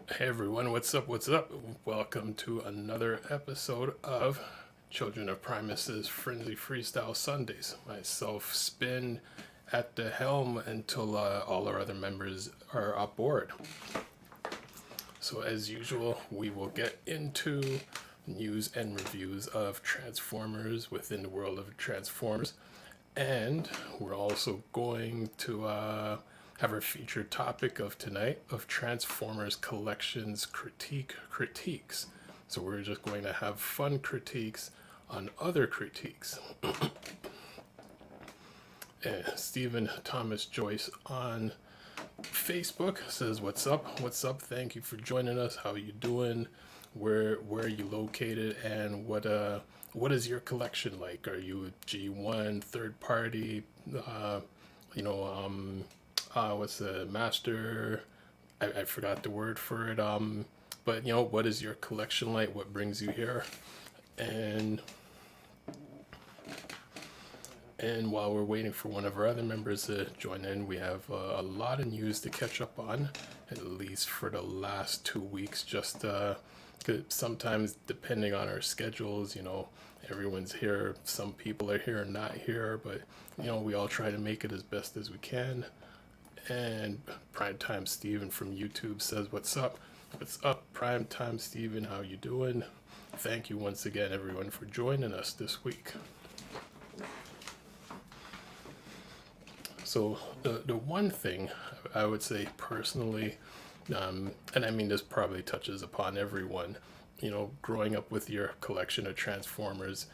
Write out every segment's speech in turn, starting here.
Hey everyone, what's up? What's up? Welcome to another episode of Children of Primus's Frenzy Freestyle Sundays. Myself, Spin, at the helm until all our other members are aboard. So, as usual, we will get into news and reviews of Transformers within the world of Transformers. And we're also going to have our featured topic of tonight of Transformers Collections critiques. So we're just going to have fun critiques on other critiques. Stephen Thomas Joyce on Facebook says, "What's up? What's up? Thank you for joining us. How you doing? Where are you located? And what is your collection like? Are you a G1 third party? What's the master? I forgot the word for it. But what is your collection like? What brings you here? And while we're waiting for one of our other members to join in, we have a lot of news to catch up on, at least for the last 2 weeks. Just 'cause sometimes, depending on our schedules, everyone's here. Some people are here and not here, but we all try to make it as best as we can. And Primetime Steven from YouTube says, "What's up? What's up, Primetime Steven? How you doing? Thank you once again, everyone, for joining us this week." So the one thing I would say personally, and I mean this probably touches upon everyone, growing up with your collection of Transformers,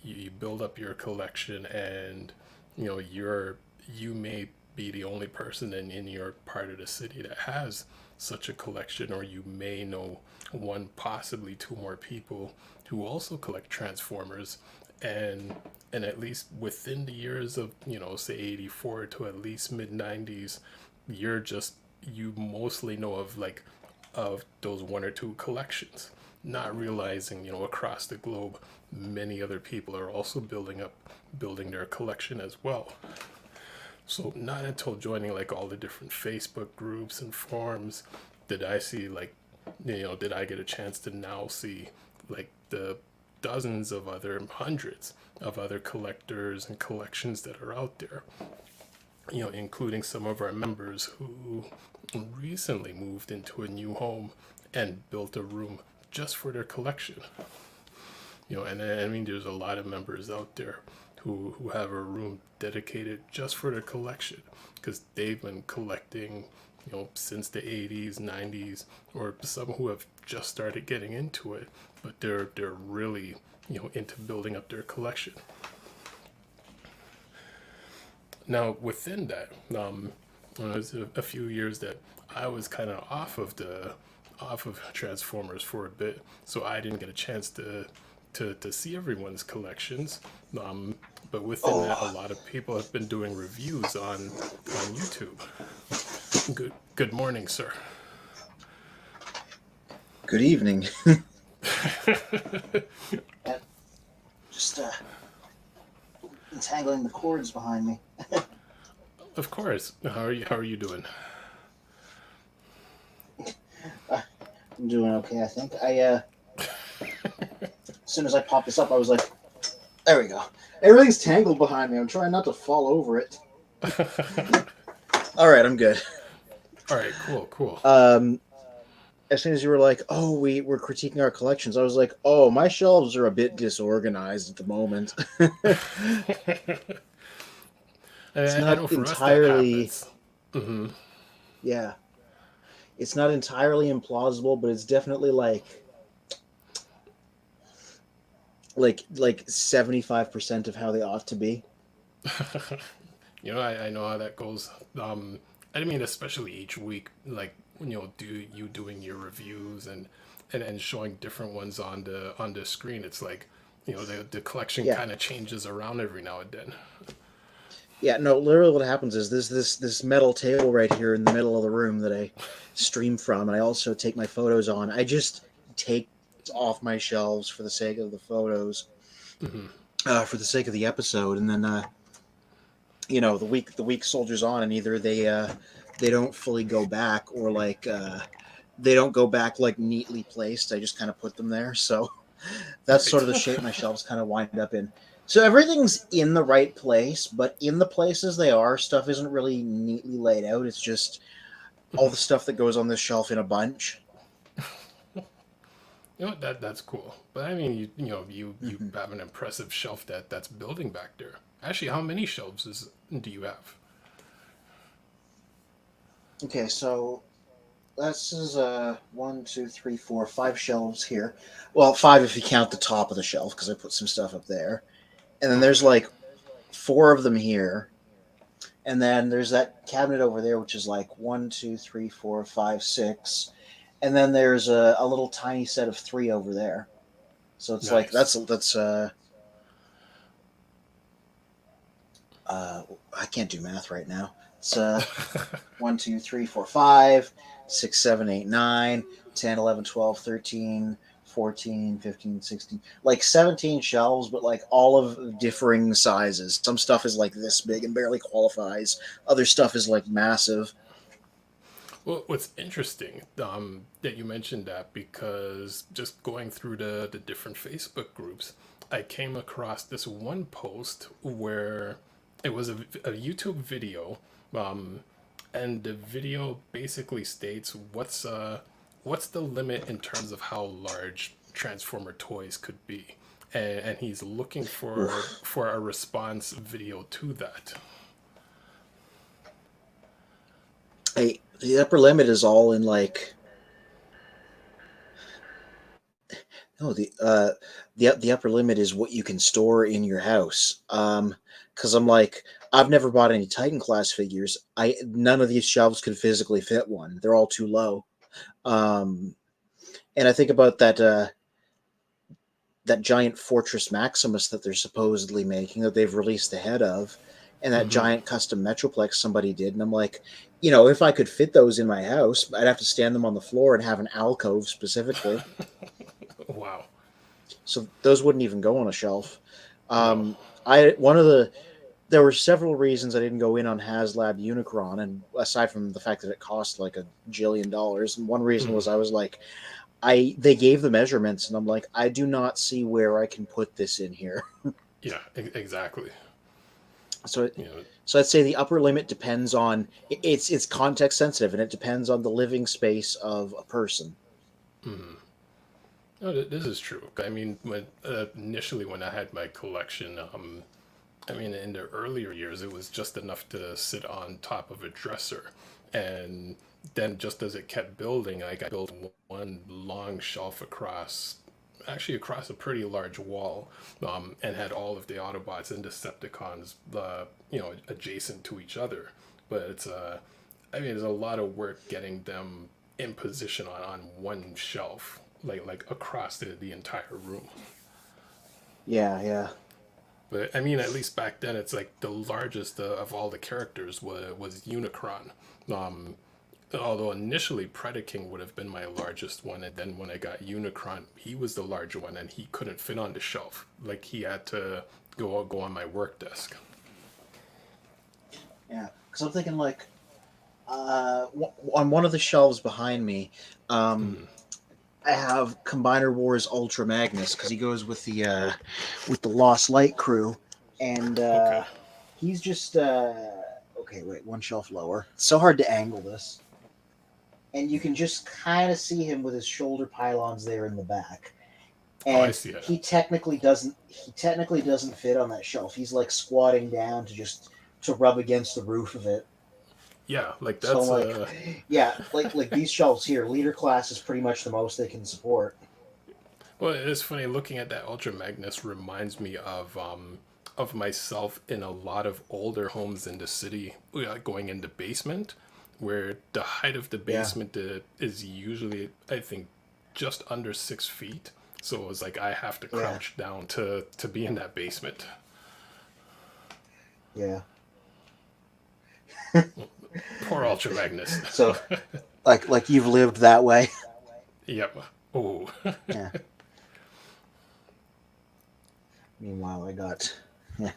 you build up your collection, and you may be the only person in your part of the city that has such a collection, or you may know one, possibly two more people who also collect Transformers, and at least within the years of say 84 to at least mid 90s, you mostly know of those one or two collections, not realizing across the globe many other people are also building their collection as well. So not until joining all the different Facebook groups and forums did I see did I get a chance to now see the dozens of hundreds of other collectors and collections that are out there, including some of our members who recently moved into a new home and built a room just for their collection. And I mean, there's a lot of members out there who have a room dedicated just for their collection, because they've been collecting since the 80s, 90s, or some who have just started getting into it, but they're really into building up their collection. Now within that, there's a few years that I was kind of off of Transformers for a bit, so I didn't get a chance to see everyone's collections. But within that, a lot of people have been doing reviews on YouTube. Good morning, sir. Good evening. Just entangling the cords behind me. Of course. How are you doing? I'm doing okay, I think. As soon as I popped this up, I was like, there we go. Everything's tangled behind me. I'm trying not to fall over it. All right, I'm good. All right, cool. As soon as you were like, "Oh, we're critiquing our collections," I was like, "Oh, my shelves are a bit disorganized at the moment." It's not entirely. Mm-hmm. Yeah, it's not entirely implausible, but it's definitely like 75% of how they ought to be. I know how that goes. I mean, especially each week, doing your reviews and showing different ones on the screen. It's like, the collection kind of changes around every now and then. Yeah, no, literally what happens is this metal table right here in the middle of the room that I stream from, and I also take my photos on. I just take off my shelves for the sake of the photos, for the sake of the episode, and then the week soldiers on, and either they don't fully go back, or they don't go back like neatly placed. I just kind of put them there. So that's sort of the shape my shelves kind of wind up in. So everything's in the right place, but in the places they are, stuff isn't really neatly laid out. It's just all the stuff that goes on this shelf in a bunch. You know that's cool. But I mean, you have an impressive shelf that's building back there. Actually, how many shelves do you have? Okay, so this is 1, 2, 3, 4, 5 shelves here. Well, 5 if you count the top of the shelf because I put some stuff up there. And then there's like 4 of them here. And then there's that cabinet over there, which is like 1, 2, 3, 4, 5, 6. And then there's a little tiny set of 3 over there. So it's like that's I can't do math right now. It's 1, 2, 3, 4, 5, 6, 7, 8, 9, 10, 11, 12, 13, 14, 15, 16, like 17 shelves, but like all of differing sizes. Some stuff is like this big and barely qualifies. Other stuff is like massive. Well, what's interesting that you mentioned that, because just going through the different Facebook groups, I came across this one post where it was a YouTube video, and the video basically states what's the limit in terms of how large Transformer toys could be, and he's looking for a response video to that. The upper limit is all in like no the upper limit is what you can store in your house. Because I'm like, I've never bought any Titan class figures. None of these shelves could physically fit one. They're all too low. And I think about that giant Fortress Maximus that they're supposedly making, that they've released ahead of, and that giant custom Metroplex somebody did. And I'm like, if I could fit those in my house, I'd have to stand them on the floor and have an alcove specifically. Wow. So those wouldn't even go on a shelf. No. There were several reasons I didn't go in on HasLab Unicron, and aside from the fact that it cost like $1 jillion, and one reason was I was like, they gave the measurements, and I'm like, I do not see where I can put this in here. Yeah, exactly. So I'd say the upper limit depends on it's context sensitive, and it depends on the living space of a person. No, this is true. I mean, initially when I had my collection, I mean, in the earlier years, it was just enough to sit on top of a dresser, and then just as it kept building, I built one long shelf across a pretty large wall, and had all of the Autobots and Decepticons, adjacent to each other. But it's there's a lot of work getting them in position on one shelf, like across the entire room. Yeah. But I mean, at least back then, it's like the largest of all the characters was Unicron. Although initially Predaking would have been my largest one, and then when I got Unicron, he was the larger one, and he couldn't fit on the shelf. Like, he had to go on my work desk. Yeah, because I'm thinking like, on one of the shelves behind me, I have Combiner Wars Ultra Magnus, because he goes with the Lost Light crew, and he's just okay. Wait, one shelf lower. It's so hard to angle this. And you can just kind of see him with his shoulder pylons there in the back. And I see it. He technically doesn't fit on that shelf. He's like squatting down to rub against the roof of it. Yeah, like that's so like these shelves here, leader class is pretty much the most they can support. Well, it's funny, looking at that Ultra Magnus reminds me of myself in a lot of older homes in the city, going in the basement, where the height of the basement is usually, I think, just under 6 feet. So it was like I have to crouch down to be in that basement. Yeah. Poor Ultra Magnus. So, like you've lived that way. Yep. Oh. Yeah. Meanwhile, I got... Yeah.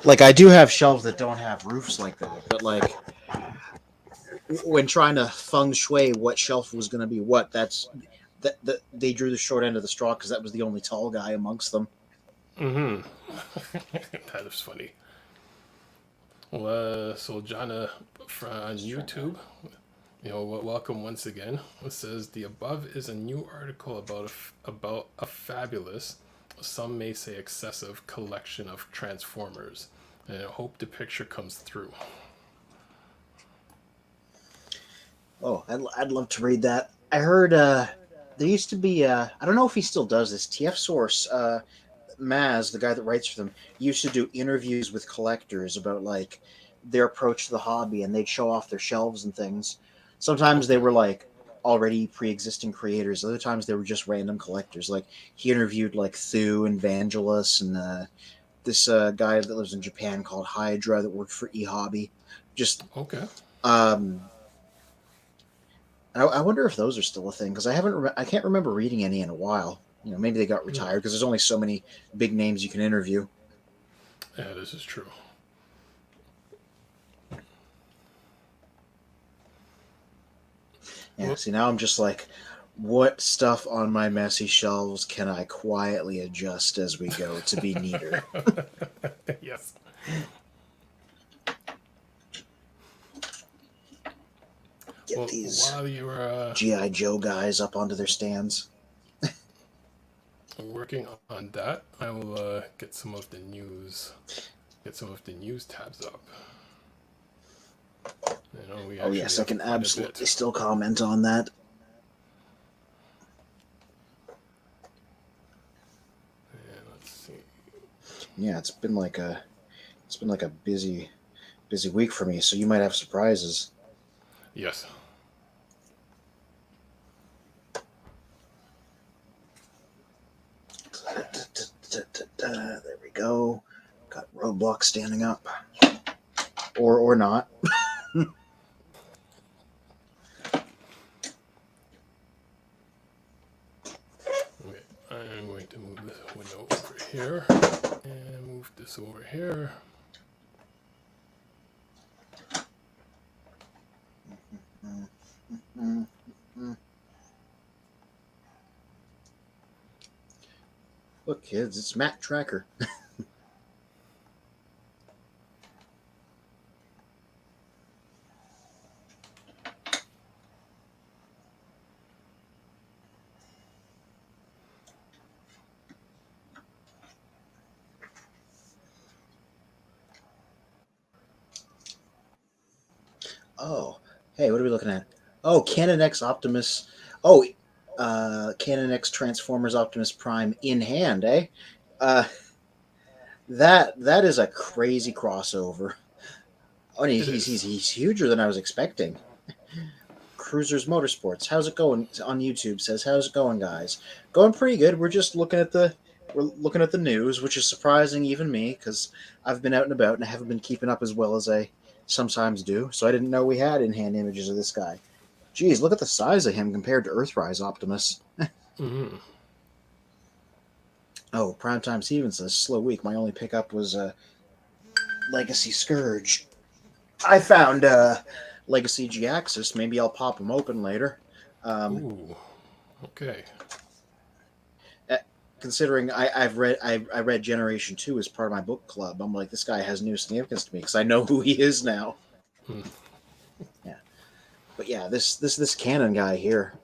Like, I do have shelves that don't have roofs like that, but, like... when trying to feng shui what shelf was going to be what, that they drew the short end of the straw because that was the only tall guy amongst them. Mm-hmm. That is funny. Well, so Jana from YouTube, welcome once again. It says the above is a new article about a fabulous, some may say excessive, collection of Transformers, and I hope the picture comes through. Oh, I'd love to read that. I heard there used to be I don't know if he still does this. TF Source, Maz, the guy that writes for them, used to do interviews with collectors about like their approach to the hobby, and they'd show off their shelves and things. Sometimes they Okay. were like already pre-existing creators. Other times they were just random collectors. Like he interviewed like Thu and Vangelis and this guy that lives in Japan called Hydra that worked for eHobby. Just Okay. um, I wonder if those are still a thing because I can't remember reading any in a while. Maybe they got Hmm. retired because there's only so many big names you can interview. Yeah, this is true. Yeah. Well, See, now I'm just like, what stuff on my messy shelves can I quietly adjust as we go to be neater? yes. Get Well, these while you were GI Joe guys up onto their stands. working on that, I will get some of the news. Get some of the news tabs up. We Oh actually yes, I have can quite a absolutely bit. still comment on that. And let's see. Yeah, it's been like a busy week for me. So you might have surprises. Yes. There we go. Got Roadblock standing up, or not. Okay. I'm going to move this window over here and move this over here. Look, kids, it's Matt Tracker. Oh, hey, what are we looking at? Oh, Canon X Optimus. Oh, Canon X Transformers Optimus Prime in hand, eh? Uh, that is a crazy crossover. Oh, and It is. he's huger than I was expecting. Cruisers Motorsports. How's it going? On YouTube says, "How's it going, guys? Going pretty good. We're looking at the news, which is surprising even me because I've been out and about and I haven't been keeping up as well as I sometimes do. So I didn't know we had in-hand images of this guy. Geez, look at the size of him compared to Earthrise Optimus. Mm-hmm. Oh, Primetime Steven says, slow week. My only pickup was Legacy Scourge. I found Legacy G-Axis. Maybe I'll pop them open later. Um, Ooh. Okay. eh, Considering I read Generation 2 as part of my book club, I'm like, this guy has new significance to me because I know who he is now. Hmm. Yeah. But yeah, this Canon guy here,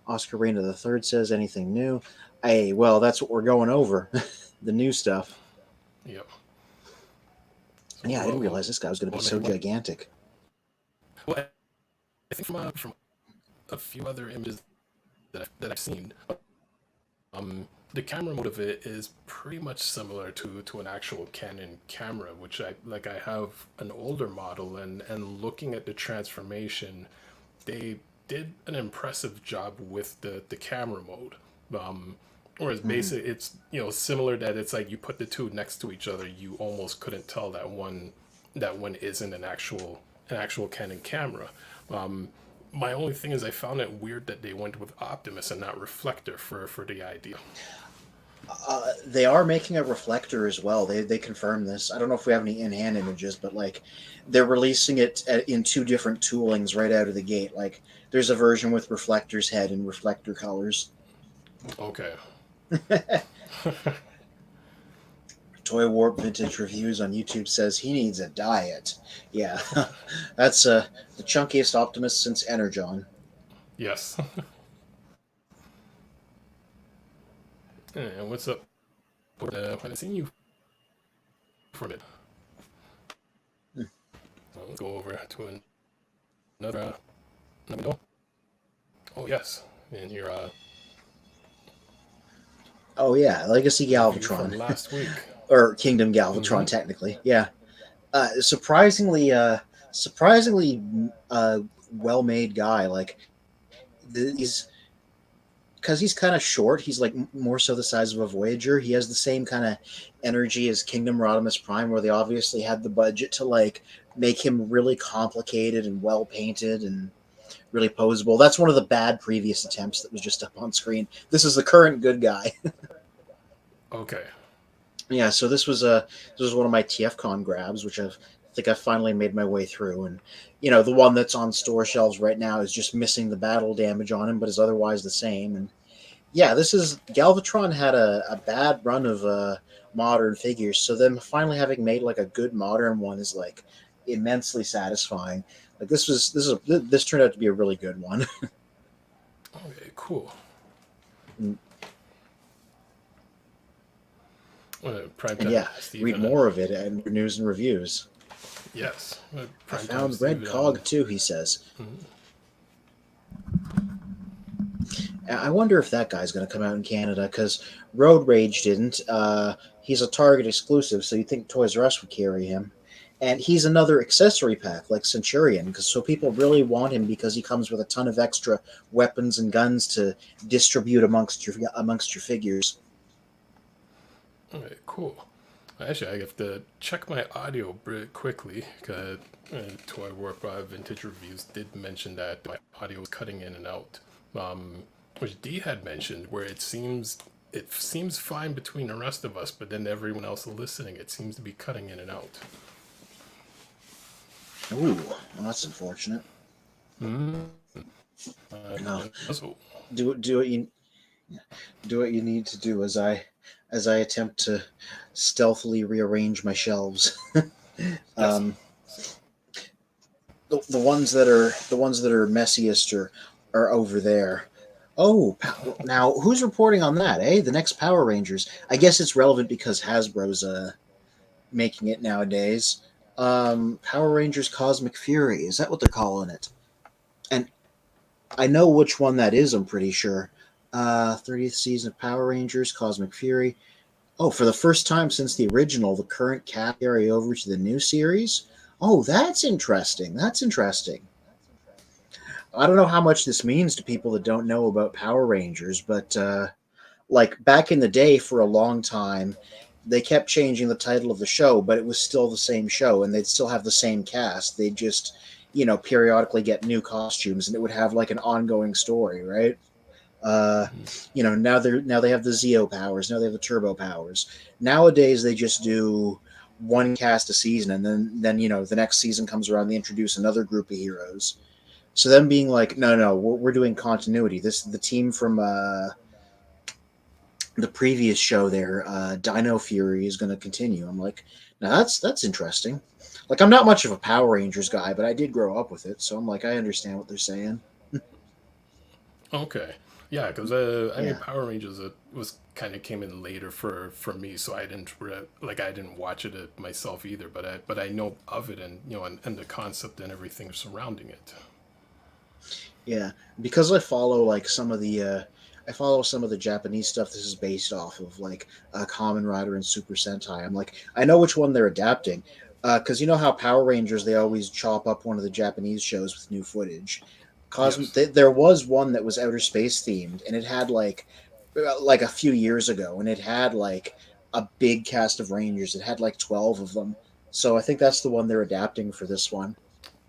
Oscar Reina the Third says anything new. Hey, well, that's what we're going over, the new stuff. Yep. So, Yeah, I didn't realize this guy was going to be so gigantic. well, I think from a few other images that I've seen, the camera mode of it is pretty much similar to an actual Canon camera, which I have an older model, and looking at the transformation, they did an impressive job with the camera mode. Whereas Mm-hmm. basically it's similar, that it's like you put the two next to each other, you almost couldn't tell that one isn't an actual Canon camera. My only thing is I found it weird that they went with Optimus and not Reflector for the idea. They are making a reflector as well. They confirmed this. I don't know if we have any in-hand images, but like they're releasing it in two different toolings right out of the gate. Like there's a version with reflector's head and reflector colors. Okay. Toy Warp Vintage Reviews on YouTube says he needs a diet. Yeah, that's the chunkiest Optimus since Energon. Yes. And what's up? I haven't seen you for a bit. So let's go over to another. Another. Oh yes, and your Oh yeah, Legacy review from Galvatron last week. or Kingdom Galvatron, technically. Yeah, surprisingly, well-made guy. Like he's because he's kind of short. He's like more so the size of a Voyager. He has the same kind of energy as Kingdom Rodimus Prime, where they obviously had the budget to like make him really complicated and well painted and really posable. That's one of the bad previous attempts that was just up on screen. This is the current good guy. Okay. Yeah, so this was one of my TFCon grabs, which I think I finally made my way through, and the one that's on store shelves right now is just missing the battle damage on him, but is otherwise the same. And yeah, this is Galvatron had a bad run of modern figures, so them finally having made like a good modern one is like immensely satisfying. Like this turned out to be a really good one. Okay. Cool. And yeah, read more of it and news and reviews. Yes. I found Red Cog too, he says. I wonder if that guy's going to come out in Canada, because Road Rage didn't. He's a Target exclusive, so you'd think Toys R Us would carry him. And he's another accessory pack, like Centurion, so people really want him because he comes with a ton of extra weapons and guns to distribute amongst your figures. Okay, cool. Actually, I have to check my audio quickly because Toy Warp Vintage Reviews did mention that my audio was cutting in and out, which D had mentioned, where it seems fine between the rest of us, but then everyone else listening, it seems to be cutting in and out. Ooh, well, that's unfortunate. No. Do what you need to do as I attempt to stealthily rearrange my shelves. The ones that are messiest are over there. Oh, now who's reporting on that? The next Power Rangers. I guess it's relevant because Hasbro's making it nowadays. Power Rangers Cosmic Fury. Is that what they're calling it? And I know which one that is, I'm pretty sure. 30th season of Power Rangers Cosmic Fury. Oh, for the first time since the original, the current cast carry over to the new series. Oh, that's interesting. I don't know how much this means to people that don't know about Power Rangers, but like back in the day, for a long time, they kept changing the title of the show, but it was still the same show, and they'd still have the same cast. They'd just, periodically get new costumes, and it would have like an ongoing story, right? Now they have the Zeo powers, now they have the Turbo powers. Nowadays they just do one cast a season, and then the next season comes around, they introduce another group of heroes. So them being like, no, we're doing continuity. The team from the previous show there, Dino Fury, is going to continue. I'm like, now that's interesting. Like, I'm not much of a Power Rangers guy, but I did grow up with it, so I'm like, I understand what they're saying. Okay. Yeah, because I mean, Power Rangers was kind of came in later for me, so I didn't I didn't watch it myself either, but I know of it, and and the concept and everything surrounding it. Yeah, because I follow like some of the Japanese stuff this is based off of, like Kamen Rider and Super Sentai. I'm like, I know which one they're adapting, because you know how Power Rangers, they always chop up one of the Japanese shows with new footage. There was one that was outer space themed, and it had like a few years ago, and it had like a big cast of Rangers. It had like 12 of them. So I think that's the one they're adapting for this one.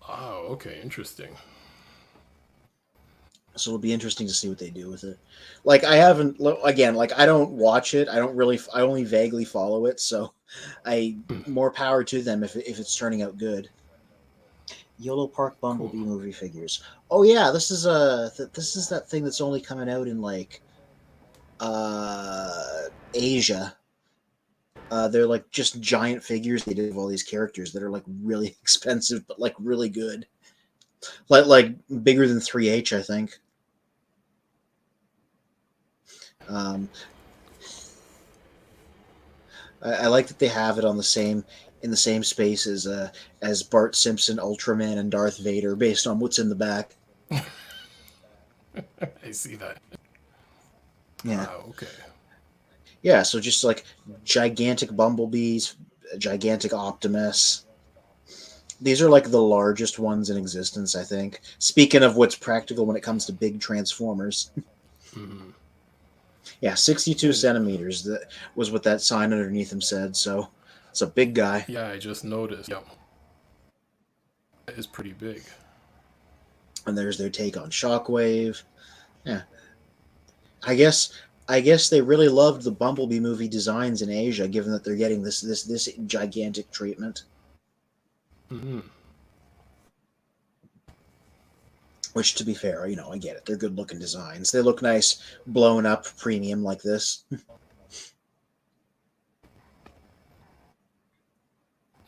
Oh, okay, interesting. So it'll be interesting to see what they do with it. Like I haven't again, like I don't watch it. I don't really. I only vaguely follow it. So I Hmm, more power to them if it's turning out good. Yolo Park cool. Bumblebee movie figures. Oh yeah, this is that thing that's only coming out in like Asia. They're like just giant figures they did of all these characters that are like really expensive but like really good. Like bigger than 3H, I think. Um, I like that they have it on the same in the same space as Bart Simpson, Ultraman, and Darth Vader, based on what's in the back. I see that. Yeah, Okay. yeah. So just like gigantic bumblebees, gigantic Optimus. These are like the largest ones in existence, I think. Speaking of what's practical when it comes to big transformers, Hmm. yeah, 62 And centimeters. That was what that sign underneath him said. So it's a big guy. yeah, I just noticed. Yeah, that is pretty big. And there's their take on Shockwave. Yeah, I guess I guess they really loved the Bumblebee movie designs in Asia, given that they're getting this gigantic treatment. Hmm. Which, to be fair, I get it. They're good looking designs. They look nice, blown up, premium like this.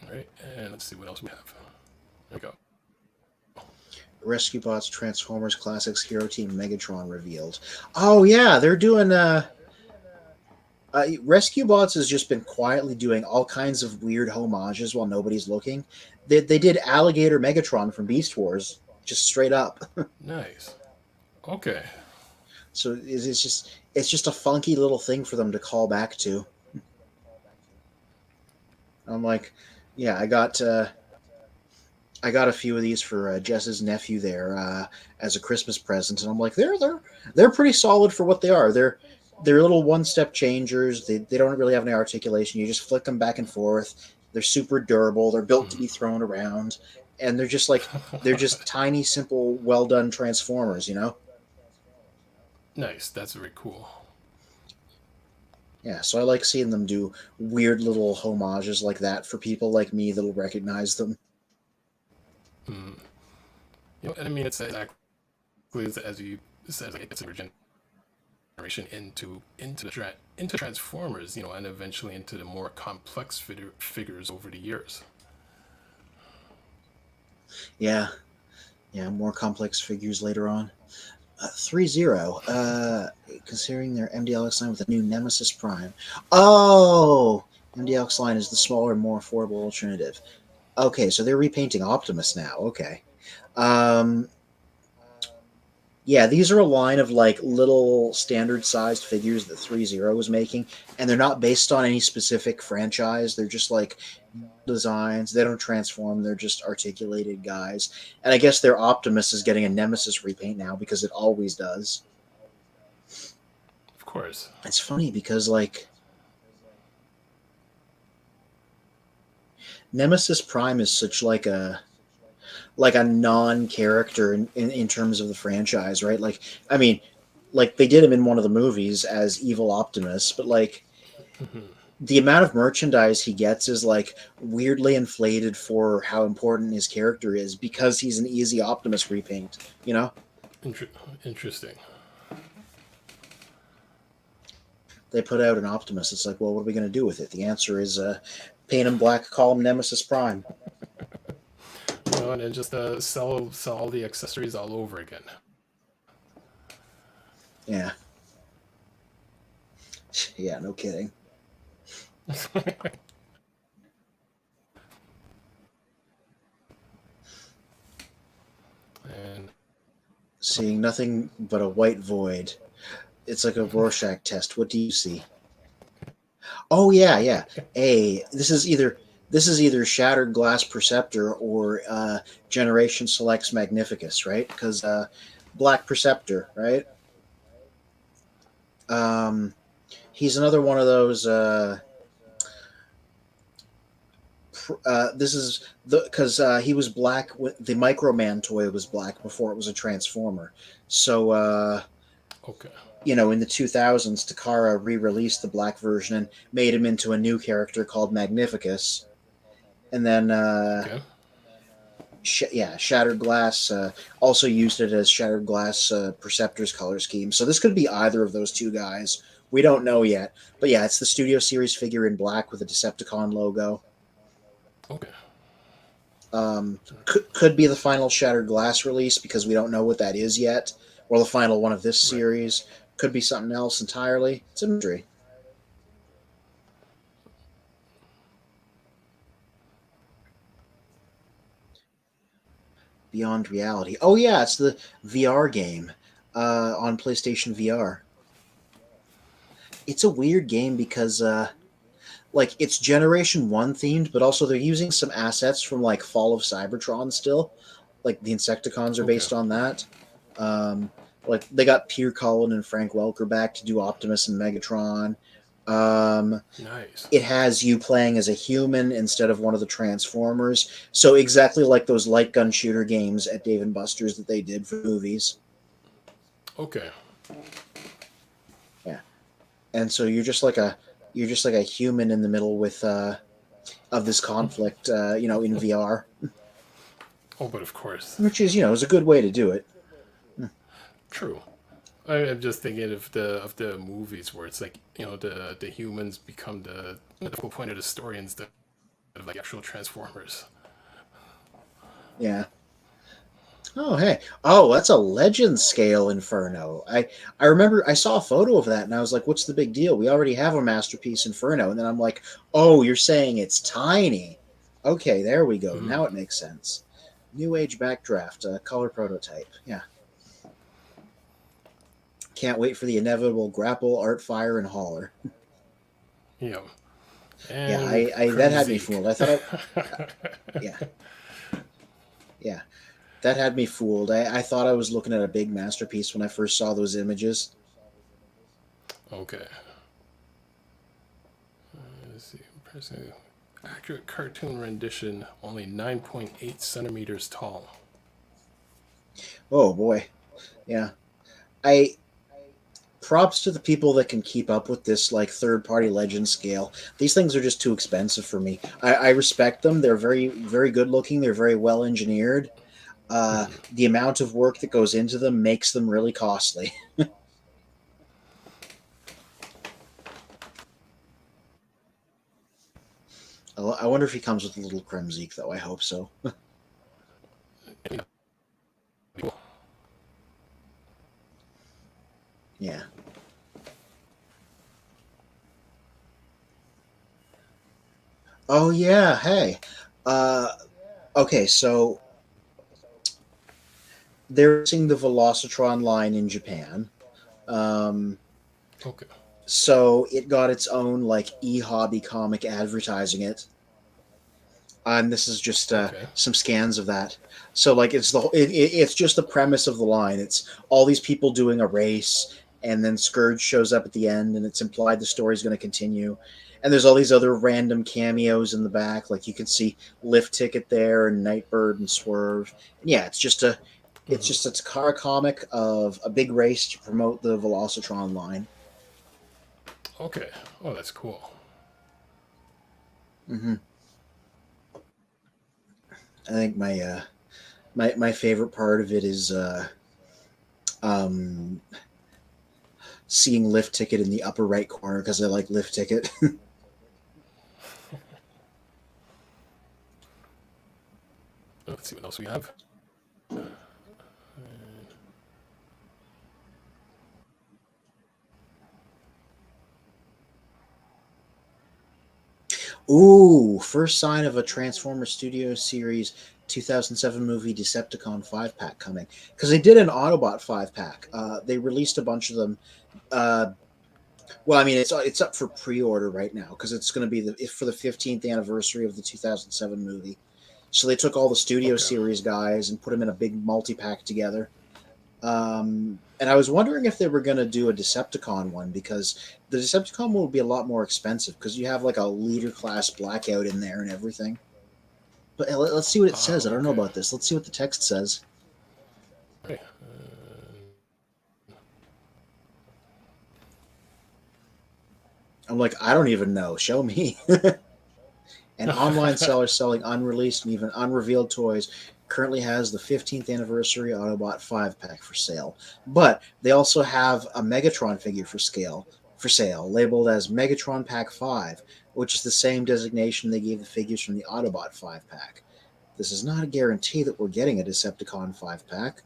All right, and let's see what else we have. There we go. Rescue Bots, Transformers Classics, Hero Team, Megatron revealed. Oh yeah, they're doing. Rescue Bots has just been quietly doing all kinds of weird homages while nobody's looking. They did Alligator Megatron from Beast Wars, just straight up. Nice. Okay. So it's just a funky little thing for them to call back to. I'm like, yeah, I got a few of these for Jess's nephew there as a Christmas present, and I'm like, they're pretty solid for what they are. They're little one step changers. They don't really have any articulation. You just flick them back and forth. They're super durable. They're built to Mhm. be thrown around, and they're just tiny, simple, well done transformers. Nice. That's very cool. Yeah, so I like seeing them do weird little homages like that for people like me that'll recognize them. Mm. And I mean, it's exactly as you said, like it's a generation into Transformers, and eventually into the more complex figures over the years. Yeah, yeah, more complex figures later on. 3-0. Considering their MDLX line with a new Nemesis Prime. Oh, MDLX line is the smaller, more affordable alternative. Okay, so they're repainting Optimus now. Okay. Um, yeah, these are a line of like little standard-sized figures that 3-0 was making, and they're not based on any specific franchise. They're just like designs. They don't transform. They're just articulated guys. And I guess their Optimus is getting a Nemesis repaint now because it always does. Of course. It's funny because like Nemesis Prime is such like a non-character in terms of the franchise, right? Like I mean, like they did him in one of the movies as Evil Optimus, but like Hmm. the amount of merchandise he gets is like weirdly inflated for how important his character is because he's an easy Optimus repaint, you know? Inter- Interesting. They put out an Optimus. It's like, well, what are we going to do with it? The answer is paint him black, call him Nemesis Prime. And then just sell all the accessories all over again. Yeah, yeah, no kidding. And Seeing nothing but a white void. It's like a Rorschach test. What do you see? Oh yeah, yeah. Hey, this is either Shattered Glass Perceptor or Generation Selects Magnificus, right? Because Black Perceptor, right? Um, he's another one of those. this is because he was black. The Microman toy was black before it was a Transformer. So Okay. in the 2000s, Takara re-released the black version and made him into a new character called Magnificus. And then Okay. Shattered Glass also used it as Shattered Glass Perceptor's color scheme. So this could be either of those two guys. We don't know yet. But yeah, it's the Studio Series figure in black with a Decepticon logo. Okay. Could be the final Shattered Glass release because we don't know what that is yet, or the final one of this series. Could be something else entirely. It's a mystery. Beyond Reality. Oh yeah, it's the VR game on PlayStation VR. It's a weird game because it's Generation 1 themed, but also they're using some assets from like Fall of Cybertron still. Like the Insecticons are based on that. Like they got Pierre Cullen and Frank Welker back to do Optimus and Megatron. Nice. It has you playing as a human instead of one of the Transformers. So exactly like those light gun shooter games at Dave & Buster's that they did for movies. Okay. Yeah. And so you're just like a human in the middle with of this conflict, in VR. Oh, but of course. Which is, is a good way to do it. True. I'm just thinking of the movies where it's like the humans become the focal point of the story instead of like actual Transformers. Yeah. Oh hey. Oh, that's a legend scale Inferno. I remember I saw a photo of that and I was like, what's the big deal? We already have a masterpiece Inferno. And then I'm like, oh, you're saying it's tiny. Okay, there we go. Now it makes sense. New Age Backdraft, color prototype. Yeah. Can't wait for the inevitable grapple, art fire, and hauler. Yeah. Yeah, I that had me fooled. I thought, yeah, that had me fooled. I thought I was looking at a big masterpiece when I first saw those images. Okay. Let's see. Accurate cartoon rendition, only 9.8 centimeters tall. Oh boy, yeah. Props to the people that can keep up with this like third-party legend scale. These things are just too expensive for me. I respect them. They're very, very good looking. They're very well engineered. The amount of work that goes into them makes them really costly. I wonder if he comes with a little Kremzeek, though. I hope so. Yeah. Oh yeah. Hey. Okay. So they're seeing the Velocitron line in Japan. Okay. So it got its own like e-hobby comic advertising it. And this is just some scans of that. So like it's just the premise of the line. It's all these people doing a race, and then Scourge shows up at the end, and it's implied the story's going to continue. And there's all these other random cameos in the back, like you can see Lift Ticket there, and Nightbird and Swerve. And yeah, it's just a Takara comic of a big race to promote the Velocitron line. Okay. Oh, that's cool. Mm-hmm. I think my favorite part of it is seeing Lift Ticket in the upper right corner because I like Lift Ticket. Let's see what else we have. Ooh, first sign of a Transformers Studio Series 2007 movie Decepticon 5-pack coming. Because they did an Autobot 5-pack. They released a bunch of them. Well, I mean, it's up for pre-order right now because it's going to be for the 15th anniversary of the 2007 movie. So they took all the Studio Series guys and put them in a big multi-pack together. And I was wondering if they were going to do a Decepticon one because the Decepticon will be a lot more expensive because you have like a leader class Blackout in there and everything. But let's see what it says. I don't know Okay. about this. Let's see what the text says. Okay. I'm like, I don't even know. Show me. An online seller selling unreleased and even unrevealed toys currently has the 15th anniversary Autobot 5 pack for sale. But they also have a Megatron figure for sale, labeled as Megatron Pack 5, which is the same designation they gave the figures from the Autobot 5 pack. This is not a guarantee that we're getting a Decepticon 5 pack,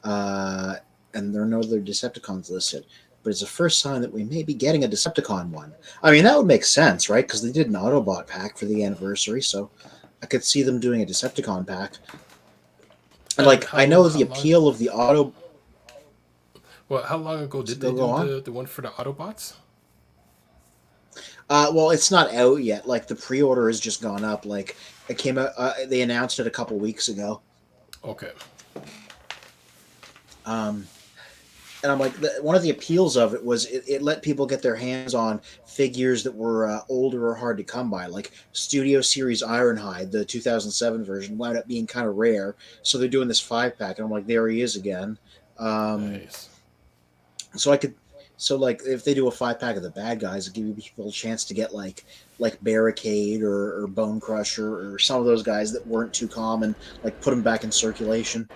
uh, and there are no other Decepticons listed. But it's the first sign that we may be getting a Decepticon one. I mean, that would make sense, right? Because they did an Autobot pack for the anniversary, so I could see them doing a Decepticon pack. And And like, I know how the long? appeal of the Auto. Well, how long ago did they Go do on. the one for the Autobots? Well, it's not out yet. Like the pre-order has just gone up. Like it came out. They announced it a couple weeks ago. Okay. Um, and I'm like, one of the appeals of it was it let people get their hands on figures that were older or hard to come by. Like Studio Series Ironhide, the 2007 version, wound up being kind of rare. So they're doing this 5 pack, and I'm like, there he is again. Um, Nice. so I could, so like if they do a 5 pack of the bad guys, it give people a chance to get like Barricade or Bone Crusher or some of those guys that weren't too common. Like put them back in circulation.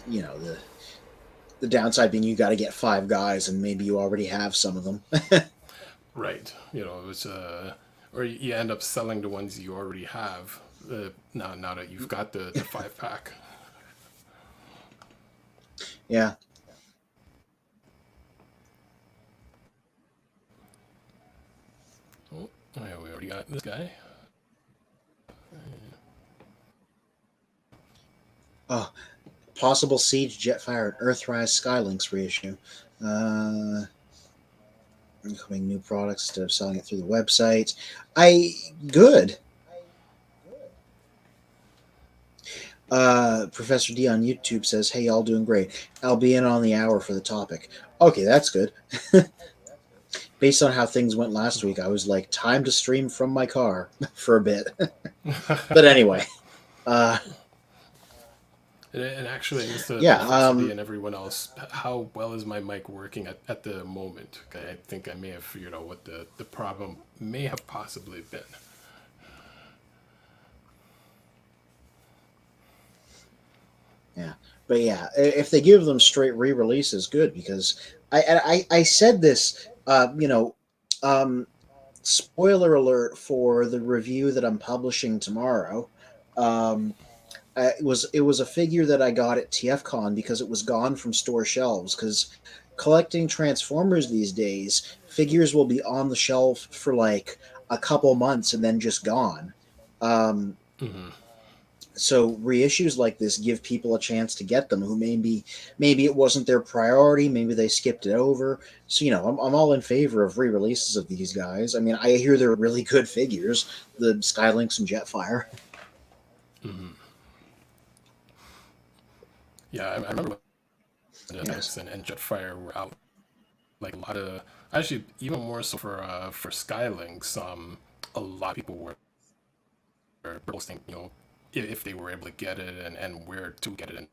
You know the downside being you got to get 5 guys, and maybe you already have some of them. Right. You know, it was or you end up selling the ones you already have. Now that you've got the 5 pack. Yeah, Oh, yeah, we already got this guy. oh, possible Siege, Jetfire, and Earthrise Skylinks reissue. Uh, Incoming new products instead of selling it through the website. Good. Professor D on YouTube says, "Hey, y'all doing great. I'll be in on the hour for the topic." Okay, that's good. Based on how things went last week, I was like, time to stream from my car for a bit. But anyway, uh, And actually, Mr. yeah, Professor D and everyone else, how well is my mic working at the moment? Okay, I think I may have figured out what the problem may have possibly been. yeah, but yeah, if they give them straight re-releases, good because I said this, um, spoiler alert for the review that I'm publishing tomorrow. Um, it was a figure that I got at TFCon because it was gone from store shelves. Because collecting Transformers these days, figures will be on the shelf for like a couple months and then just gone. Um, Hmm. so reissues like this give people a chance to get them who maybe it wasn't their priority, maybe they skipped it over. So I'm all in favor of re-releases of these guys. I mean, I hear they're really good figures, the Skylinks and Jetfire. Hmm. Yeah, I remember when the Yes. Deluxe and Jetfire were out. Like a lot of, actually, even more so for Skylinks, a lot of people were posting, if they were able to get it and where to get it. And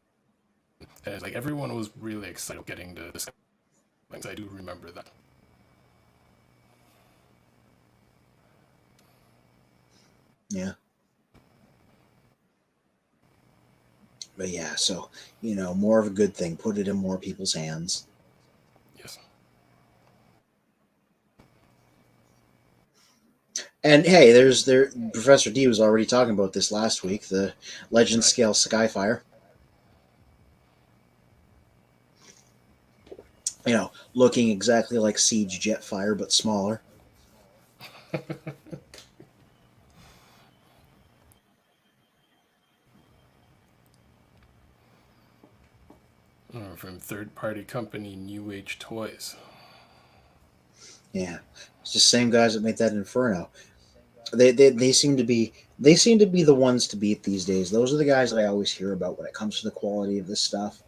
it's like everyone was really excited getting the Skylinks. I do remember that. Yeah. But yeah, so more of a good thing. Put it in more people's hands. Yes. And hey, there. Professor D was already talking about this last week. The Legend Right. Scale Skyfire. Looking exactly like Siege Jetfire but smaller. From third-party company New Age Toys. Yeah, it's the same guys that made that Inferno. They seem to be the ones to beat these days. Those are the guys that I always hear about when it comes to the quality of this stuff.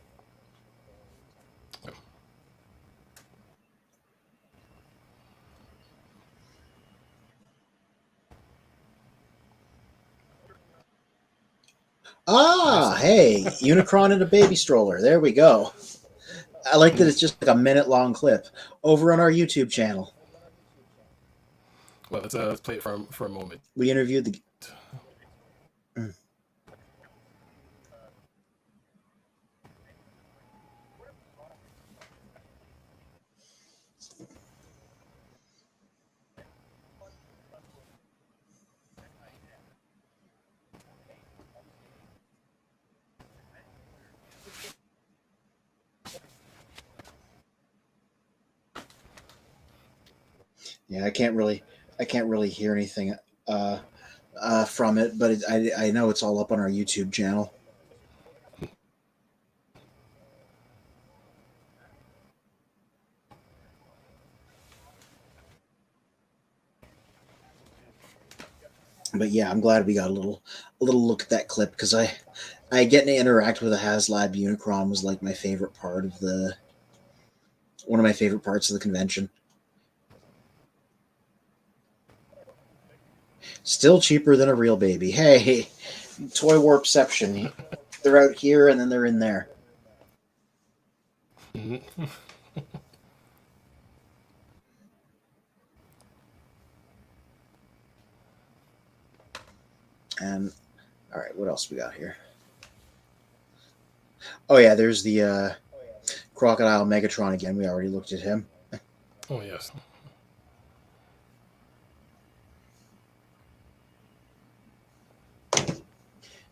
Ah, hey, Unicron and a baby stroller. There we go. I like that it's just like a minute-long clip over on our YouTube channel. Well, let's play it for a moment. We interviewed the. Yeah, I can't really hear anything from it, but I know it's all up on our YouTube channel. But yeah, I'm glad we got a little look at that clip because I getting to interact with a HasLab Unicron was like my favorite part of one of my favorite parts of the convention. Still cheaper than a real baby. Hey, Toy Warpception. They're out here and then they're in there. And all right, what else we got here? Oh yeah, there's the Crocodile Megatron again. We already looked at him. Oh yes.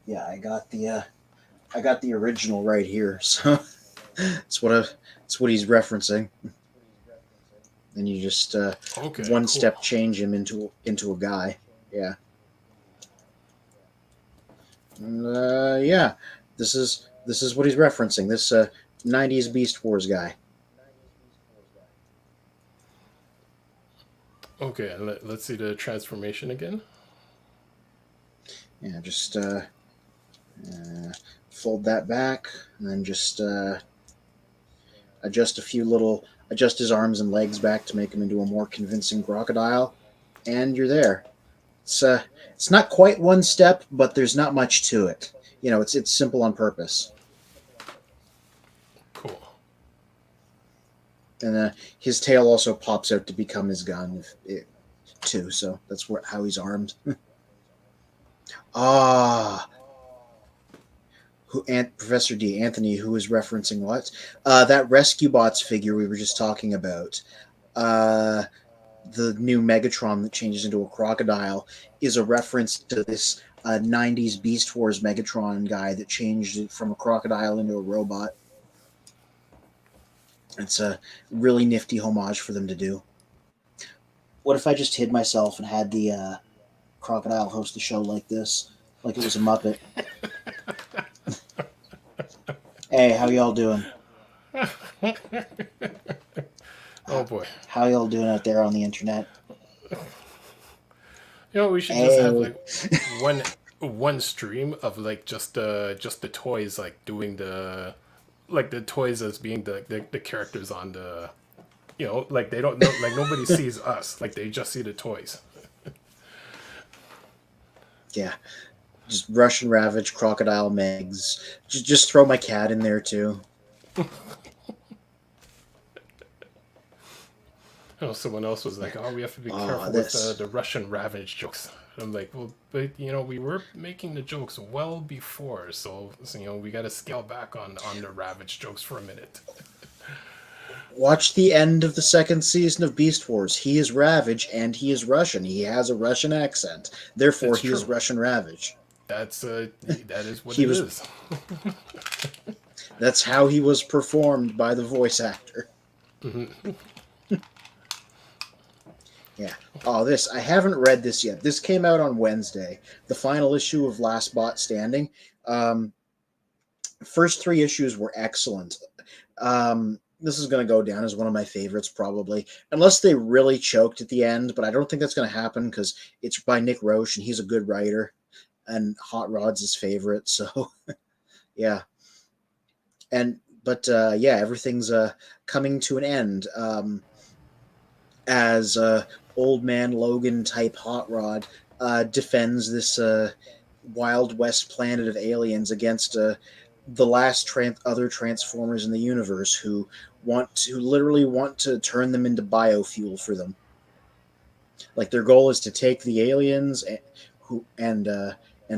Yeah, I got the original right here. So it's what he's referencing. And you just Okay, one cool. step change him into a guy. Yeah. And, yeah, this is what he's referencing. This 90s Beast Wars guy. Okay, let's see the transformation again. Yeah, just fold that back, and then just adjust his arms and legs back to make him into a more convincing crocodile, and you're there. It's not quite one step, but there's not much to it. You know, it's simple on purpose. Cool. And his tail also pops out to become his gun, too. So that's how he's armed. Professor D. Anthony, who is referencing what? That Rescue Bots figure we were just talking about. The new Megatron that changes into a crocodile is a reference to this 90s Beast Wars Megatron guy that changed it from a crocodile into a robot. It's a really nifty homage for them to do. What if I just hid myself and had the crocodile host the show like this? Like it was a Muppet. Hey, how y'all doing? Oh boy. How y'all doing out there on the internet? You know, we should just have like one stream of like just the toys like doing the toys as being the characters on the, you know, like they don't know, like nobody sees us, like they just see the toys. Yeah. Just Russian Ravage, Crocodile Megs. Just throw my cat in there too. Oh, someone else was like, "Oh, we have to be careful with the Russian Ravage jokes." I'm like, "Well, but you know, we were making the jokes well before, so you know, we got to scale back on the Ravage jokes for a minute." Watch the end of the second season of Beast Wars. He is Ravage and he is Russian. He has a Russian accent. Therefore, he is Russian Ravage. That is what it is. That's how he was performed by the voice actor. Mm-hmm. Yeah. Oh, I haven't read this yet. This came out on Wednesday. The final issue of Last Bot Standing. First 3 issues were excellent. This is going to go down as one of my favorites, probably. Unless they really choked at the end, but I don't think that's going to happen because it's by Nick Roche, and he's a good writer. And Hot Rod's his favorite, so yeah. But everything's coming to an end. As Old Man Logan type Hot Rod defends this Wild West planet of aliens against the last other Transformers in the universe who literally want to turn them into biofuel for them. Like their goal is to take the aliens and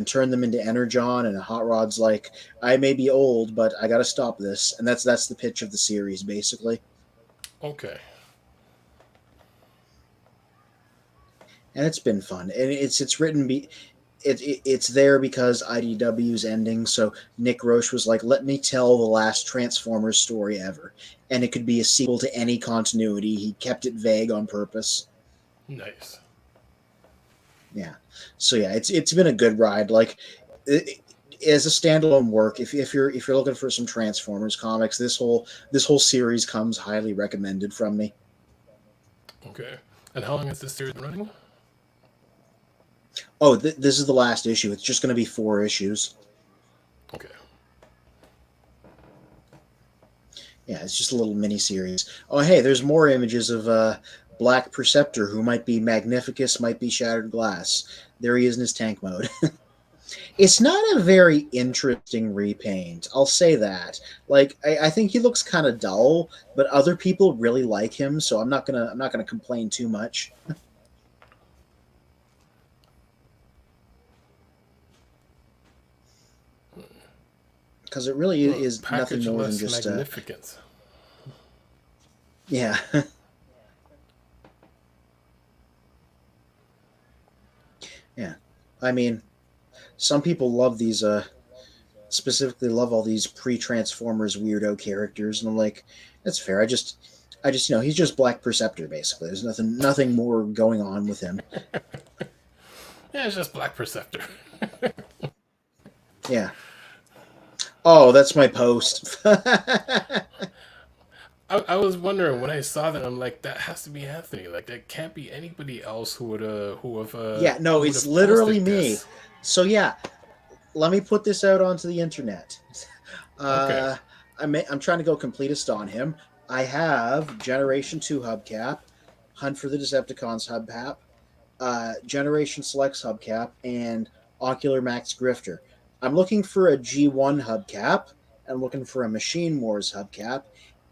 turn them into energon. And Hot Rod's like, I may be old, but I got to stop this. And that's the pitch of the series, basically. Okay. And it's been fun. And it's written it's there because IDW's ending. So Nick Roche was like, let me tell the last Transformers story ever. And it could be a sequel to any continuity. He kept it vague on purpose. Nice. Yeah. So yeah, it's been a good ride. Like as a standalone work, if you're looking for some Transformers comics, this whole series comes highly recommended from me. Okay. And how long has this series been running? Oh, this is the last issue. It's just going to be 4 issues. Okay. Yeah, it's just a little mini series. Oh, hey, there's more images of Black Perceptor, who might be Magnificus, might be Shattered Glass. There he is in his tank mode. It's not a very interesting repaint, I'll say that. Like, I think he looks kind of dull, but other people really like him, so I'm not gonna complain too much. Because it really is nothing more than just magnificence. Yeah. Yeah. I mean, some people love these specifically love all these pre-Transformers weirdo characters, and I'm like, that's fair. I just he's just Black Perceptor basically. There's nothing more going on with him. Yeah, it's just Black Perceptor. Yeah. Oh, that's my post. I was wondering when I saw that. I'm like, that has to be Anthony. Like, that can't be anybody else who have. Yeah, no, it's literally me. This. So yeah, let me put this out onto the internet. Okay. I'm trying to go completist on him. I have Generation 2 Hubcap, Hunt for the Decepticons Hubcap, Generation Selects Hubcap, and Ocular Max Grifter. I'm looking for a G1 Hubcap. I'm looking for a Machine Wars Hubcap,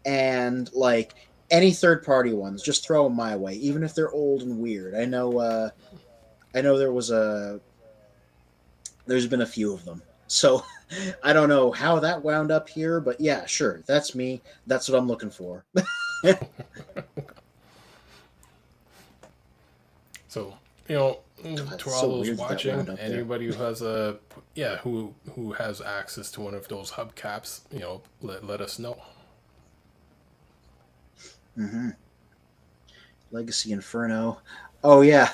and like any third-party ones, just throw them my way, even if they're old and weird. I know there's been a few of them, so I don't know how that wound up here, but yeah, sure, that's me. That's what I'm looking for. So, to all those watching, anybody who has who has access to one of those hubcaps, let us know. Mm-hmm. Legacy Inferno. Oh yeah.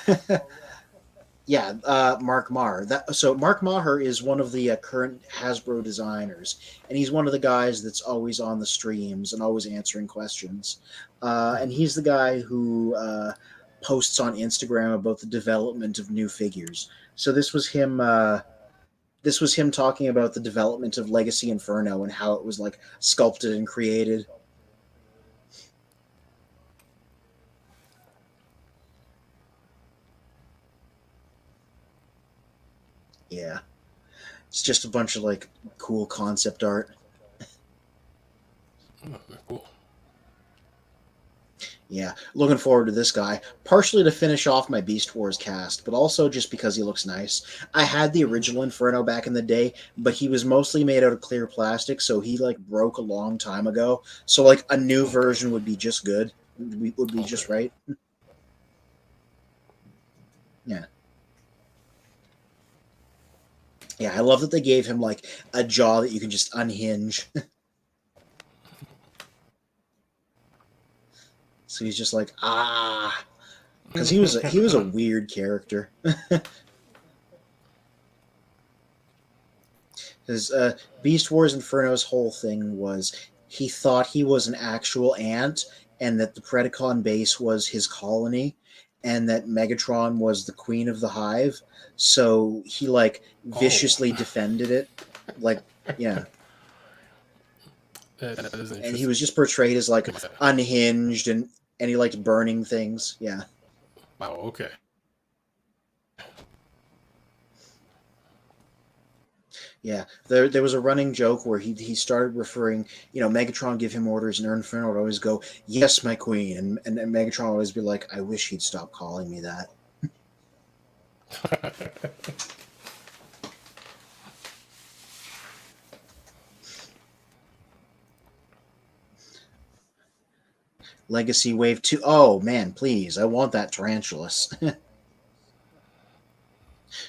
Yeah, Mark Maher. So Mark Maher is one of the current Hasbro designers, and he's one of the guys that's always on the streams and always answering questions. And he's the guy who posts on Instagram about the development of new figures. So this was him. This was him talking about the development of Legacy Inferno and how it was like sculpted and created. Yeah. It's just a bunch of like cool concept art. Oh, cool. Yeah, looking forward to this guy. Partially to finish off my Beast Wars cast, but also just because he looks nice. I had the original Inferno back in the day, but he was mostly made out of clear plastic, so he like broke a long time ago. So like a new version would be just good. Would be just right. Yeah. Yeah, I love that they gave him like a jaw that you can just unhinge. So he's just like, because he was a weird character. Because Beast Wars Inferno's whole thing was he thought he was an actual ant, and that the Predacon base was his colony, and that Megatron was the queen of the hive. So he like viciously defended it, like yeah. And he was just portrayed as like unhinged, and he liked burning things. Yeah. Wow. Okay. Yeah, there was a running joke where he started referring, Megatron give him orders, and Inferno would always go, "Yes, my queen," and Megatron would always be like, "I wish he'd stop calling me that." Legacy Wave 2. Oh man, please, I want that Tarantulas.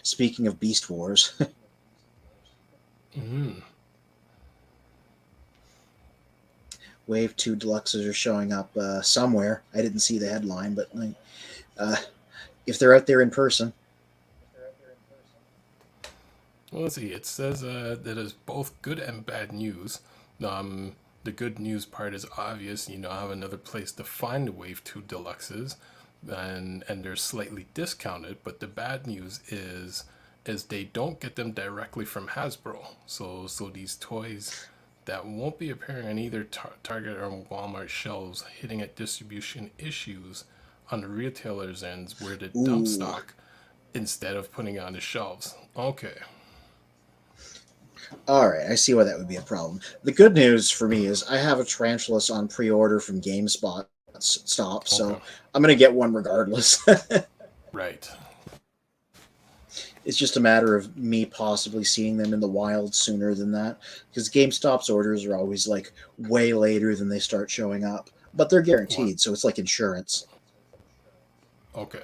Speaking of Beast Wars. Mm. Wave 2 Deluxes are showing up somewhere. I didn't see the headline, but uh, if they're out there in person. Well, let's see. It says that is both good and bad news. The good news part is obvious. You now have another place to find the Wave 2 Deluxes, and they're slightly discounted. But the bad news is they don't get them directly from Hasbro. So these toys that won't be appearing on either Target or Walmart shelves, hitting at distribution issues on the retailers' ends where they dump stock instead of putting it on the shelves. Okay. All right, I see why that would be a problem. The good news for me is I have a Tarantulas on pre-order from GameSpot stop, so Okay. I'm going to get one regardless. Right. It's just a matter of me possibly seeing them in the wild sooner than that, because GameStop's orders are always like way later than they start showing up, but they're guaranteed, so it's like insurance. Okay.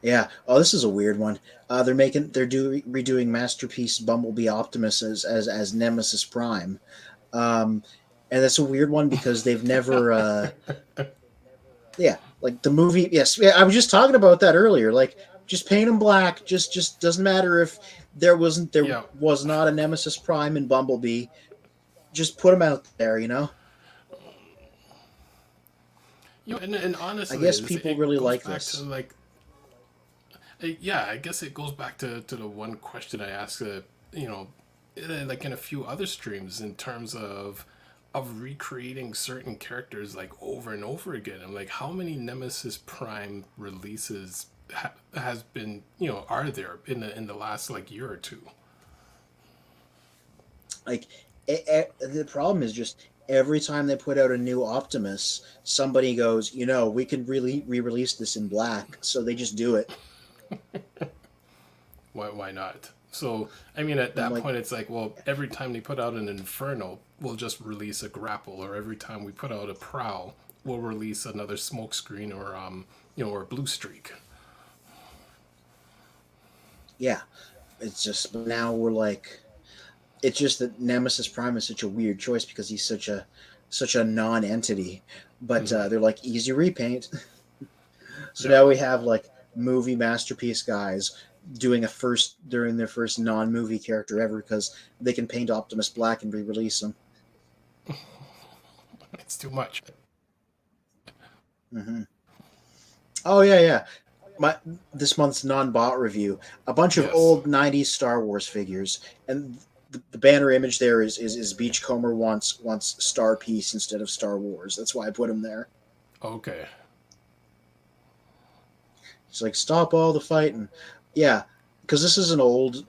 Yeah. Oh, this is a weird one. They're redoing Masterpiece Bumblebee Optimus as Nemesis Prime, and that's a weird one because they've never. Yeah, like the movie. Yes, yeah, I was just talking about that earlier. Like, just paint him black. Just doesn't matter if there Yeah. was not a Nemesis Prime in Bumblebee. Just put him out there, And honestly, I guess people really goes like back this. to like, yeah, I guess it goes back to the one question I asked, like in a few other streams in terms of recreating certain characters like over and over again. I'm like, how many Nemesis Prime releases has been, are there in the last like year or two? Like, the problem is just every time they put out a new Optimus, somebody goes, we could really re-release this in black, so they just do it. Why not? So, I mean, at I'm that like, point, it's like, well, every time they put out an Inferno, we'll just release a grapple, or every time we put out a Prowl, we'll release another smokescreen or a blue streak. yeah, it's just now we're like, it's just that Nemesis Prime is such a weird choice because he's such a non-entity, but they're like easy repaint. So now we have like movie masterpiece guys during their first non-movie character ever because they can paint Optimus black and re-release him. It's too much. Hmm. Oh yeah. My This month's non-bought review, a bunch of Yes. old '90s Star Wars figures, and the banner image there is Beachcomber wants Star Peace instead of Star Wars. That's why I put him there. Okay. It's like stop all the fighting. Yeah, because this is an old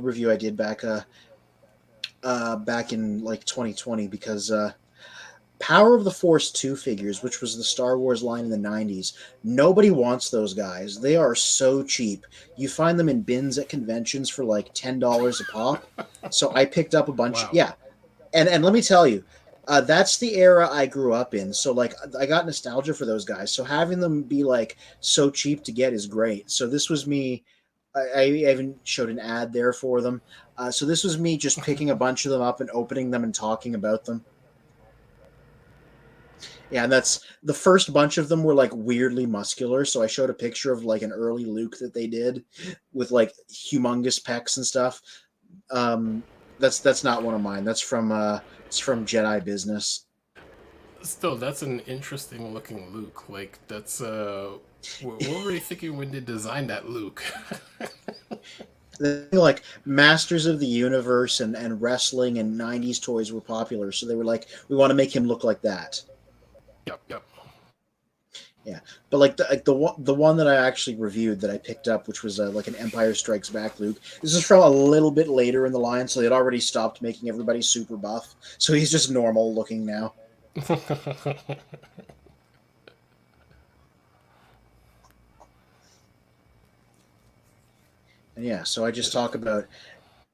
review I did back in like 2020 because Power of the Force 2 figures, which was the Star Wars line in the 90s, nobody wants those guys. They are so cheap. You find them in bins at conventions for like $10 a pop. So I picked up a bunch. Wow. Yeah. And let me tell you, that's the era I grew up in. So like I got nostalgia for those guys. So having them be like so cheap to get is great. So this was me. I even showed an ad there for them. So this was me just picking a bunch of them up and opening them and talking about them. Yeah, and that's the first bunch of them were like weirdly muscular. So I showed a picture of like an early Luke that they did with like humongous pecs and stuff. That's not one of mine. That's from it's from Jedi Business. Still, that's an interesting looking Luke. Like, that's, what were you thinking when they designed that Luke? Like Masters of the Universe and wrestling and '90s toys were popular, so they were like, we want to make him look like that. Yep. Yeah, but like the one that I actually reviewed that I picked up, which was like an Empire Strikes Back Luke. This is from a little bit later in the line, so they'd already stopped making everybody super buff, so he's just normal looking now. And yeah, so I just talk about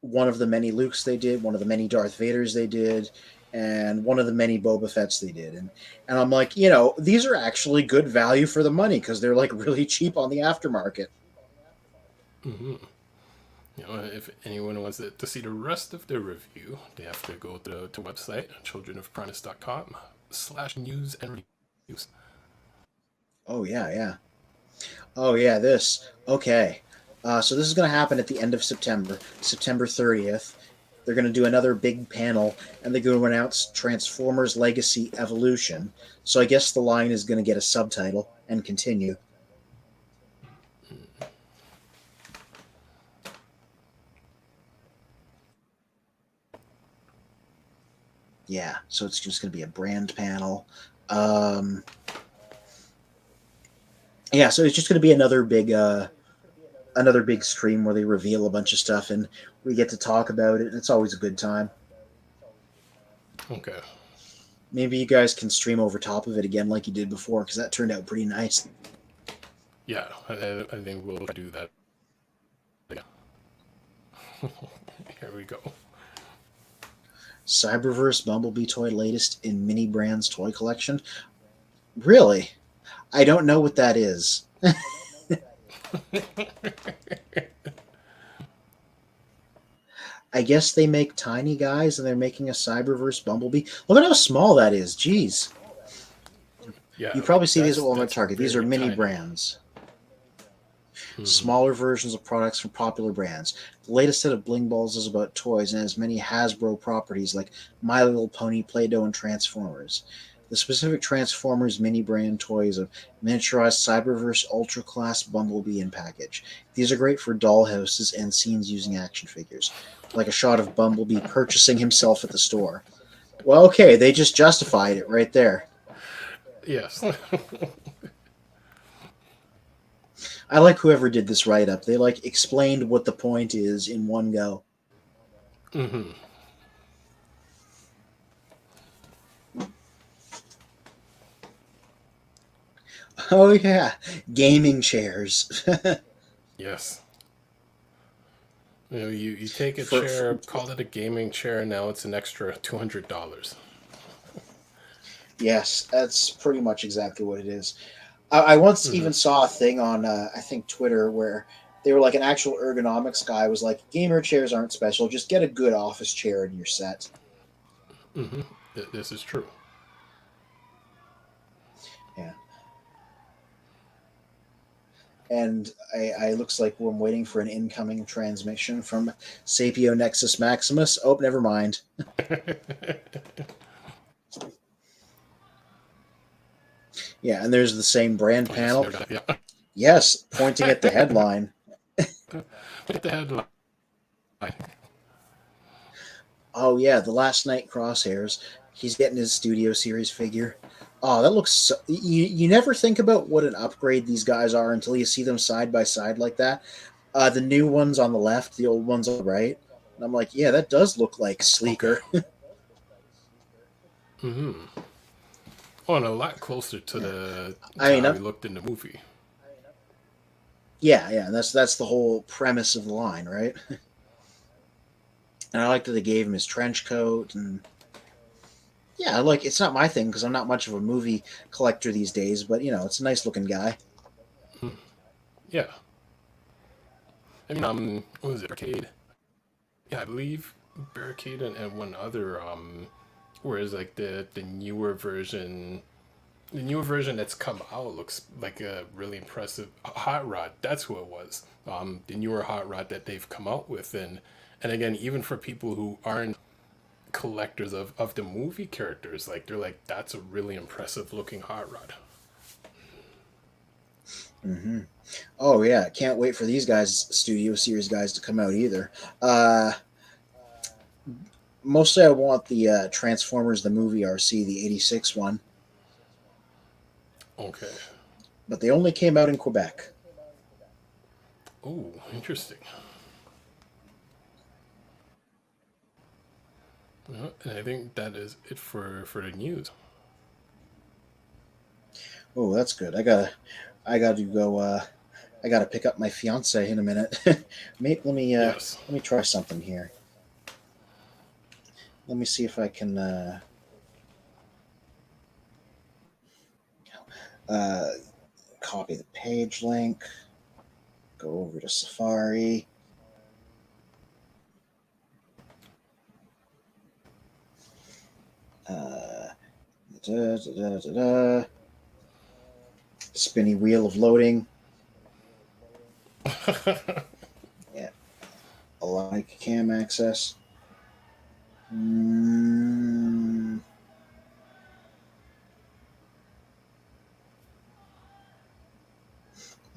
one of the many Lukes they did, one of the many Darth Vaders they did, and one of the many Boba Fett's they did. And I'm like, these are actually good value for the money because they're like really cheap on the aftermarket. Hmm. If anyone wants to see the rest of the review, they have to go to the website, childrenofprentice.com/news and reviews. Oh yeah, yeah. Oh yeah, this. Okay. So this is going to happen at the end of September, September 30th. They're going to do another big panel, and they're going to announce Transformers Legacy Evolution. So I guess the line is going to get a subtitle and continue. Yeah, so it's just going to be a brand panel. Yeah, so it's just going to be another big stream where they reveal a bunch of stuff and we get to talk about it. It's always a good time. Okay. Maybe you guys can stream over top of it again like you did before, because that turned out pretty nice. Yeah, I think we'll do that. Yeah. Here we go. Cyberverse Bumblebee toy latest in Mini Brand's toy collection. Really? I don't know what that is. I guess they make tiny guys and they're making a Cyberverse Bumblebee. Look at how small that is. Jeez. Yeah, You probably see these at Walmart Target. These are mini tiny. brands. Mm-hmm. Smaller versions of products from popular brands. The latest set of Bling Balls is about toys and has many Hasbro properties like My Little Pony, Play-Doh, and Transformers. The specific Transformers mini brand toys of miniaturized Cyberverse Ultra Class Bumblebee in package. These are great for dollhouses and scenes using action figures, like a shot of Bumblebee purchasing himself at the store. Well, okay, they just justified it right there. Yes. I like whoever did this write-up. They like explained what the point is in one go. Mm-hmm. Oh yeah, gaming chairs. Yes. You take a For- chair, call it a gaming chair, now it's an extra $200. Yes, that's pretty much exactly what it is. I once Mm-hmm. even saw a thing on, I think, Twitter where they were like an actual ergonomics guy was like, gamer chairs aren't special, just get a good office chair in your set. Mm-hmm. This is true. Yeah. And I looks like I'm waiting for an incoming transmission from Sapio Nexus Maximus. Oh, never mind. Yeah, and there's the same brand panel. Yeah. Yes, pointing at the headline. Put the headline. Oh yeah, the Last Night Crosshairs. He's getting his Studio Series figure. Oh, that looks so... You never think about what an upgrade these guys are until you see them side by side like that. The new ones on the left, the old ones on the right. And I'm like, yeah, that does look like sleeker. Okay. Mm-hmm. Oh, and a lot closer to how he looked in the movie. Yeah, and that's the whole premise of the line, right? And I like that they gave him his trench coat, and yeah, like it's not my thing because I'm not much of a movie collector these days, but it's a nice looking guy. Yeah. I mean, what was it? Barricade. Yeah, I believe Barricade and one other. Whereas like the newer version. The newer version that's come out looks like a really impressive hot rod. That's who it was. The newer hot rod that they've come out with, and again, even for people who aren't collectors of the movie characters, like they're like, that's a really impressive looking hot rod. Mm-hmm. Oh yeah, can't wait for these guys, Studio Series guys, to come out either. Mostly, I want the Transformers the movie RC, the '86 one. Okay. but they only came out in Quebec. Oh, interesting. Well, and I think that is it for the news. Oh, that's good. I gotta go. I gotta pick up my fiance in a minute. Mate, Yes. let me try something here. Let me see if I can copy the page link. Go over to Safari. Spinny wheel of loading. Yeah. Like cam access.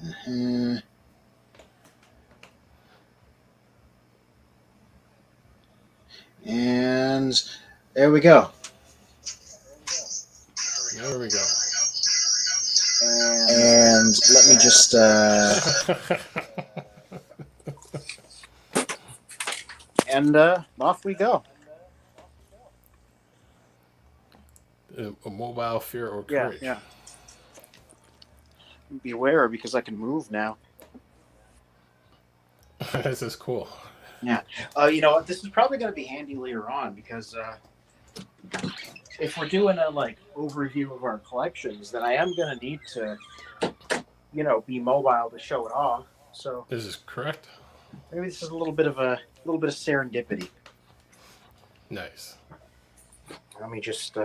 Uh-huh. And there we go. There we go. And let me just and off we go. A mobile fear or courage. Yeah. Beware, because I can move now. This is cool. Yeah. You know what? This is probably going to be handy later on because if we're doing a overview of our collections, then I am going to need to, be mobile to show it off. So This is correct. maybe this is a little bit of serendipity. Nice. Let me just.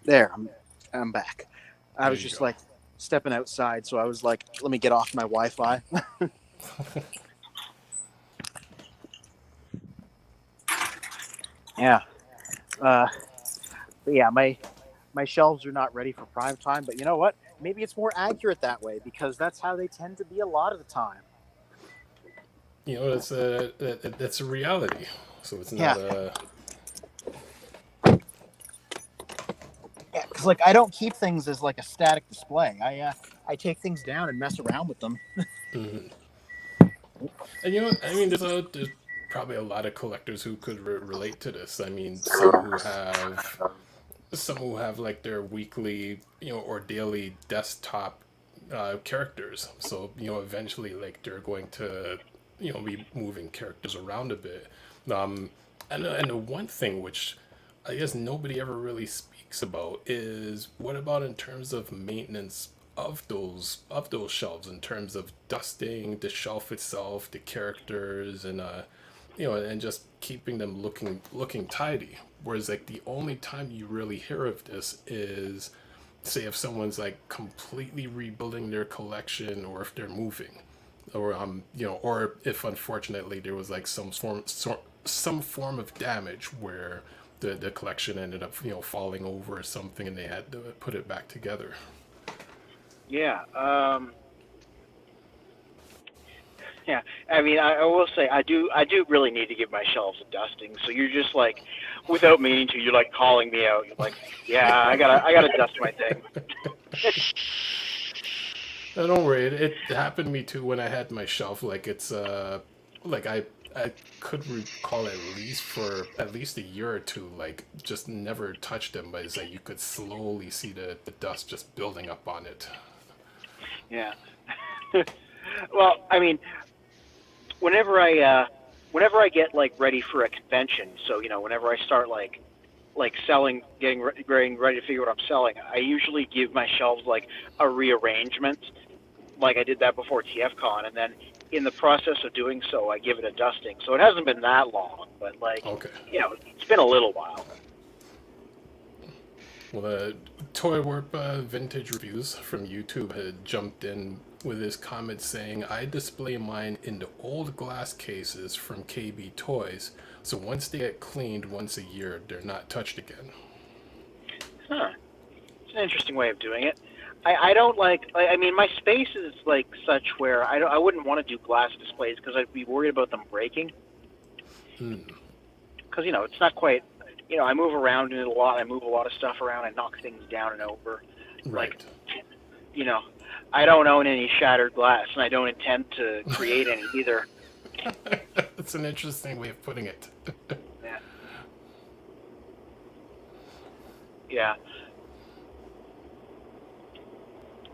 There, I'm back. I was just stepping outside, so I was like, let me get off my Wi-Fi. Yeah. But yeah, my shelves are not ready for prime time, but you know what? Maybe it's more accurate that way because that's how they tend to be a lot of the time. That's a reality. So it's not Yeah, because I don't keep things as a static display. I take things down and mess around with them. Mm-hmm. And there's probably a lot of collectors who could relate to this. I mean, some who have their weekly, or daily desktop characters. So eventually they're going to be moving characters around a bit. And the one thing which I guess nobody ever really speaks about is what about in terms of maintenance of those shelves, in terms of dusting the shelf itself, the characters, and and just keeping them looking tidy. Whereas the only time you really hear of this is, say, if someone's completely rebuilding their collection, or if they're moving, or or if unfortunately there was some form of damage where the collection ended up falling over or something, and they had to put it back together. Yeah. Yeah. I mean, I will say I do really need to give my shelves a dusting. So you're just without meaning to, you're calling me out. You're yeah, I gotta dust my thing. No, don't worry. It happened to me too when I had my shelf. I could recall for at least a year or two, just never touched them, but it's you could slowly see the dust just building up on it. Yeah. Well, I mean, whenever I get ready for a convention, so whenever I start selling, getting ready to figure out what I'm selling, I usually give my shelves a rearrangement, like I did that before TFCon, and then in the process of doing so, I give it a dusting. So it hasn't been that long, but Okay. It's been a little while. Well, Toy Warp Vintage Reviews from YouTube had jumped in with his comment saying, I display mine in the old glass cases from KB Toys, so once they get cleaned once a year, they're not touched again. Huh. It's an interesting way of doing it. I don't like. I mean, my space is like such where I wouldn't want to do glass displays because I'd be worried about them breaking. Because it's not quite. I move around in it a lot. I move a lot of stuff around. I knock things down and over. Right. Like, I don't own any shattered glass, and I don't intend to create any either. That's an interesting way of putting it. Yeah. Yeah.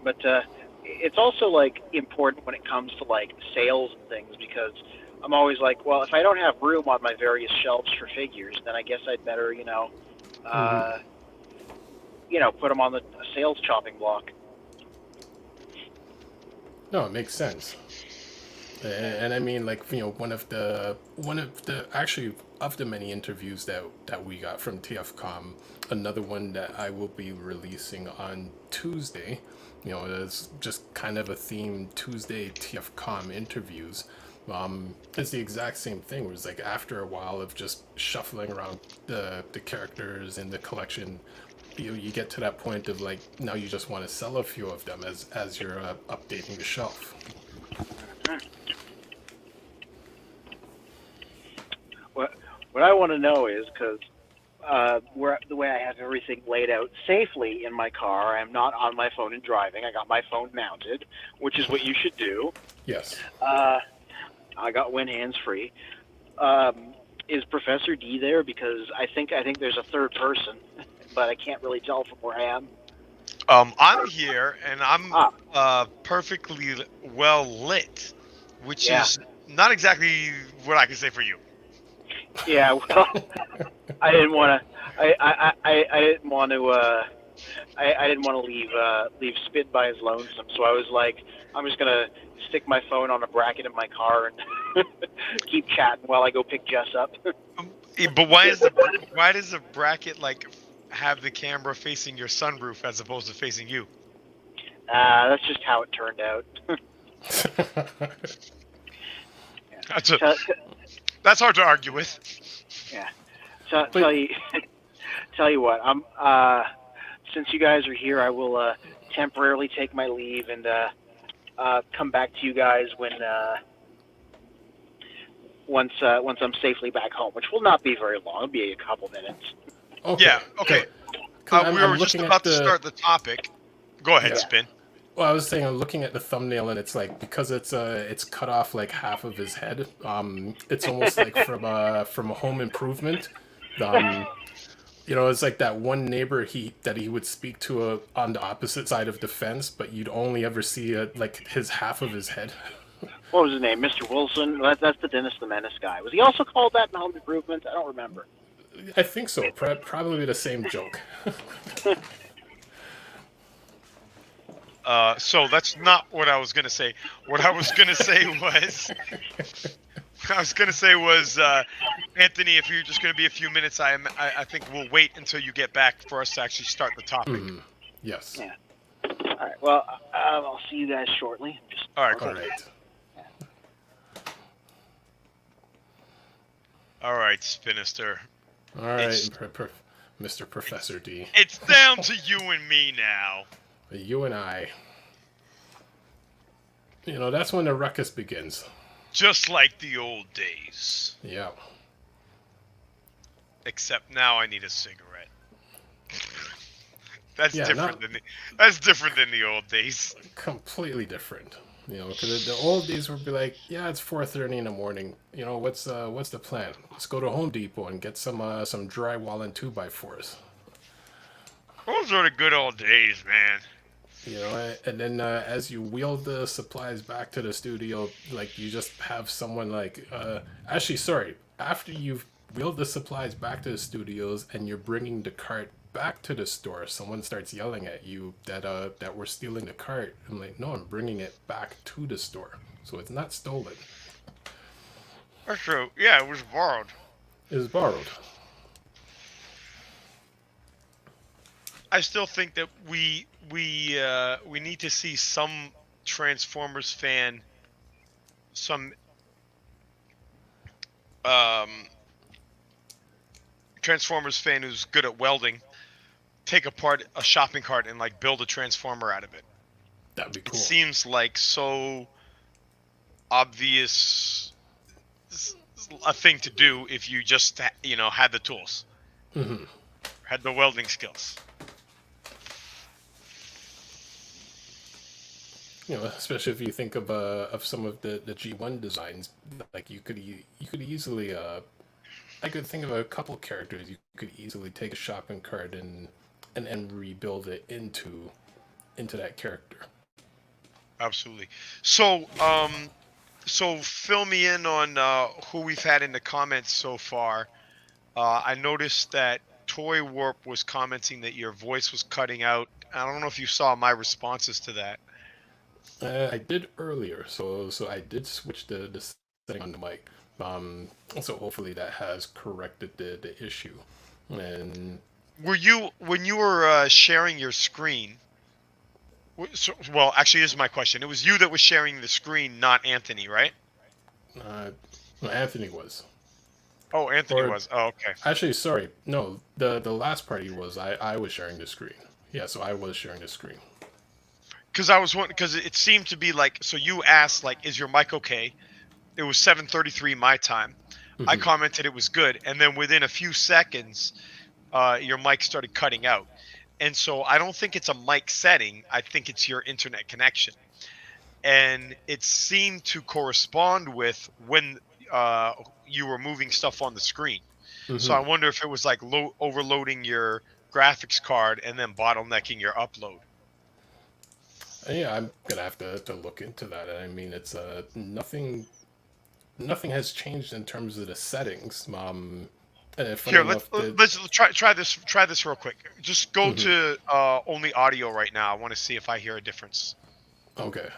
But it's also like important when it comes to like sales and things, because I'm always like, well, if I don't have room on my various shelves for figures, then I guess I'd better, put them on the sales chopping block. No, it makes sense. And I mean, like, one of the actually of the many interviews that we got from TFCom, another one that I will be releasing on Tuesday, it's just kind of a themed Tuesday TFCom interviews. It's the exact same thing. Where it's like after a while of just shuffling around the characters in the collection, you get to that point of like now you just want to sell a few of them as you're updating the shelf. What I want to know is, because the way I have everything laid out safely in my car, I'm not on my phone and driving. I got my phone mounted, which is what you should do. Yes. I got Win hands free. Is Professor D there? Because I think there's a third person, but I can't really tell from where I am. I'm here, and I'm perfectly well lit, which is not exactly what I can say for you. Yeah, well, I didn't want to. I didn't want to. I didn't want to leave Spit by his lonesome. So I was like, I'm just gonna stick my phone on a bracket in my car and keep chatting while I go pick Jess up. But why does the bracket like have the camera facing your sunroof as opposed to facing you? That's just how it turned out. That's hard to argue with. Yeah. So tell you what, I'm since you guys are here, I will temporarily take my leave and come back to you guys when once I'm safely back home, which will not be very long. It'll be a couple minutes. Okay. Yeah. Okay. We were just about to start the topic. Go ahead, Spin. Well, I was saying, I'm looking at the thumbnail, and it's like because it's cut off like half of his head. It's almost like from Home Improvement. It's like that one neighbor that he would speak to on the opposite side of the fence, but you'd only ever see like his half of his head. What was his name? Mr. Wilson? That's the Dennis the Menace guy. Was he also called that in Home Improvement? I don't remember. I think so. Probably the same joke. So that's not what I was gonna say. What I was gonna say was, Anthony, if you're just gonna be a few minutes, I think we'll wait until you get back for us to actually start the topic. Yes. Yeah. All right. Well, I'll see you guys shortly. All right. Cool. All right. All right, Spinister. All right, Mr. Professor D. It's down to you and me now. You and I. That's when the ruckus begins. Just like the old days. Yeah. Except now I need a cigarette. That's different than the old days. Completely different. Because the old days would be like, yeah, it's 4:30 in the morning. What's the plan? Let's go to Home Depot and get some drywall and 2x4s. Those are the good old days, man. And then as you wheel the supplies back to the studio, like you just have someone like, after you've wheeled the supplies back to the studios and you're bringing the cart back to the store, someone starts yelling at you that we're stealing the cart. I'm like, no, I'm bringing it back to the store, so it's not stolen. That's true. Yeah, it was borrowed. It was borrowed. I still think that we need to see some Transformers fan, Transformers fan who's good at welding, take apart a shopping cart and like build a transformer out of it. That'd be It cool. seems like so obvious a thing to do if you just had the tools, had the welding skills. Especially if you think of some of the G1 designs, like you could easily I could think of a couple characters you could easily take a shopping cart and rebuild it into that character. Absolutely. So so fill me in on who we've had in the comments so far. I noticed that Toy Warp was commenting that your voice was cutting out. I don't know if you saw my responses to that. I did earlier, so I did switch the setting on the mic. So hopefully that has corrected the issue. And When you were sharing your screen? Well, actually, this is my question. It was you that was sharing the screen, not Anthony, right? no, Anthony was. Oh, Anthony was. Oh, okay. Actually, sorry. No, the last party was I was sharing the screen. Yeah, so I was sharing the screen. Because I was wondering, because it seemed to be like, so you asked, like, is your mic okay? It was 7:33 my time. I commented it was good, and then within a few seconds, your mic started cutting out. And so I don't think it's a mic setting. I think it's your internet connection. And it seemed to correspond with when you were moving stuff on the screen. So I wonder if it was like overloading your graphics card and then bottlenecking your upload. Yeah, I'm gonna have to look into that. I mean, it's nothing has changed in terms of the settings. Here, let's try this real quick. Just go to only audio right now. I want to see if I hear a difference. Okay.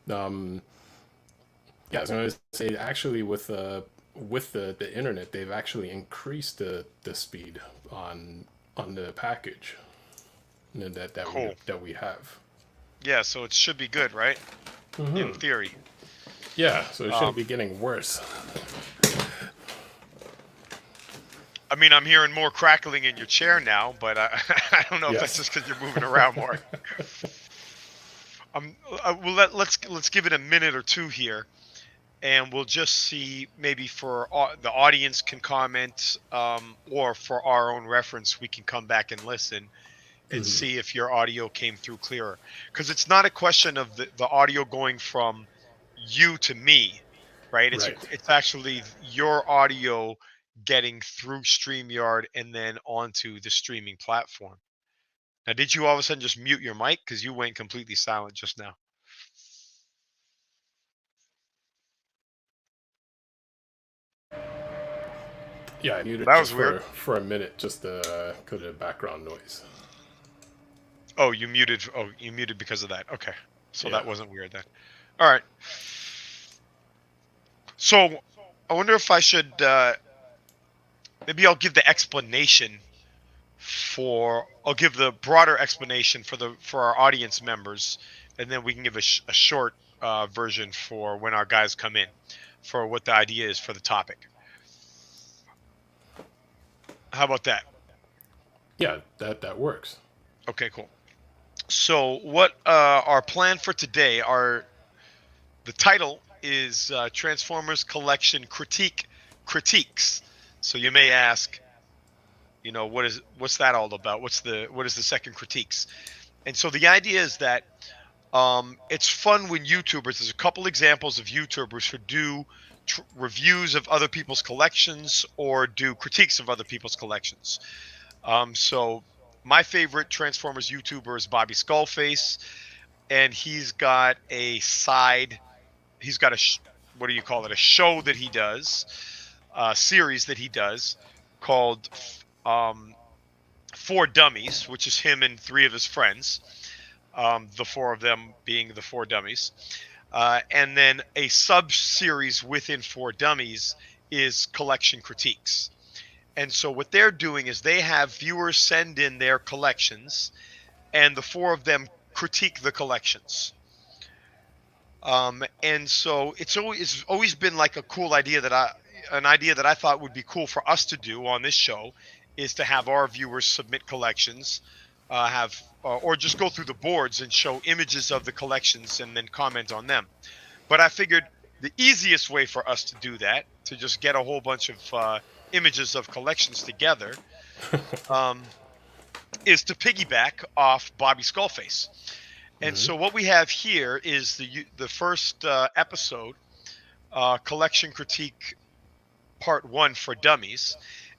Yeah, I was gonna say actually with the internet, they've actually increased the speed on the package Cool. that we have. Yeah, so it should be good, right? In theory. Yeah, so it shouldn't be getting worse. I mean, I'm hearing more crackling in your chair now, but I don't know if that's just because you're moving around more. Well, let's give it a minute or two here, and we'll just see maybe for the audience can comment, or for our own reference, we can come back and listen and see if your audio came through clearer. Because it's not a question of the audio going from you to me, right? It's actually your audio getting through StreamYard and then onto the streaming platform. Now, did you all of a sudden just mute your mic? Because you went completely silent just now. Yeah, I muted That just was weird. for a minute just because of background noise. Oh, you muted. Oh, you muted because of that. Okay, so Yeah. that wasn't weird then. All right. So I wonder if I should. Maybe I'll give the explanation I'll give the broader explanation for our audience members, and then we can give a short version for when our guys come in, for what the idea is for the topic. How about that? Yeah, that works. Okay, cool. So what our plan for today the title is Transformers Collection Critiques. So you may ask, what's that all about? What is the second critiques? And so the idea is that it's fun when YouTubers, there's a couple examples of YouTubers who do reviews of other people's collections or do critiques of other people's collections. So my favorite Transformers YouTuber is Bobby Skullface, and he's got a what do you call it? A show that he does, a series that he does called Four Dummies, which is him and three of his friends, the four of them being the Four Dummies. And then a sub-series within Four Dummies is Collection Critiques. And so what they're doing is they have viewers send in their collections, and the four of them critique the collections. And so it's always been like a cool idea that I thought would be cool for us to do on this show, is to have our viewers submit collections, or just go through the boards and show images of the collections and then comment on them. But I figured the easiest way for us to do that, to just get a whole bunch of images of collections together, is to piggyback off Bobby Skullface. And so what we have here is the first episode, Collection Critique Part 1 for Dummies.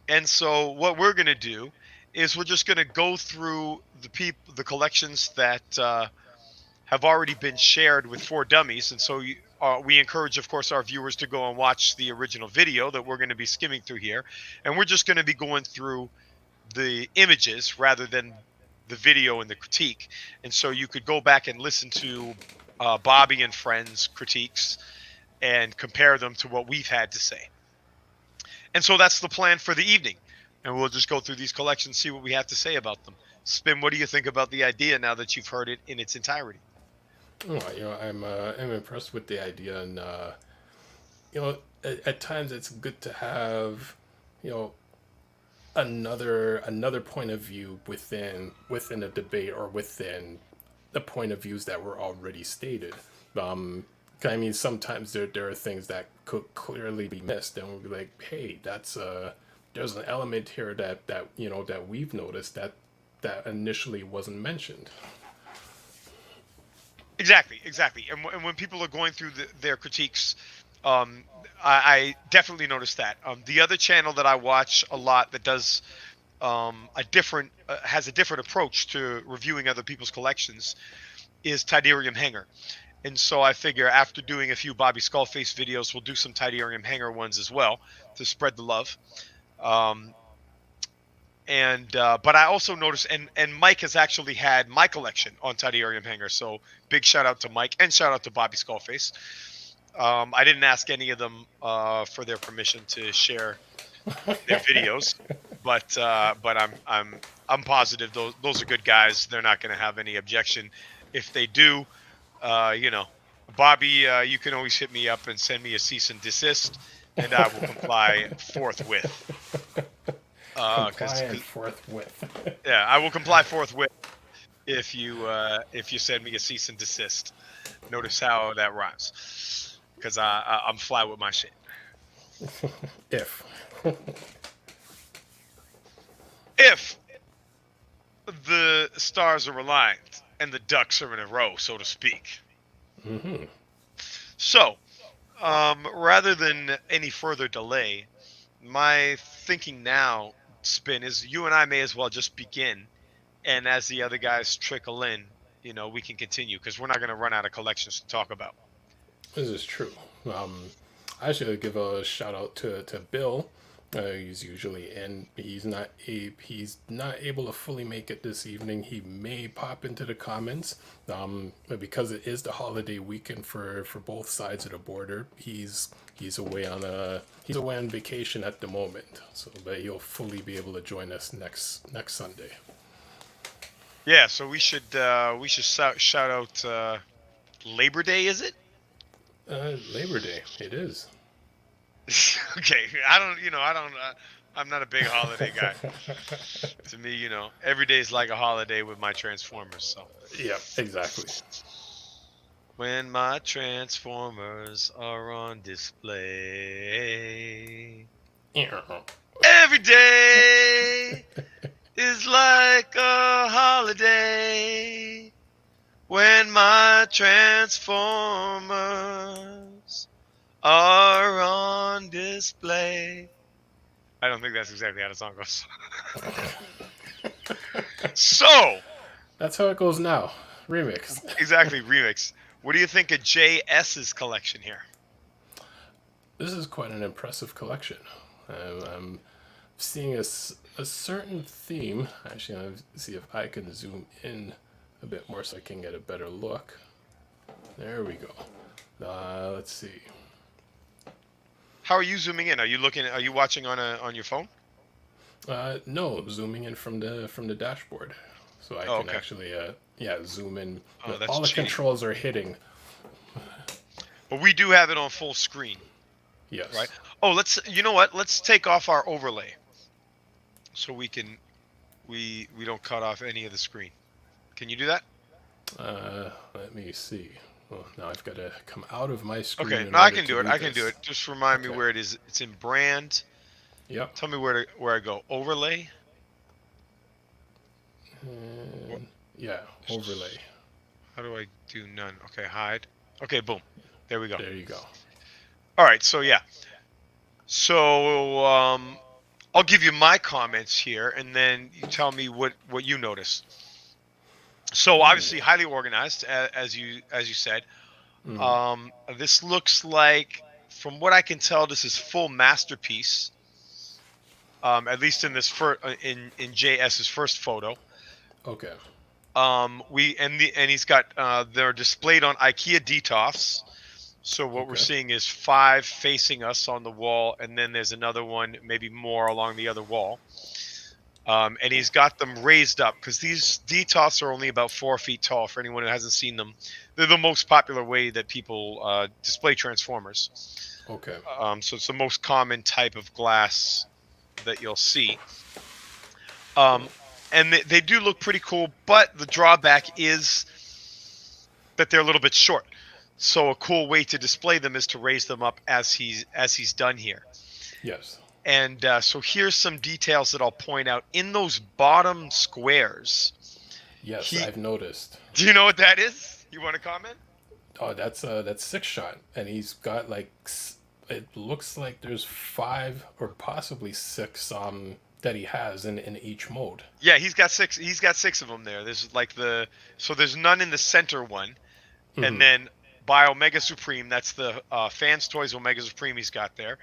And so what we're going to do is we're just going to go through the collections that have already been shared with 4 Dummies. And so we encourage, of course, our viewers to go and watch the original video that we're going to be skimming through here. And we're just going to be going through the images rather than the video and the critique. And so you could go back and listen to Bobby and friends' critiques and compare them to what we've had to say. And so that's the plan for the evening. And we'll just go through these collections, see what we have to say about them. Spin, what do you think about the idea now that you've heard it in its entirety? Oh, I'm impressed with the idea, and at times it's good to have, another point of view within a debate or within the point of views that were already stated. I mean, sometimes there are things that could clearly be missed, and we'll be like, hey, there's an element here that we've noticed that initially wasn't mentioned. Exactly. And when people are going through their critiques, I definitely noticed that. The other channel that I watch a lot that does has a different approach to reviewing other people's collections is Tidarium Hanger. And so I figure after doing a few Bobby Skullface videos, we'll do some Tidarium Hanger ones as well to spread the love. But I also noticed, and Mike has actually had my collection on Tidarium Hanger, so big shout out to Mike and shout out to Bobby Skullface. I didn't ask any of them for their permission to share their videos, but I'm positive those are good guys. They're not going to have any objection. If they do, Bobby, you can always hit me up and send me a cease and desist, and I will comply forthwith. Forthwith. Yeah, I will comply forthwith if you send me a cease and desist. Notice how that rhymes, because I'm fly with my shit. If the stars are aligned and the ducks are in a row, so to speak. Mm-hmm. So, rather than any further delay, my thinking now, Spin, is you and I may as well just begin, and as the other guys trickle in, we can continue, because we're not going to run out of collections to talk about. This is true. I should give a shout out to Bill. He's usually in. He's not able to fully make it this evening. He may pop into the comments, because it is the holiday weekend for both sides of the border. He's away on vacation at the moment, but he'll fully be able to join us next Sunday. Yeah, so we should shout out Labor Day, is it? Labor Day, it is. Okay, I'm not a big holiday guy. To me, every day is like a holiday with my Transformers. So. Yeah, exactly. When my Transformers are on display, every day is like a holiday. When my Transformers are on display. I don't think that's exactly how the song goes. So that's how it goes now. Remix. Exactly, remix. What do you think of JS's collection here? This is quite an impressive collection. I'm seeing a certain theme. Actually, I'll see if I can zoom in a bit more so I can get a better look. There we go. Let's see. How are you zooming in? Are you watching on your phone? No, I'm zooming in from the dashboard, so I can actually zoom in. All the cheating. Controls are hitting. But we do have it on full screen. Yes. Right. Oh, you know what? Let's take off our overlay. so we don't cut off any of the screen. Can you do that? Let me see. Well, now I've got to come out of my screen. Okay, in no, I order can to do it. I can this. do it. Just remind me Okay. where it is. It's in brand. Yep. Tell me where I go. Overlay. And, yeah, overlay. How do I do none? Okay, hide. Okay, boom. There we go. There you go. All right, so yeah. So I'll give you my comments here, and then you tell me what you notice. So obviously highly organized, as you said. This looks like, from what I can tell, this is full masterpiece. At least in this in JS's first photo. Okay. And he's got they're displayed on IKEA DTOFs. So what we're seeing is 5 facing us on the wall, and then there's another one, maybe more along the other wall. And he's got them raised up, because these DTOFs are only about 4 feet tall. For anyone who hasn't seen them, they're the most popular way that people display Transformers. Okay. So it's the most common type of glass that you'll see. And they do look pretty cool, but the drawback is that they're a little bit short. So a cool way to display them is to raise them up as he's done here. Yes. And so here's some details that I'll point out in those bottom squares. Yes, I've noticed. Do you know what that is? You want to comment? Oh, that's 6-shot, and he's got like, it looks like there's 5 or possibly 6 that he has in each mode. Yeah, he's got 6. He's got 6 of them there. There's like so there's none in the center one, and then by Omega Supreme, that's the Fans Toys Omega Supreme he's got there,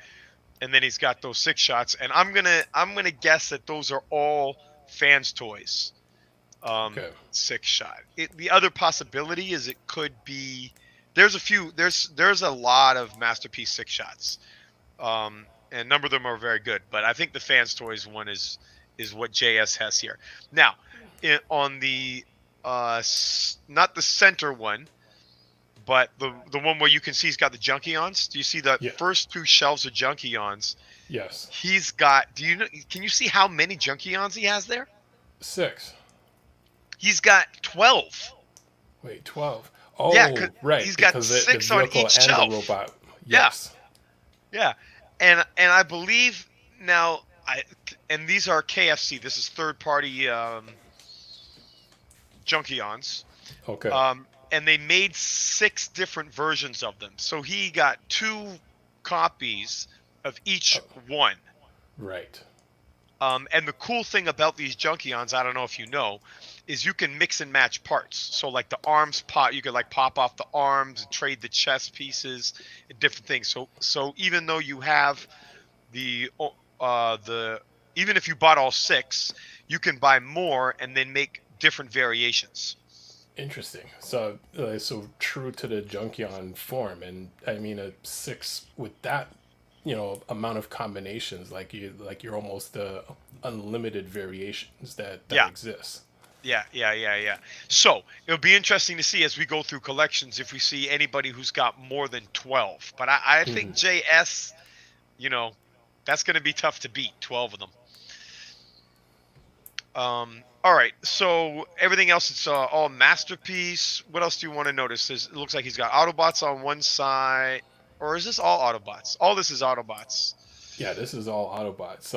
and then he's got those 6 shots, and I'm gonna guess that those are all Fans Toys. 6 shot. The other possibility is it could be there's a lot of Masterpiece 6 shots, and a number of them are very good, but I think the Fans Toys one is what JS has here. Now, on the not the center one, but the one where you can see he's got the Junkions. Do you see the first 2 shelves of Junkions? Yes. He's got. Can you see how many Junkions he has there? 6. He's got 12. Wait, 12. Oh, yeah, right. He's got 6 on each shelf. The robot. Yes. Yeah. And I believe now and these are KFC. This is third party Junkions. Okay. And they made 6 different versions of them. So he got 2 copies of each one. Right. And the cool thing about these Junkions, I don't know if you know, is you can mix and match parts. So like the arms you could like pop off the arms and trade the chest pieces and different things. So even though you have even if you bought all 6, you can buy more and then make different variations. Interesting. So true to the Junkion form, and I mean a 6 with that, amount of combinations, you're almost unlimited variations that exist. Yeah. So it'll be interesting to see as we go through collections if we see anybody who's got more than 12. But I think JS, that's going to be tough to beat, 12 of them. All right, so everything else, it's all Masterpiece. What else do you want to notice? It looks like he's got Autobots on one side. Or is this all Autobots? All this is Autobots. Yeah, this is all Autobots.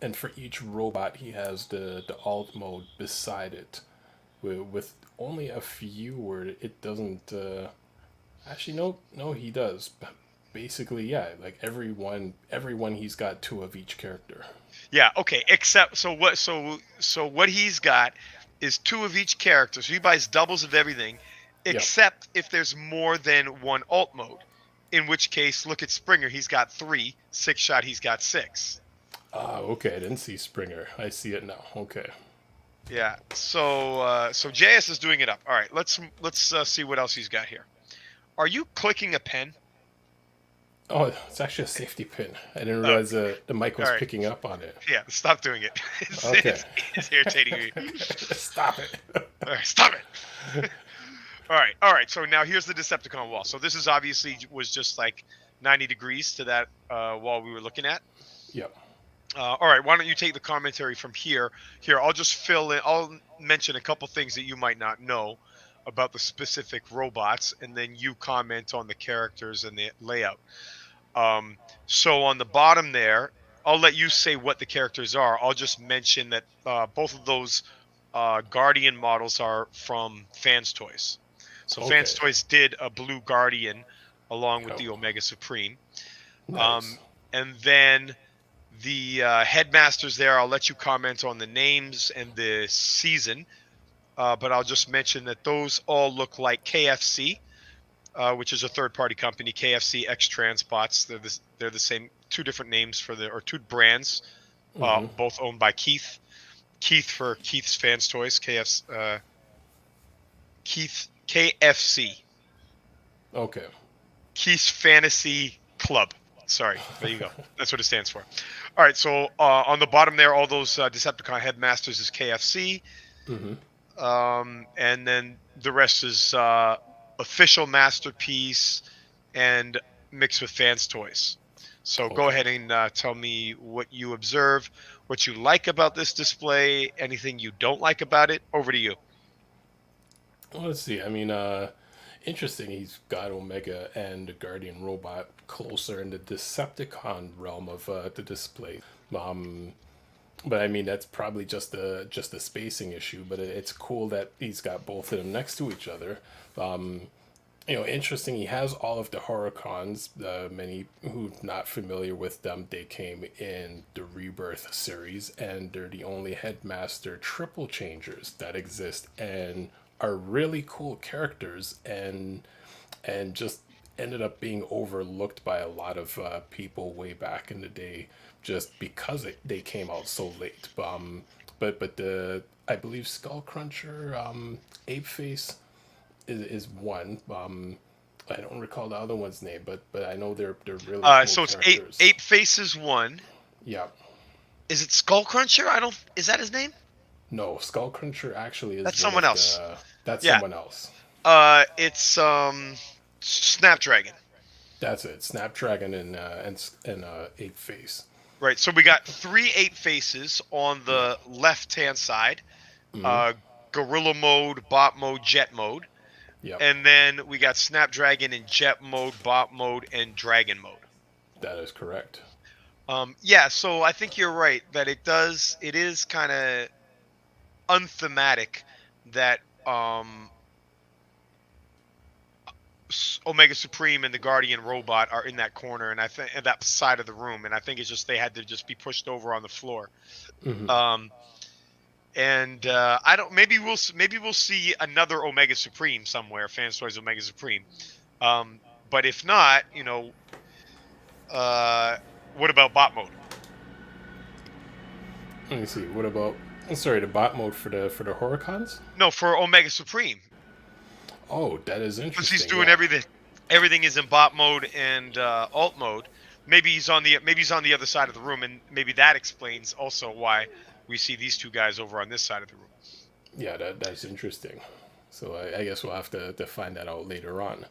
And for each robot, he has the alt mode beside it, with only a few where it doesn't. Actually, no, he does. Basically, yeah, like everyone, he's got 2 of each character. Yeah. Okay. Except so what he's got is 2 of each character. So he buys doubles of everything, except if there's more than one alt mode. In which case, look at Springer. He's got 3. 6 shot. He's got 6. Okay. I didn't see Springer. I see it now. Okay. Yeah. So JS is doing it up. All right. Let's see what else he's got here. Are you clicking a pen? Oh, it's actually a safety pin. I didn't realize the mic was picking up on it. Yeah. Stop doing it. It's irritating me. Stop it. All right. Stop it. All right. So now here's the Decepticon wall. So this is obviously was just like 90 degrees to that wall we were looking at. Yep. All right, why don't you take the commentary from here? Here, I'll just fill in. I'll mention a couple things that you might not know about the specific robots, and then you comment on the characters and the layout. So on the bottom there, I'll let you say what the characters are. I'll just mention that both of those Guardian models are from Fans Toys. So Okay. Fans Toys did a blue Guardian along with Oh. the Omega Supreme. Nice. And then the headmasters there, I'll let you comment on the names and the season. But I'll just mention that those all look like KFC, which is a third-party company, KFC X Transbots. They're the same, two different names or two brands, both owned by Keith. Keith for Keith's Fans Toys, KFC. Okay. Keith's Fantasy Club. Sorry, there you go. That's what it stands for. All right, so on the bottom there, all those Decepticon headmasters is KFC. And then the rest is official masterpiece and mixed with Fans Toys. So go ahead and tell me what you observe, what you like about this display, anything you don't like about it. Over to you. Well, let's see. I mean, interesting. He's got Omega and the Guardian robot closer in the Decepticon realm of the display. But I mean, that's probably just a spacing issue. But it's cool that he's got both of them next to each other. Interesting. He has all of the Horicons. Many who not familiar with them, they came in the Rebirth series, and they're the only Headmaster triple changers that exist, and are really cool characters, and just ended up being overlooked by a lot of people way back in the day, just because they came out so late. But the I believe Skullcruncher, Ape Face is one. I don't recall the other one's name, but I know they're really cool So it's characters. Ape Face is one. Yeah. Is it Skullcruncher? Is that his name? No, Skullcruncher actually is That's one someone of else. That's Yeah. someone else. It's Snapdragon. That's it. Snapdragon and Ape Face. Right. So we got 3 Ape Faces on the left-hand side. Gorilla mode, bot mode, jet mode. Yep. And then we got Snapdragon in jet mode, bot mode, and dragon mode. That is correct. Yeah, so I think you're right that it is kind of unthematic that Omega Supreme and the Guardian robot are in that corner, and I think at that side of the room, and I think it's just they had to just be pushed over on the floor. And I don't. Maybe we'll see another Omega Supreme somewhere. Fans Toys Omega Supreme. But if not, what about bot mode? Let me see. What about? Sorry, the bot mode for the Horicons? No, for Omega Supreme. Oh, that is interesting. Because he's doing everything. Everything is in bot mode and alt mode. Maybe he's on the other side of the room, and maybe that explains also why we see these two guys over on this side of the room. Yeah, that's interesting. So I guess we'll have to find that out later on.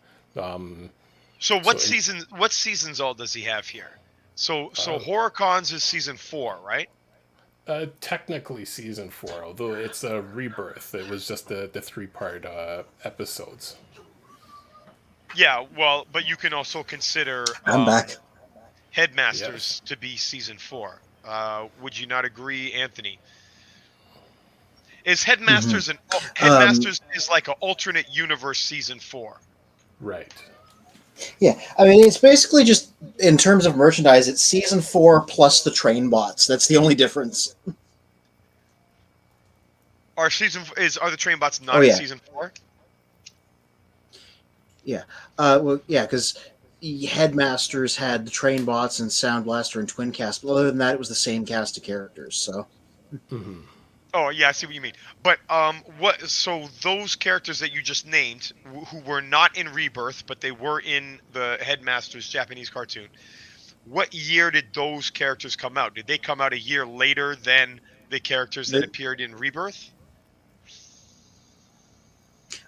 So what seasons all does he have here? So Horicons is season 4, right? Technically season 4, although it's a rebirth. It was just the 3-part episodes. Yeah, well, but you can also consider I'm back. Headmasters to be season 4. Would you not agree, Anthony? Is Headmasters Headmasters is like an alternate universe season 4? Right. Yeah, I mean, it's basically just, in terms of merchandise, it's season 4 plus the train bots. That's the only difference. Are the train bots not in season 4? Yeah. Well, yeah, because Headmasters had the train bots and Sound Blaster and Twin Cast, but other than that, it was the same cast of characters. So. Oh yeah, I see what you mean. But so those characters that you just named, who were not in Rebirth, but they were in the Headmasters Japanese cartoon, what year did those characters come out? Did they come out a year later than the characters that appeared in Rebirth?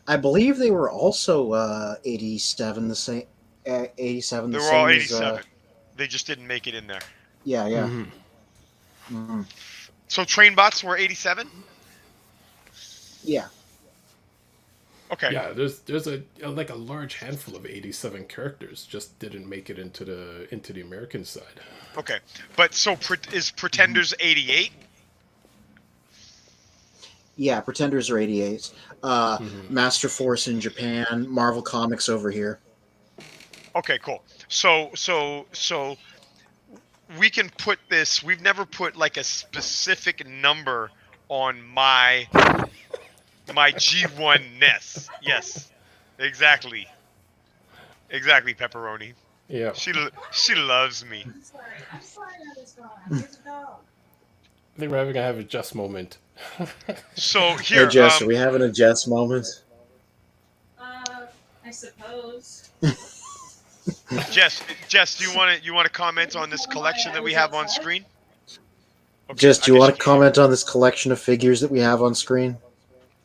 I believe they were also 87, the same. 87. They were all 87. They just didn't make it in there. Yeah. Mhm. So train bots were 87. Yeah. Okay. Yeah, there's a like a large handful of 87 characters just didn't make it into the American side. Okay. But so is Pretenders 88? Yeah, Pretenders are 88. Master Force in Japan, Marvel Comics over here. Okay, cool. So we can put this. We've never put like a specific number on my G1 Ness. Yes, exactly, Pepperoni. Yeah. She loves me. I think we're having to have a just moment. So here, Hey Jess, are we having a Jess moment? I suppose. Jess, do you want to comment on this collection that we have on screen? Okay, Jess, do you I want guess to comment on this collection of figures that we have on screen?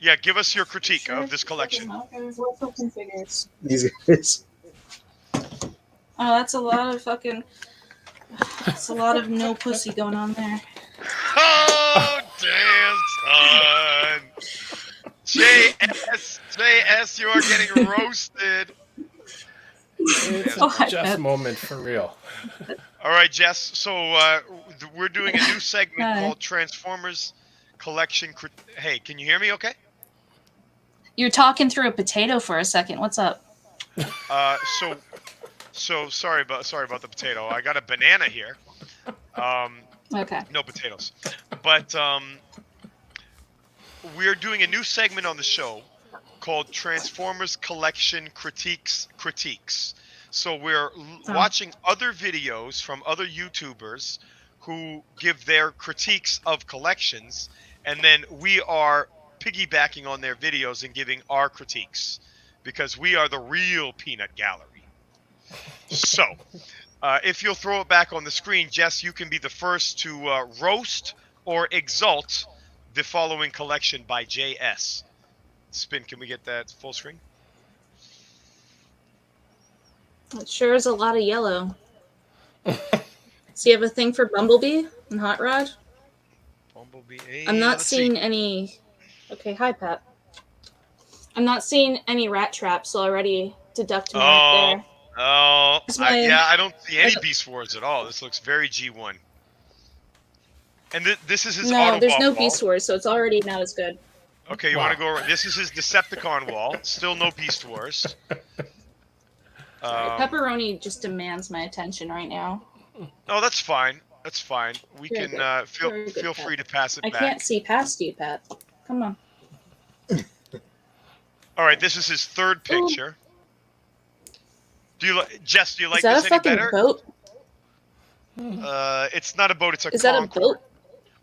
Yeah, give us your critique of this collection. What fucking figures? These guys. Oh, that's a lot of fucking. That's a lot of no pussy going on there. Oh, damn, son. JS, you are getting roasted. It's Oh, a I just bet. moment for real. All right, Jess. So we're doing a new segment Hi. called Transformers Collection. Hey, can you hear me? Okay. You're talking through a potato for a second. What's up? So sorry about the potato. I got a banana here. Okay. No potatoes. But we're doing a new segment on the show called Transformers Collection Critiques. So we're watching other videos from other YouTubers who give their critiques of collections, and then we are piggybacking on their videos and giving our critiques, because we are the real peanut gallery. So, if you'll throw it back on the screen, Jess, you can be the first to roast or exalt the following collection by JS. Spin, can we get that full screen? It sure is a lot of yellow. So you have a thing for Bumblebee and Hot Rod? Bumblebee. I'm not let's seeing see. any. Okay, hi, Pat. I'm not seeing any rat traps, so already deduct me right there. Oh, It's my- I don't see any Beast Wars at all. This looks very G1. And this is his No, Autobot there's no wall. Beast Wars, so it's already not as good. Okay, you want to go? This is his Decepticon wall. Still no Beast Wars. Pepperoni just demands my attention right now. No, that's fine. That's fine. We Very can good. feel Very good, Pat. free to pass it I back. can't see past you, Pat. Come on. All right, this is his third picture. Jess? Do you like Is that this a any fucking better? boat? It's not a boat. It's a Is that a Concorde.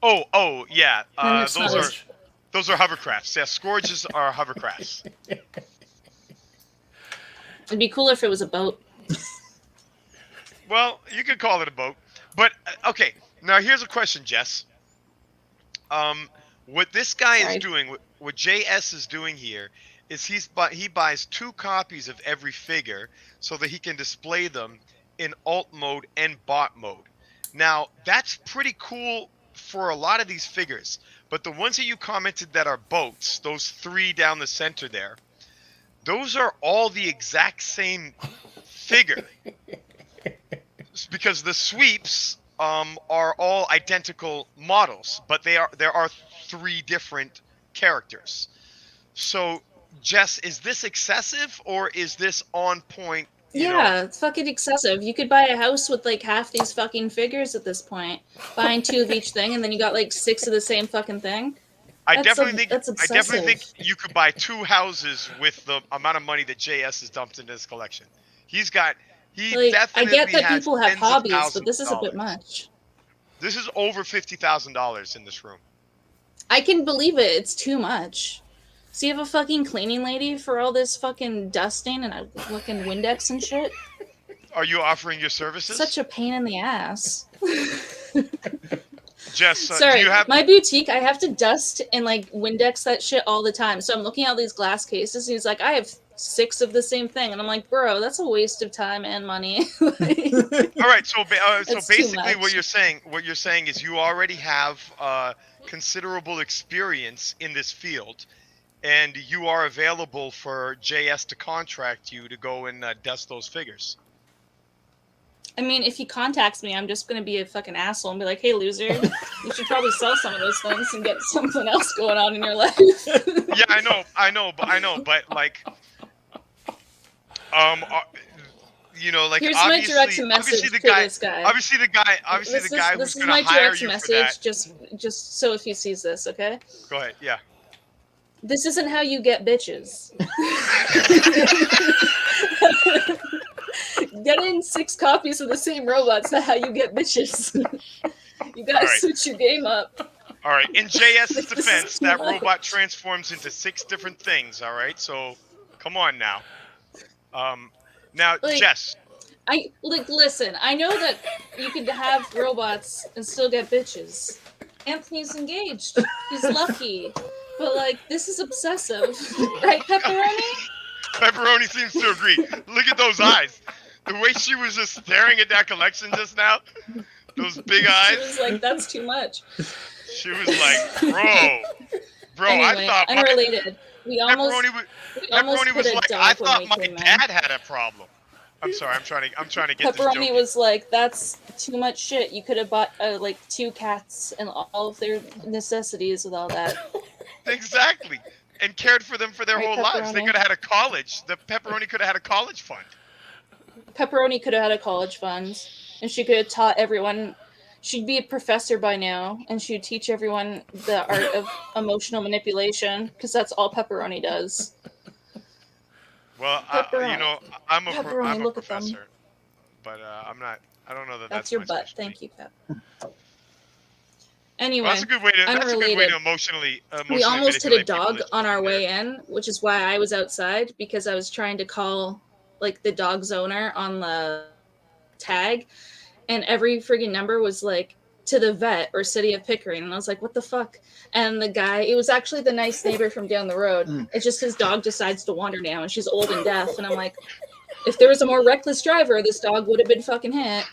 boat? Oh, yeah. Then it's not Those are hovercrafts. Yeah, Scourges are hovercrafts. It'd be cooler if it was a boat. Well, you could call it a boat, but okay. Now here's a question, Jess. What this guy Sorry. is doing, what JS is doing here, is he buys 2 copies of every figure so that he can display them in alt mode and bot mode. Now that's pretty cool for a lot of these figures, but the ones that you commented that are boats, those 3 down the center there, those are all the exact same figure. Because the sweeps are all identical models, but there are 3 different characters. So, Jess, is this excessive or is this on point? Yeah, it's fucking excessive. You could buy a house with like half these fucking figures at this point, buying 2 of each thing, and then you got like 6 of the same fucking thing. I That's definitely obsessive. think you could buy 2 houses with the amount of money that JS has dumped into his collection. He Like, I definitely get that has people have tens of hobbies, but thousands this is of a bit dollars. much. This is over $50,000 in this room. I can believe it. It's too much. So you have a fucking cleaning lady for all this fucking dusting and a fucking Windex and shit? Are you offering your services? Such a pain in the ass. Jess, Sorry, do you have... my boutique, I have to dust and like Windex that shit all the time. So I'm looking at all these glass cases and he's like, I have 6 of the same thing, and I'm like, bro, that's a waste of time and money. All right, so It's too basically, much. what you're saying is you already have considerable experience in this field, and you are available for JS to contract you to go and dust those figures. I mean, if he contacts me, I'm just gonna be a fucking asshole and be like, "Hey, loser, you should probably sell some of those things and get something else going on in your life." Yeah, I know, but like, you know, like Here's my direct message to this guy. Obviously, the guy who's gonna hire you for that. Just so if he sees this, okay? Go ahead. Yeah. This isn't how you get bitches. Getting 6 copies of the same robot's not how you get bitches. You gotta switch your game up. All right. In JS's defense, that robot transforms into 6 different things. All right. So, come on now. Now, Like, Jess. Listen. I know that you could have robots and still get bitches. Anthony's engaged. He's lucky. But like, this is obsessive, right, Pepperoni? Pepperoni seems to agree. Look at those eyes. The way she was just staring at that collection just now, those big eyes. She was like, "That's too much." She was like, bro, Anyway, I thought unrelated. We almost Pepperoni put was a like, dog I when thought we my came in. dad had a problem. I'm sorry. I'm trying to get this Pepperoni joke. was like, "That's too much shit. You could have bought like 2 cats and all of their necessities with all that." Exactly. And cared for them for their Right, whole lives. They Pepperoni? could have had a college. The Pepperoni could have had a college fund. Pepperoni could have had a college fund, and she could have taught everyone. She'd be a professor by now, and she'd teach everyone the art of emotional manipulation, because that's all Pepperoni does. Well, Pepperoni. you know, I'm a Pepperoni, look at them. professor, but I'm not. I don't know that That's that's your my butt. specialty. Thank you, Pep. Anyway, Well, that's a good way to. That's a good way unrelated. to emotionally. We almost hit a manipulate people, dog is on our there. way in, which is why I was outside, because I was trying to call like the dog's owner on the tag, and every friggin' number was like to the vet or city of Pickering, and I was like, what the fuck? And the guy, it was actually the nice neighbor from down the road. It's just his dog decides to wander now, and she's old and deaf, and I'm like, if there was a more reckless driver, this dog would have been fucking hit.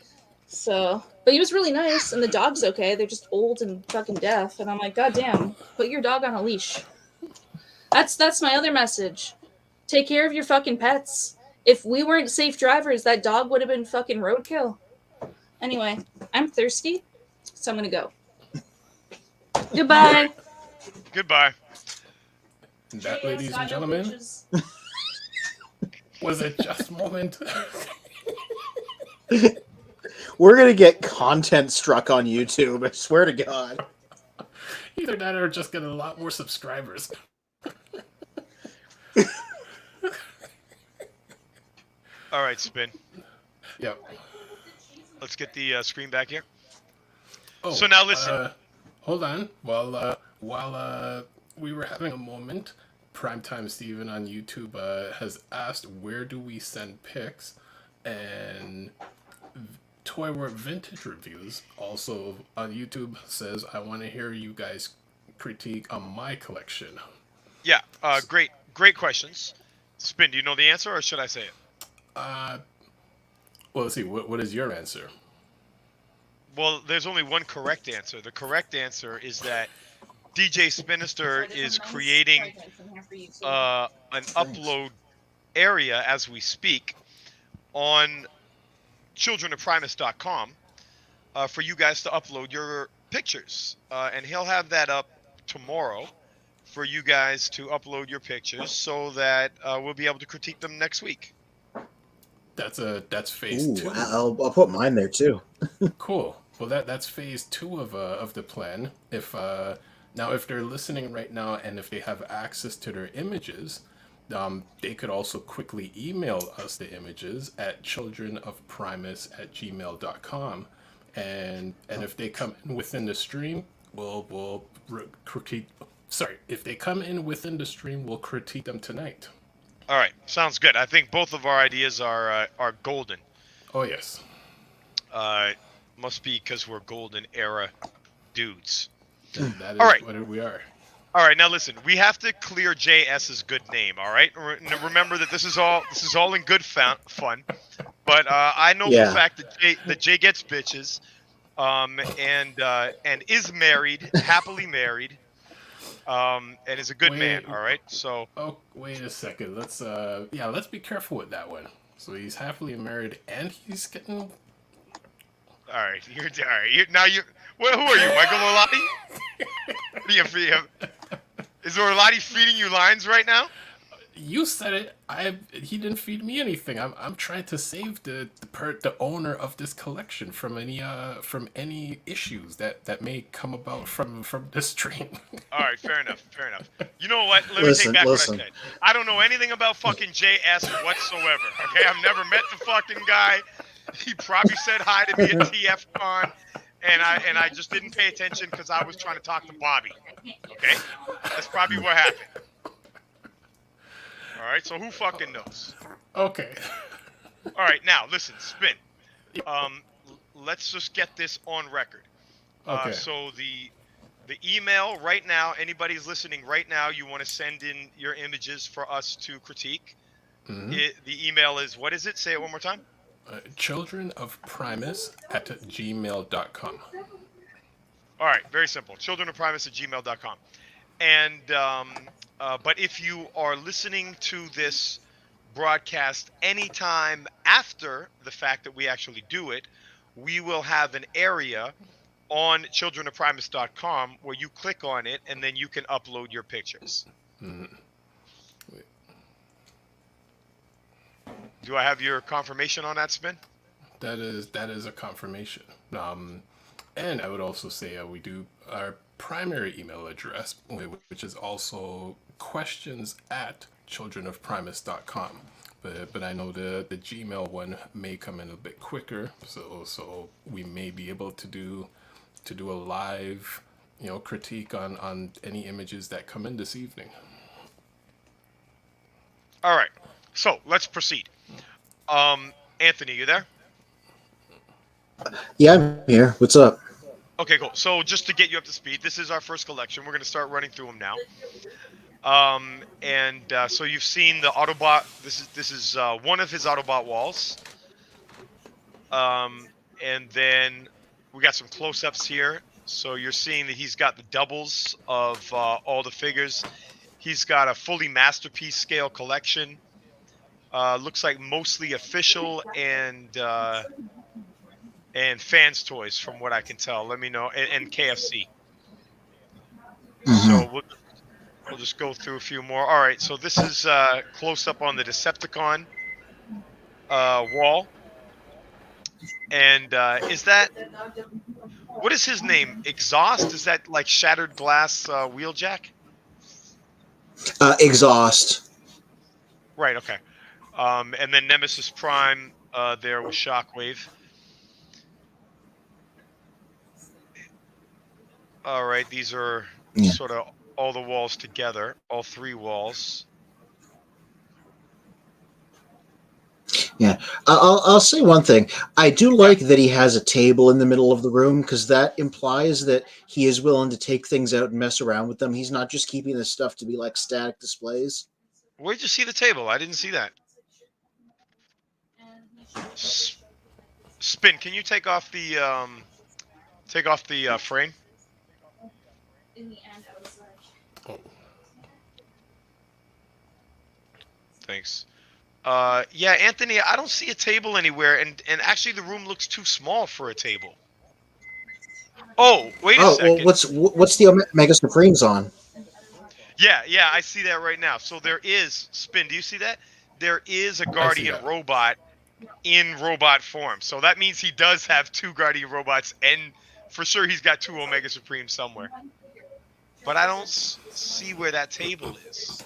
So, but he was really nice, and the dog's okay. They're just old and fucking deaf, and I'm like, God damn, put your dog on a leash. That's my other message. Take care of your fucking pets. If we weren't safe drivers, that dog would have been fucking roadkill. Anyway, I'm thirsty, so I'm gonna go. Goodbye. Goodbye. And that, ladies and gentlemen, was a just moment. We're gonna get content struck on YouTube. I swear to God. Either that or just get a lot more subscribers. All right, Spin. Yep. Let's get the screen back here. Oh, So now listen. Hold on. While we were having a moment, Primetime Steven on YouTube has asked, where do we send pics? And Toy World Vintage Reviews also on YouTube says, I want to hear you guys critique on my collection. Yeah. Great questions. Spin, do you know the answer, or should I say it? Well, let's see. What is your answer? Well, there's only one correct answer. The correct answer is that DJ Spinister is creating an upload area as we speak on childrenofprimus.com for you guys to upload your pictures. And he'll have that up tomorrow for you guys to upload your pictures so that we'll be able to critique them next week. That's phase 2. I'll put mine there too. Cool. Well, that's phase 2 of the plan. If they're listening right now and if they have access to their images, they could also quickly email us the images at childrenofprimus@gmail.com, and if they come in within the stream, we'll critique. Sorry, if they come in within the stream, we'll critique them tonight. All right, sounds good. I think both of our ideas are golden. Oh yes. Must be because we're golden era dudes. That is All right. what we are. All right, now listen. We have to clear JS's good name. All right. Remember that this is all in good fun. But I know for a Yeah. fact that Jay gets bitches, and is married, happily married, and is a good man. All right. So Oh, wait a second. Let's be careful with that one. So he's happily married and he's getting. all right, you're all right. Now you. Well, who are you, Michael Orlati? What do you? Is Orlati feeding you lines right now? You said it. He didn't feed me anything. I'm trying to save the owner of this collection from any issues that may come about from this stream. All right, fair enough. You know what? Let me Listen, take back listen. what I said. I don't know anything about fucking JS whatsoever. Okay, I've never met the fucking guy. He probably said hi to me at TFCon, and I just didn't pay attention because I was trying to talk to Bobby. Okay, that's probably what happened. All right, so who fucking knows? Okay. All right, now listen, Spin. Let's just get this on record. Okay. So the email right now, anybody's listening right now, you want to send in your images for us to critique. Mhm. The email is, what is it? Say it one more time. Children of Primus at gmail.com. All right, very simple. childrenofprimus@gmail.com. And but if you are listening to this broadcast anytime after the fact that we actually do it, we will have an area on childrenofprimus.com where you click on it and then you can upload your pictures. Mhm. Do I have your confirmation on that, Spin? That is a confirmation. And I would also say we do our primary email address, which is also questions@childrenofprimus.com. But I know the Gmail one may come in a bit quicker, so we may be able to do a live, critique on any images that come in this evening. All right, so let's proceed. Anthony, you there? Yeah, I'm here. What's up? Okay, cool. So just to get you up to speed, this is our first collection. We're going to start running through them now. So you've seen the Autobot. This is one of his Autobot walls. And then we got some close-ups here. So you're seeing that he's got the doubles of all the figures. He's got a fully masterpiece scale collection. Looks like mostly official and fans toys from what I can tell. Let me know, and KFC. So we'll just go through a few more. All right, so this is close up on the Decepticon wall. And is that, what is his name? Exhaust? Is that like shattered glass wheeljack? Exhaust. Right, okay. And then Nemesis Prime there with Shockwave. All right, these are sort of all the walls together, all three walls. Yeah, I'll say one thing. I do like that he has a table in the middle of the room because that implies that he is willing to take things out and mess around with them. He's not just keeping this stuff to be like static displays. Where'd you see the table? I didn't see that. Spin, can you take off the frame? In the end, I was like, Oh. Thanks. Yeah, Anthony, I don't see a table anywhere, and actually the room looks too small for a table. Oh, wait a second. Well, what's the Mega Supremes on? Yeah, I see that right now. So there is, Spin, do you see that? There is a Guardian robot in robot form. So that means he does have two Guardian robots, and for sure he's got two Omega Supremes somewhere. But I don't see where that table is.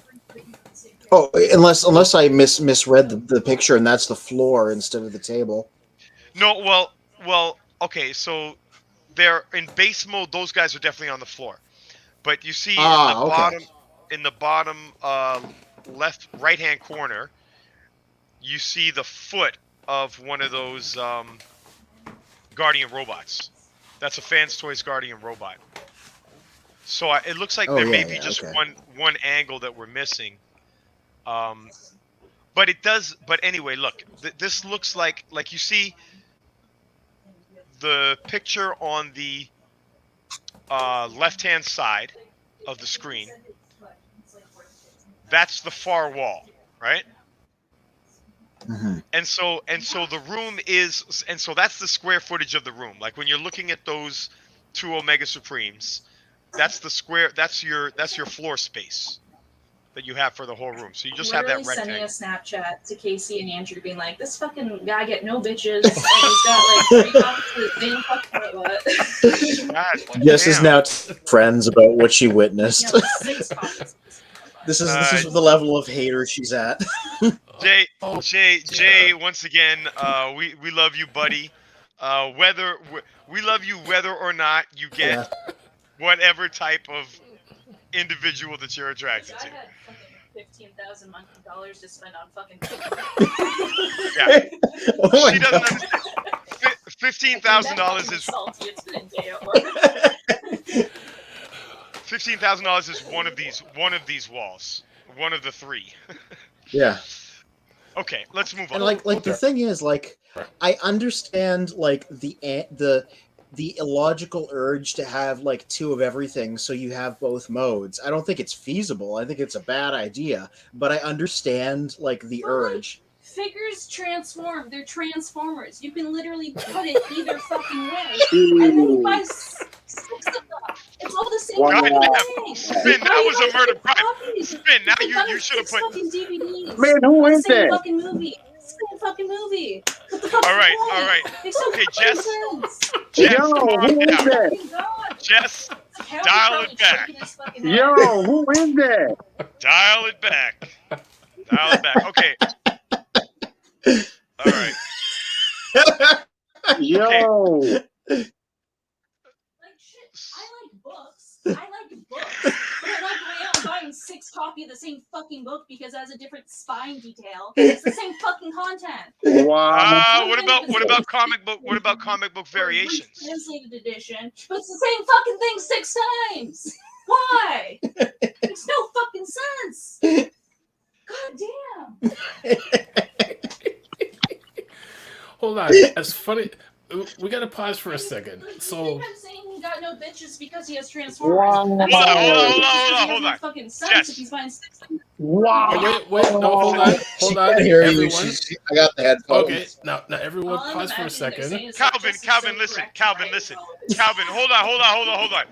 Oh, unless I misread the picture and that's the floor instead of the table. No, well, okay, so they're in base mode. Those guys are definitely on the floor, but you see in the bottom left right hand corner, you see the foot of one of those Guardian robots. That's a Fans Toys Guardian robot. So it looks like Oh, there may yeah, be yeah, just okay. one angle that we're missing. But it does. But anyway, look. This looks like you see the picture on the left-hand side of the screen. That's the far wall, right? Mm-hmm. And so the room is, and so that's the square footage of the room. Like when you're looking at those 2 Omega Supremes, that's the square. That's your floor space that you have for the whole room. So you just have that Literally rectangle. sending a Snapchat to Casey and Andrew being like, this fucking guy get no bitches, and he's got like 3 copies of the same fucking what? God Jess is damn. now friends about what she Yeah, witnessed. 6 copies. This is the level of hater she's at. Jay, once again, we love you, buddy. We love you whether or not you get whatever type of individual that you're attracted I to. had fucking $15,000 to spend on fucking. Yeah. Oh my She doesn't God. understand. $15,000 is salty. It's been a day at work. $15,000 is one of these walls, one of the 3. Yeah. Okay, let's move on. And like the thing is, like, I understand like the illogical urge to have like 2 of everything, so you have both modes. I don't think it's feasible. I think it's a bad idea, but I understand like the urge. Figures transform. They're transformers. You can literally put it either fucking way. And then you buy 6 of them. It's all the same God fucking damn. thing. Spin, Why that you was a guys murder get crime. copies? Spin, now You you should have put. fucking DVDs. Man, who is Same that? fucking movie. Same fucking movie. What the fuck's All right, the point? all right. Makes no Okay, fucking Jess. sense. Jess, Yo, calm who is down. that? Oh my God. Jess, Howard's dial probably it back. shaking his fucking head. Yo, who is that? Dial it back. Dial it back. Okay. All right. Yo. Like shit, I like books. But I don't like going out and buying 6 copies of the same fucking book because it has a different spine detail. It's the same fucking content. Wow. What about comic book? What about comic book variations? Translated edition, but it's the same fucking thing 6 times. Why? Makes no fucking sense. God damn. Hold on. As funny. We gotta pause for a second. So I'm saying he got no bitches because he has Transformers. Wow. Hold on. Fucking sense Yes. if he's buying 6. Wow. wait, no, hold on, She can't hear you. I got the headphones. Okay, now everyone All I'm pause for a imagining they're second. saying is like, Calvin, this is Calvin, so listen. correct Calvin, right listen. television. Calvin, hold on.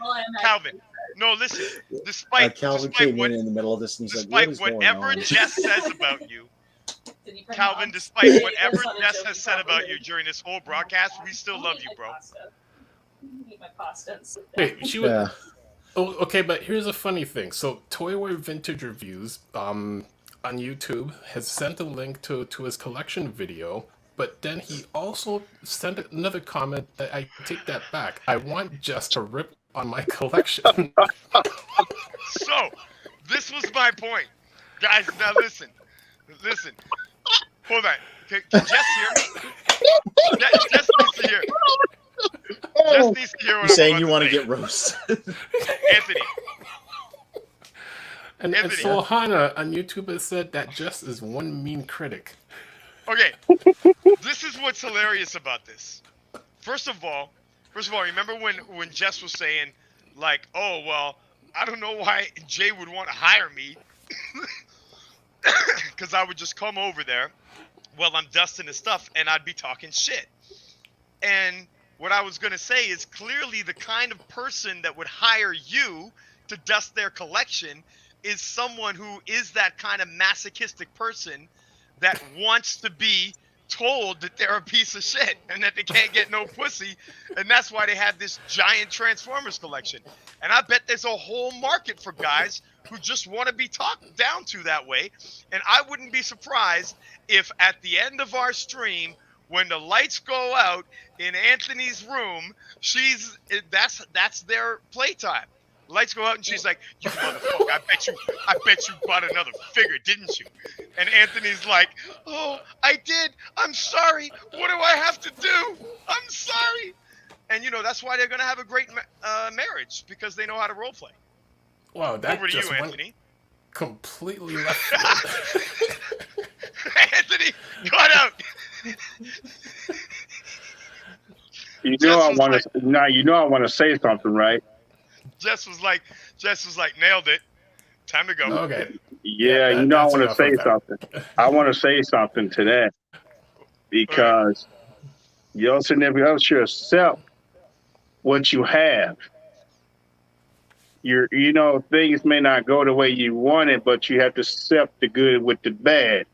All I imagine. Calvin, no, listen. Despite Calvin despite came what in the middle of this and he's like, "What despite is going whatever on?" Jess says about you, Did he print Calvin, off? despite He whatever was on a Jess joke, has he said about probably you did. during this whole broadcast, we still I'll love eat you, my bro. pasta. Eat my pasta and sit down. Wait, she was. Yeah. Oh, okay, but here's a funny thing. So, Toyware Vintage Reviews on YouTube has sent a link to his collection video, but then he also sent another comment that I take that back. I want just to rip on my collection. So, this was my point. Guys, now listen. Hold on. Can Jess hear me? Jess needs to hear. Jess needs to hear what You're saying I'm you about want to to say. get roasted. Anthony. and Anthony. so Hana on YouTube has said that Jess is one mean critic. Okay, this is what's hilarious about this. First of all, remember when Jess was saying, like, oh, well, I don't know why Jay would want to hire me, because I would just come over there while I'm dusting his stuff, and I'd be talking shit. And what I was going to say is clearly the kind of person that would hire you to dust their collection is someone who is that kind of masochistic person that wants to be told that they're a piece of shit and that they can't get no pussy, and that's why they have this giant Transformers collection. And I bet there's a whole market for guys who just want to be talked down to that way. And I wouldn't be surprised if at the end of our stream, when the lights go out in Anthony's room, that's their playtime. Lights go out and she's like, "You motherfucker! I bet you bought another figure, didn't you?" And Anthony's like, "Oh, I did. I'm sorry. What do I have to do? I'm sorry." And that's why they're gonna have a great marriage, because they know how to role play. Wow, that Over to just you, went Anthony. completely left field. Anthony, cut out. You Jess know I was want like- to. Now you know I want to say something, right? Jess was like, nailed it. Time to go. Okay. Yeah, that- you know I that's want to enough say of that. something. I want to say something to that because your significant other should accept what you have. Things may not go the way you want it, but you have to accept the good with the bad.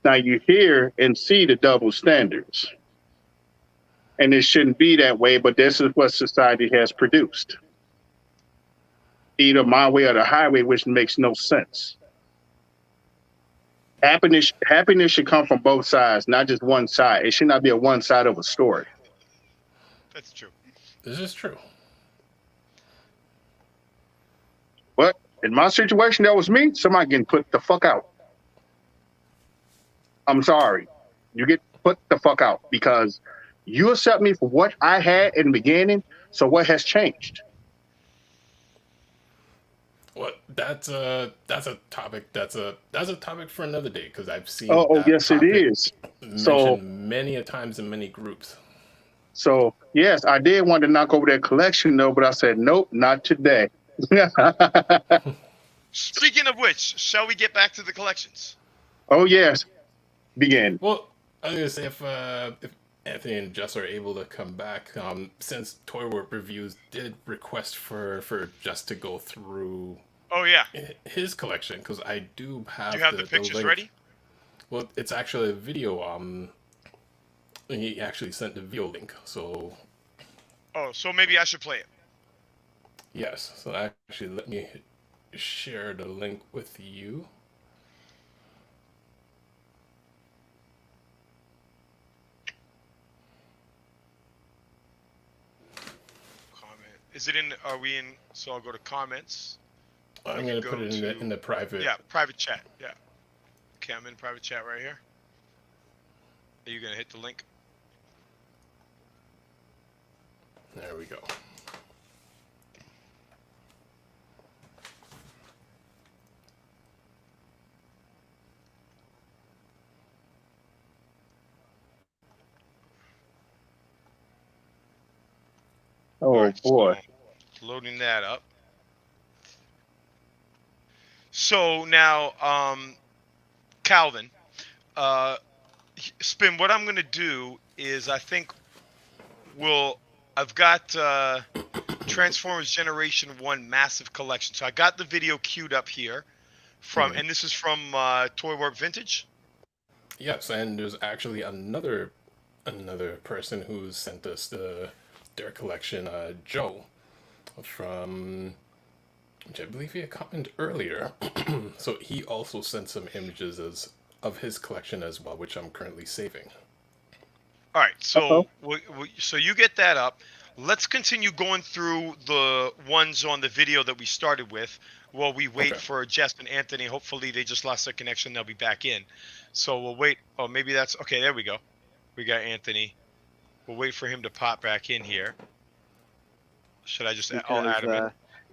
Now you hear and see the double standards. And it shouldn't be that way, but this is what society has produced. Either my way or the highway, which makes no sense. Happiness should come from both sides, not just one side. It should not be a one side of a story. That's true. This is true. But in my situation, that was me. Somebody getting put the fuck out. I'm sorry. You get put the fuck out because you accept me for what I had in the beginning. So what has changed? Well, that's a topic. That's a topic for another day because I've seen. Oh, that yes, it topic is. mentioned So- many a times in many groups. So yes, I did want to knock over that collection though, but I said nope, not today. Speaking of which, shall we get back to the collections? Oh yes, begin. Well, I was gonna say if Anthony and Jess are able to come back, since Toy Warp Reviews did request for Jess to go through Oh yeah. his collection because I do have. Do you have the pictures link. ready? Well, it's actually a video. He actually sent the video link, so Oh, so maybe I should play it. yes. So actually, let me share the link with you. Comment. Is it in? Are we in? So I'll go to comments. I'm We gonna can put go it to- in the private. Yeah, private chat. Yeah. Okay, I'm in private chat right here. Are you gonna hit the link? There we go. Oh Alright, boy. so loading that up. So now, Calvin, Spin, what I'm gonna do is I think I've got Transformers Generation 1 Massive Collection. So I got the video queued up here and this is from Toy Warp Vintage. Yes, and there's actually another person who sent us their collection, Joe, from which I believe he had commented earlier. So he also sent some images of his collection as well, which I'm currently saving. All right, so so you get that up. Let's continue going through the ones on the video that we started with while we wait for Jess and Anthony. Hopefully they just lost their connection. They'll be back in. So we'll wait. Oh, maybe that's... Okay, there we go. We got Anthony. We'll wait for him to pop back in here. Should I just... I'll add him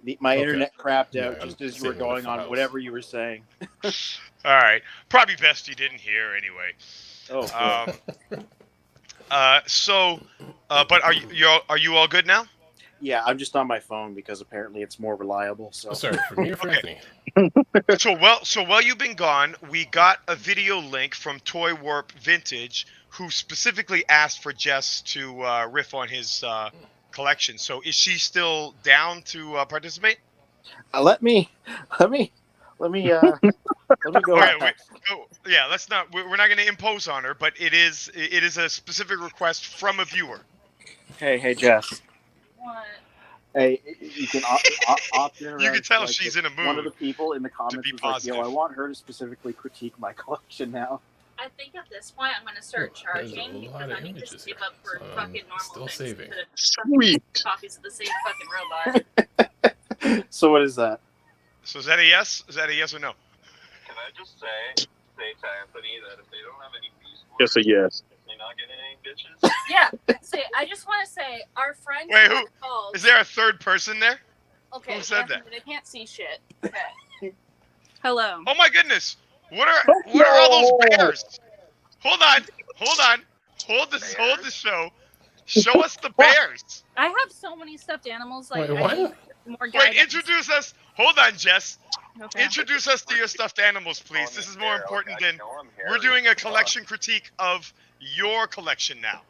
in. My Okay. internet crapped Yeah, out just I'm as you were saving the going on files. whatever you were saying. All right. Probably best you didn't hear anyway. Oh, cool. But are you all good now? Yeah, I'm just on my phone because apparently it's more reliable. So Oh, sorry, for me or for Okay. Anthony? So while you've been gone, we got a video link from Toy Warp Vintage, who specifically asked for Jess to riff on his collection. So is she still down to participate? let me go. Okay, yeah, let's not. We're not going to impose on her, but it is a specific request from a viewer. Hey, Jess. What? Hey, you can opt in. You can tell like, she's in a One of the mood people in the comments be was like, "Yo, I positive. want her to specifically critique my collection now." I think at this point I'm going to start Oh, there's a charging lot because of I need to images save here. up for So, fucking normal still things saving. instead of Sweet. copies of the same fucking robot. So what is that? So is that a yes? Is that a yes or no? Can I just say to Anthony that if they don't have any peace Just a yes. they're not getting anything Yeah. See, I just want to say our friend Wait, who? called. Is there a third person there? Okay. Who said that? They can't see shit. Okay. Hello. Oh my goodness! What are all those bears? Hold on. Hold the show. Show us the bears. I have so many stuffed animals. Like, Wait, I what? need more Wait, guidance. introduce us. Hold on, Jess. Okay. Introduce us to your stuffed animals, please. This is more important than we're doing a collection critique of your collection now.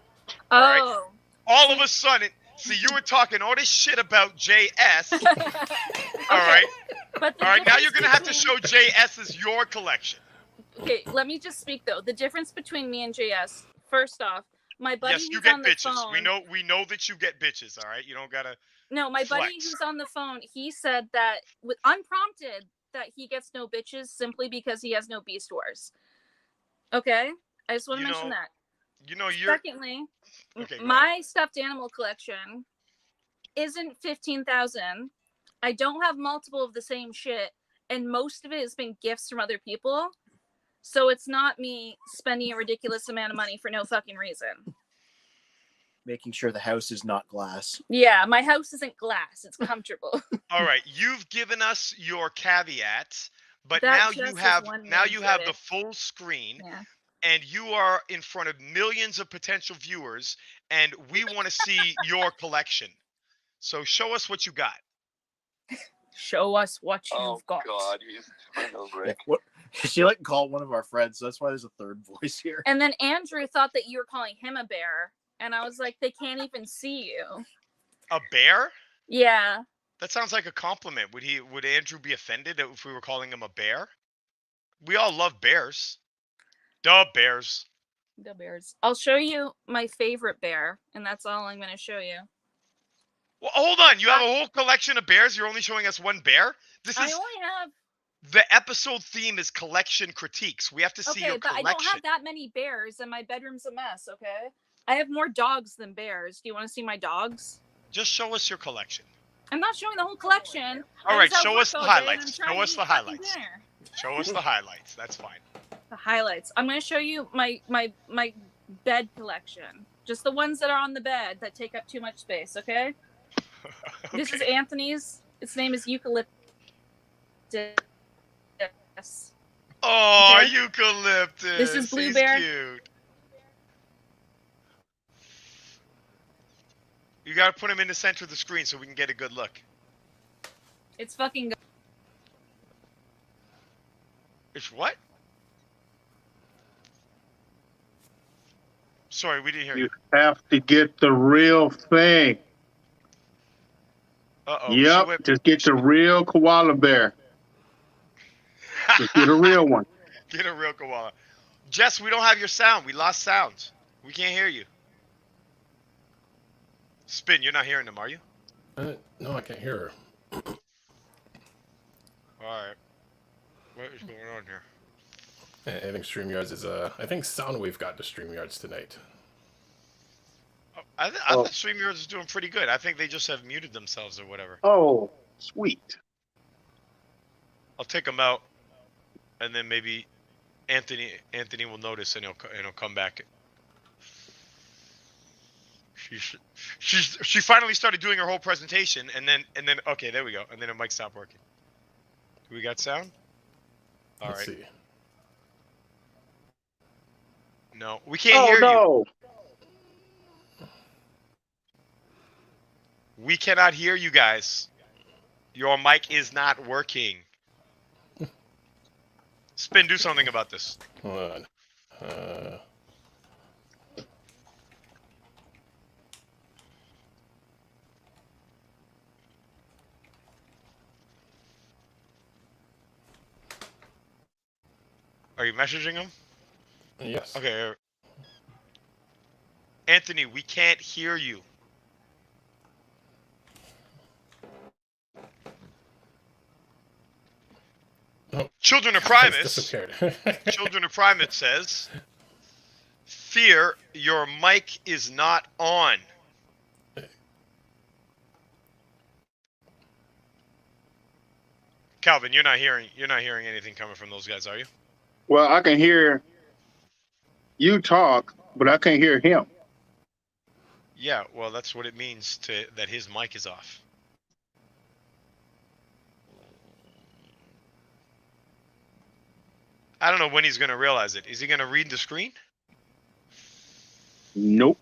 Oh. All of a sudden, see, you were talking all this shit about JS. All right. But All right. Now you're gonna have to show JS as your collection. Okay, let me just speak though. The difference between me and JS. First off, my buddy Yes, you who's get on the bitches. phone. We know that you get bitches. All right. You don't gotta. No, my buddy flex. who's on the phone, he said that with unprompted that he gets no bitches simply because he has no Beast Wars. Okay? I just want to mention that. You know, you're. Secondly, Okay, go my stuffed animal collection isn't 15,000. I don't have multiple of the same shit, and most of it has been gifts from other people. So it's not me spending a ridiculous amount of money for no fucking reason. Making sure the house is not glass. Yeah, my house isn't glass. It's comfortable. All right, you've given us your caveats, but That now just you is have one now man you said have it. the full screen, Yeah. and you are in front of millions of potential viewers, and we want to see your collection. So show us what you got. Show us what you've got. God, he's Rick. What? She like called one of our friends, so that's why there's a third voice here. And then Andrew thought that you were calling him a bear, and I was like, they can't even see you. A bear? Yeah. That sounds like a compliment. Would Andrew be offended if we were calling him a bear? We all love bears. Duh, bears. The bears. I'll show you my favorite bear, and that's all I'm going to show you. Well, hold on. You have a whole collection of bears. You're only showing us one bear. This I is only have. the episode theme is collection critiques. We have to see Okay, your but I collection. don't have that many bears, and my bedroom's a mess, okay? I have more dogs than bears. Do you want to see my dogs? Just show us your collection. I'm not showing the whole collection. All I right, was at show work us the all day, and highlights. I'm trying Show to us eat the fucking highlights. dinner. Show us the highlights. That's fine. The highlights. I'm going to show you my bed collection. Just the ones that are on the bed that take up too much space, okay? This is Okay. Anthony's. Its name is Eucalyptus. Oh, Okay. eucalyptus. This is Blue He's Bear. Cute. You gotta put him in the center of the screen so we can get a good look. It's fucking good. It's what? Sorry, we didn't hear you. You have to get the real thing. Uh-oh. Yep, just get the real koala bear. Just get a real one. Get a real koala. Jess, we don't have your sound. We lost sound. We can't hear you. Spin, you're not hearing them, are you? No, I can't hear her. Alright. What is going on here? I think StreamYards is I think Soundwave got to StreamYards tonight. Oh, I thought StreamYards is doing pretty good. I think they just have muted themselves or whatever. Oh, sweet. I'll take them out, and then maybe Anthony will notice and he'll come back. She finally started doing her whole presentation, and then okay, there we go, and then her mic stopped working. We got sound? All Let's right. see. No, we can't hear you. No. We cannot hear you guys. Your mic is not working. Spin, do something about this. Hold on. Are you messaging him? Yes. Okay. Anthony, we can't hear you. Oh, Children of it's Primus. disappeared. Children of Primus says, "Fear, your mic is not on." Calvin, you're not hearing anything coming from those guys, are you? Well, I can hear you talk, but I can't hear him. Yeah, well, that's what it means that his mic is off. I don't know when he's going to realize it. Is he going to read the screen? Nope.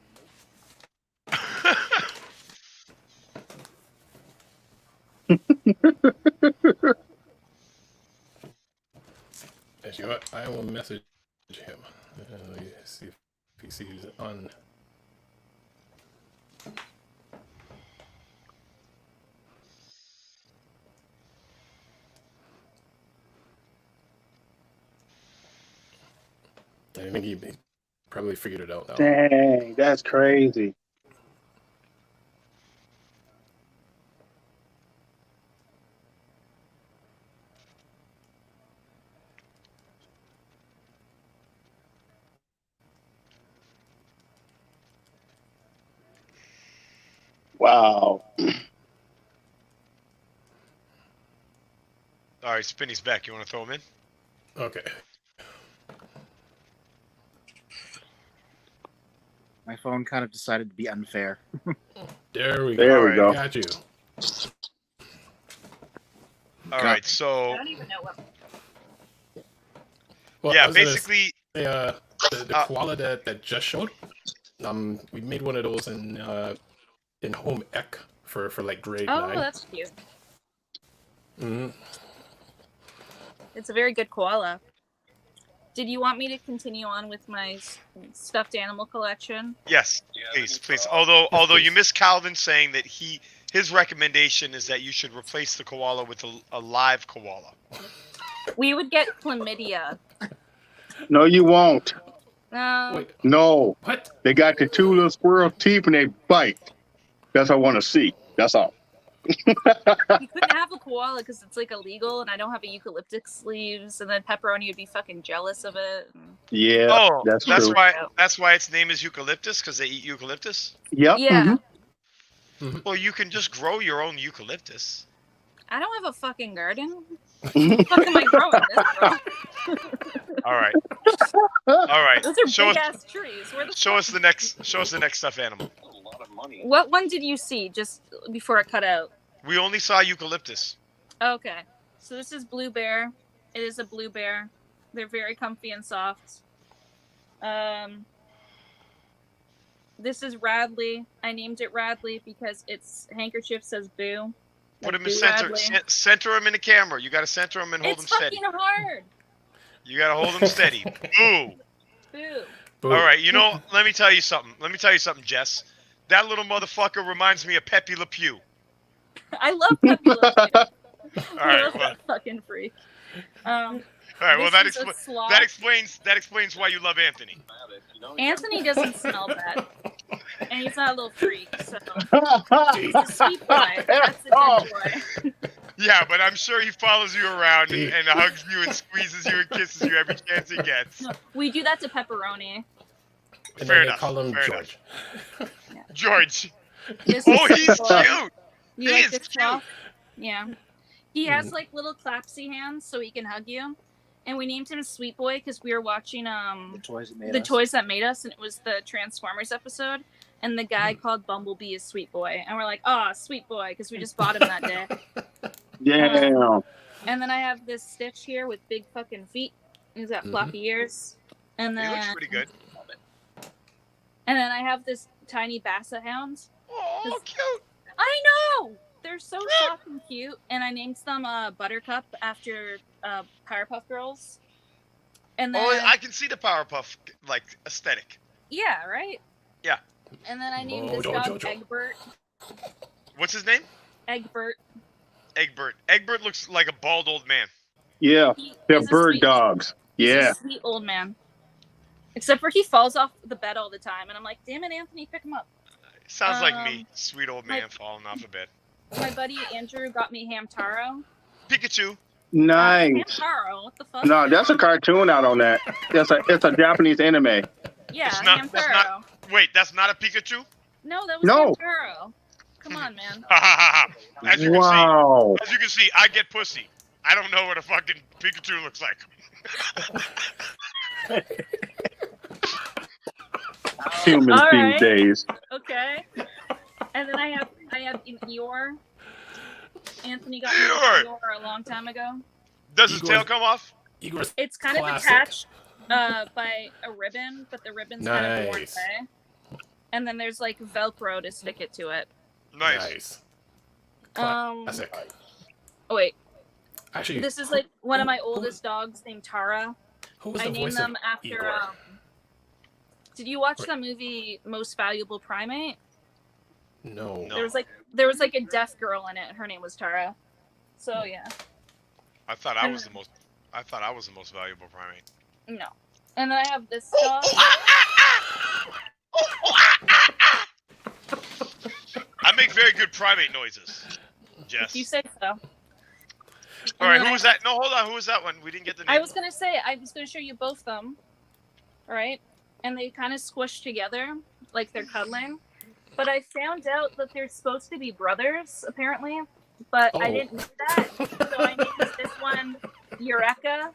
As you know what, I will message him. See if he sees it on. I think he probably figured it out now. Dang, that's crazy. Wow. All right, Spinny's back. You want to throw him in? Okay. My phone kind of decided to be unfair. There we There go. we go. Got you. All right, so I don't even know what. Well, I yeah, was gonna basically, say, the koala that just showed. We made one of those in home ec for like grade Oh, 9. that's cute. Mm-hmm. It's a very good koala. Did you want me to continue on with my stuffed animal collection? yes, please. Although you missed Calvin saying that his recommendation is that you should replace the koala with a live koala. We would get chlamydia. No, you won't. No. Wait, No. what? They got the two little squirrel teeth and they bite. That's what I want to see. That's all. You couldn't have a koala because it's like illegal, and I don't have a eucalyptus leaves, and then Pepperoni would be fucking jealous of it. Yeah, Oh, that's true. That's why its name is eucalyptus, because they eat eucalyptus. Yep. Yeah. Well, you can just grow your own eucalyptus. I don't have a fucking garden. What the fuck am I growing this, bro? All right. All right. Those are Show big us, ass trees. Where the show us the next stuffed animal. A lot of money. What one did you see just before it cut out? We only saw eucalyptus. Okay. So this is Blue Bear. It is a blue bear. They're very comfy and soft. This is Radley. I named it Radley because its handkerchief says boo. Put him in Boo center. Radley. Center him in the camera. You got to center him and hold him It's steady. fucking hard. You got to hold him steady. Boo. Boo. Boom. All right. You know, let me tell you something. Jess. That little motherfucker reminds me of Pepe Le Pew. I love Pepe Le Pew. All I right. love Well, that fucking freak. all right. Well, This is a sloth. that explains why you love Anthony. Anthony doesn't smell bad, and he's not a little freak. So he's a sweet boy. That's a good boy. Yeah, but I'm sure he follows you around and hugs you and squeezes you and kisses you every chance he gets. We do that to Pepperoni. And Fair then enough, they call him fair George. George. This Oh, is a he's sweet boy. cute. You He like is this cute. sloth? Yeah. He has like little clapsy hands so he can hug you. And we named him Sweet Boy because we were watching The toys that made The us. Toys That Made Us, and it was the Transformers episode. And the guy called Bumblebee is Sweet Boy. And we're like, oh, Sweet Boy, because we just bought him that day. Yeah. And then I have this Stitch here with big fucking feet. He's got floppy ears. And He then looks pretty good. And then I have this tiny Basset Hound. Oh, cute. I know! They're so soft and cute. And I named them Buttercup after Powerpuff Girls. And then, Oh, I can see the Powerpuff like aesthetic. yeah, right? Yeah. And then I named Oh, this dog Jojo. Egbert. What's his name? Egbert. Egbert. Egbert looks like a bald old man. Yeah. He They're is a bird sweet- dogs. he's Yeah. a sweet old man. Except for he falls off the bed all the time. And I'm like, damn it, Anthony, pick him up. Sounds like me, Um, sweet old man falling off a bed. My buddy Andrew got me Hamtaro. Pikachu. Nice. Hamtaro, what the fuck? No, that's a cartoon out on that. It's a Japanese anime. Yeah, It's not- that's Hamtaro. not- Wait, that's not a Pikachu? No, that was No. Hamtaro. Come on, man. As you can Wow. see, I get pussy. I don't know what a fucking Pikachu looks like. humans All these right. days. Okay. And then I have Eeyore. Anthony got Eeyore! me Eeyore a long time ago. Does his Igor's- tail come off? Igor's It's kind of classic. attached by a ribbon, but the ribbon's kind of worn Nice. away. And then there's like Velcro to stick it to it. Nice. Classic. Oh wait, Actually, this is like one of my oldest dogs named Tara. who was I the named voice them of after. Igor? Did you watch the movie Most Valuable Primate? No. No. There was like a deaf girl in it. Her name was Tara. So yeah, I thought I was the most valuable primate. no. And then I have this dog. I make very good primate noises. Jess. If you say so. All right, And then who was that? No, hold on. Who was that one? We didn't get the name. I was gonna show you both of them. All right, and they kind of squish together like they're cuddling. But I found out that they're supposed to be brothers, apparently. But I Oh. didn't know that, so I named this one Eureka,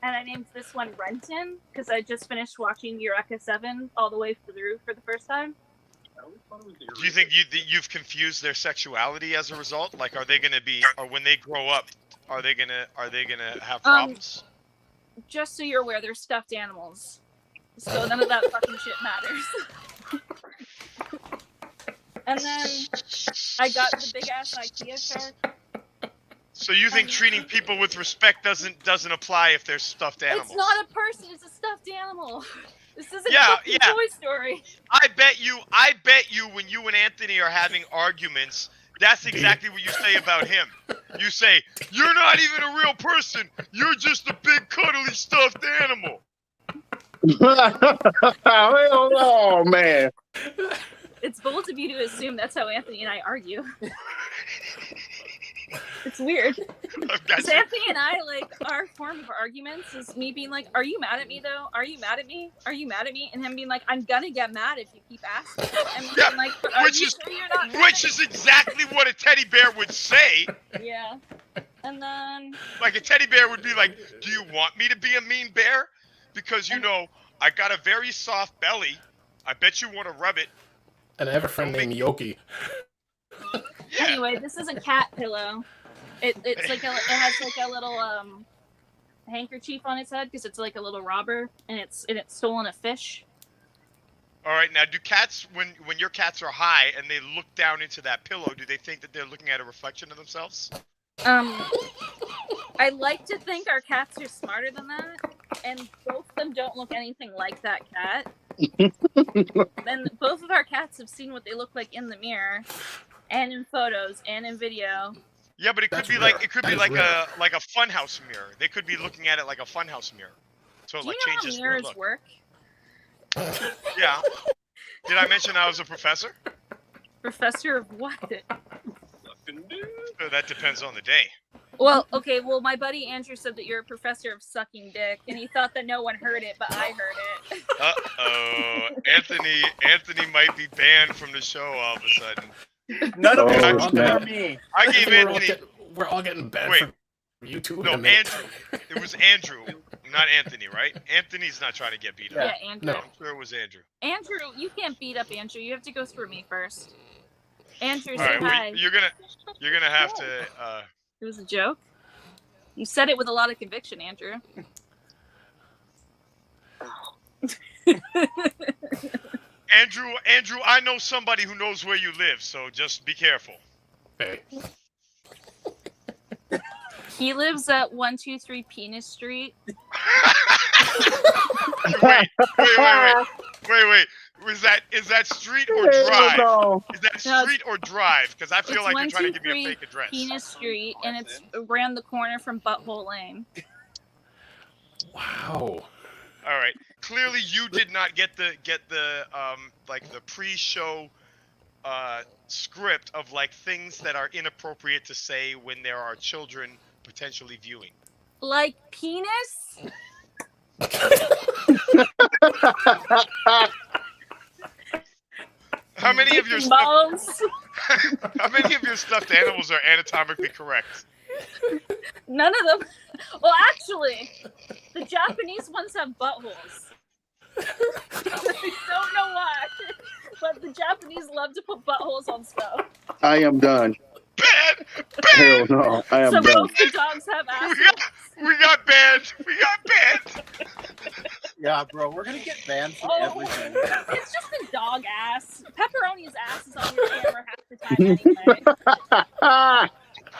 and I named this one Renton because I just finished watching Eureka 7 all the way through for the first time. Do you think you've confused their sexuality as a result? Like, are they gonna be, or when they grow up, are they gonna have problems? Just so you're aware, they're stuffed animals, so none of that fucking shit matters. And then I got the big ass IKEA shark. So you think treating people with respect doesn't apply if they're stuffed animals? It's not a person; it's a stuffed animal. This isn't Yeah, fucking yeah. Toy Story. I bet you when you and Anthony are having arguments, that's exactly what you say about him. You say, "You're not even a real person. You're just a big cuddly stuffed animal." Oh man. It's bold of you to assume that's how Anthony and I argue. It's weird. I've got So you. Anthony and I, like, our form of arguments is me being like, "Are you mad at me though? Are you mad at me? Are you mad at me?" And him being like, "I'm gonna get mad if you keep asking." And me Yeah, being like, "But are which you is- sure you're not mad Which at is exactly what a teddy bear would say. me?" Yeah. And then Like a teddy bear would be like, "Do you want me to be a mean bear? Because you know, I got a very soft belly. I bet you want to rub it." And I have a friend named Yoki. Yeah. anyway, this is a cat pillow. It has like a little handkerchief on its head because it's like a little robber, and it's stolen a fish. All right, now do cats, when your cats are high and they look down into that pillow, do they think that they're looking at a reflection of themselves? I like to think our cats are smarter than that, and both of them don't look anything like that cat. Then both of our cats have seen what they look like in the mirror, and in photos, and in video. Yeah, but it could That's be rare. like That is a rare. funhouse mirror. They could be looking at it like a funhouse mirror. So it Do like you know how changes their mirrors look. work? Yeah. Did I mention I was a professor? Professor of what? That depends on the day. Well, okay. Well, my buddy Andrew said that you're a professor of sucking dick, and he thought that no one heard it, but I heard it. Uh-oh. Anthony might be banned from the show all of a sudden. None of Oh, it was snap. for me. I gave Anthony... We're all getting banned Wait. from YouTube. No, in a minute. Andrew. It was Andrew, not Anthony, right? Anthony's not trying to get beat Yeah, up. Andrew. No. I'm sure it was Andrew. Andrew, you can't beat up Andrew. You have to go through me first. Andrew, All say right, well, hi. you're gonna have to... It was a joke. You said it with a lot of conviction, Andrew. Andrew, I know somebody who knows where you live, so just be careful. Hey. He lives at 123 Penis Street. Wait. Is that street or drive? No. Is that No, street or drive? Because I feel It's like you're trying to give me a 123 fake address. Penis Street, and it's around the corner from Butthole Lane. Wow. All right. Clearly, you did not get the like the pre-show script of like things that are inappropriate to say when there are children potentially viewing. Like penis? How many of your Balls? how many of your stuffed animals are anatomically correct? None of them. Well, actually, the Japanese ones have buttholes. I don't know why, but the Japanese love to put buttholes on stuff. I am done. Banned! Hell no, I am So done. both the dogs have assholes. We got banned. We got banned. Yeah, bro, we're gonna get banned from everything. It's just a dog ass. Pepperoni's ass is on your camera half the time anyway.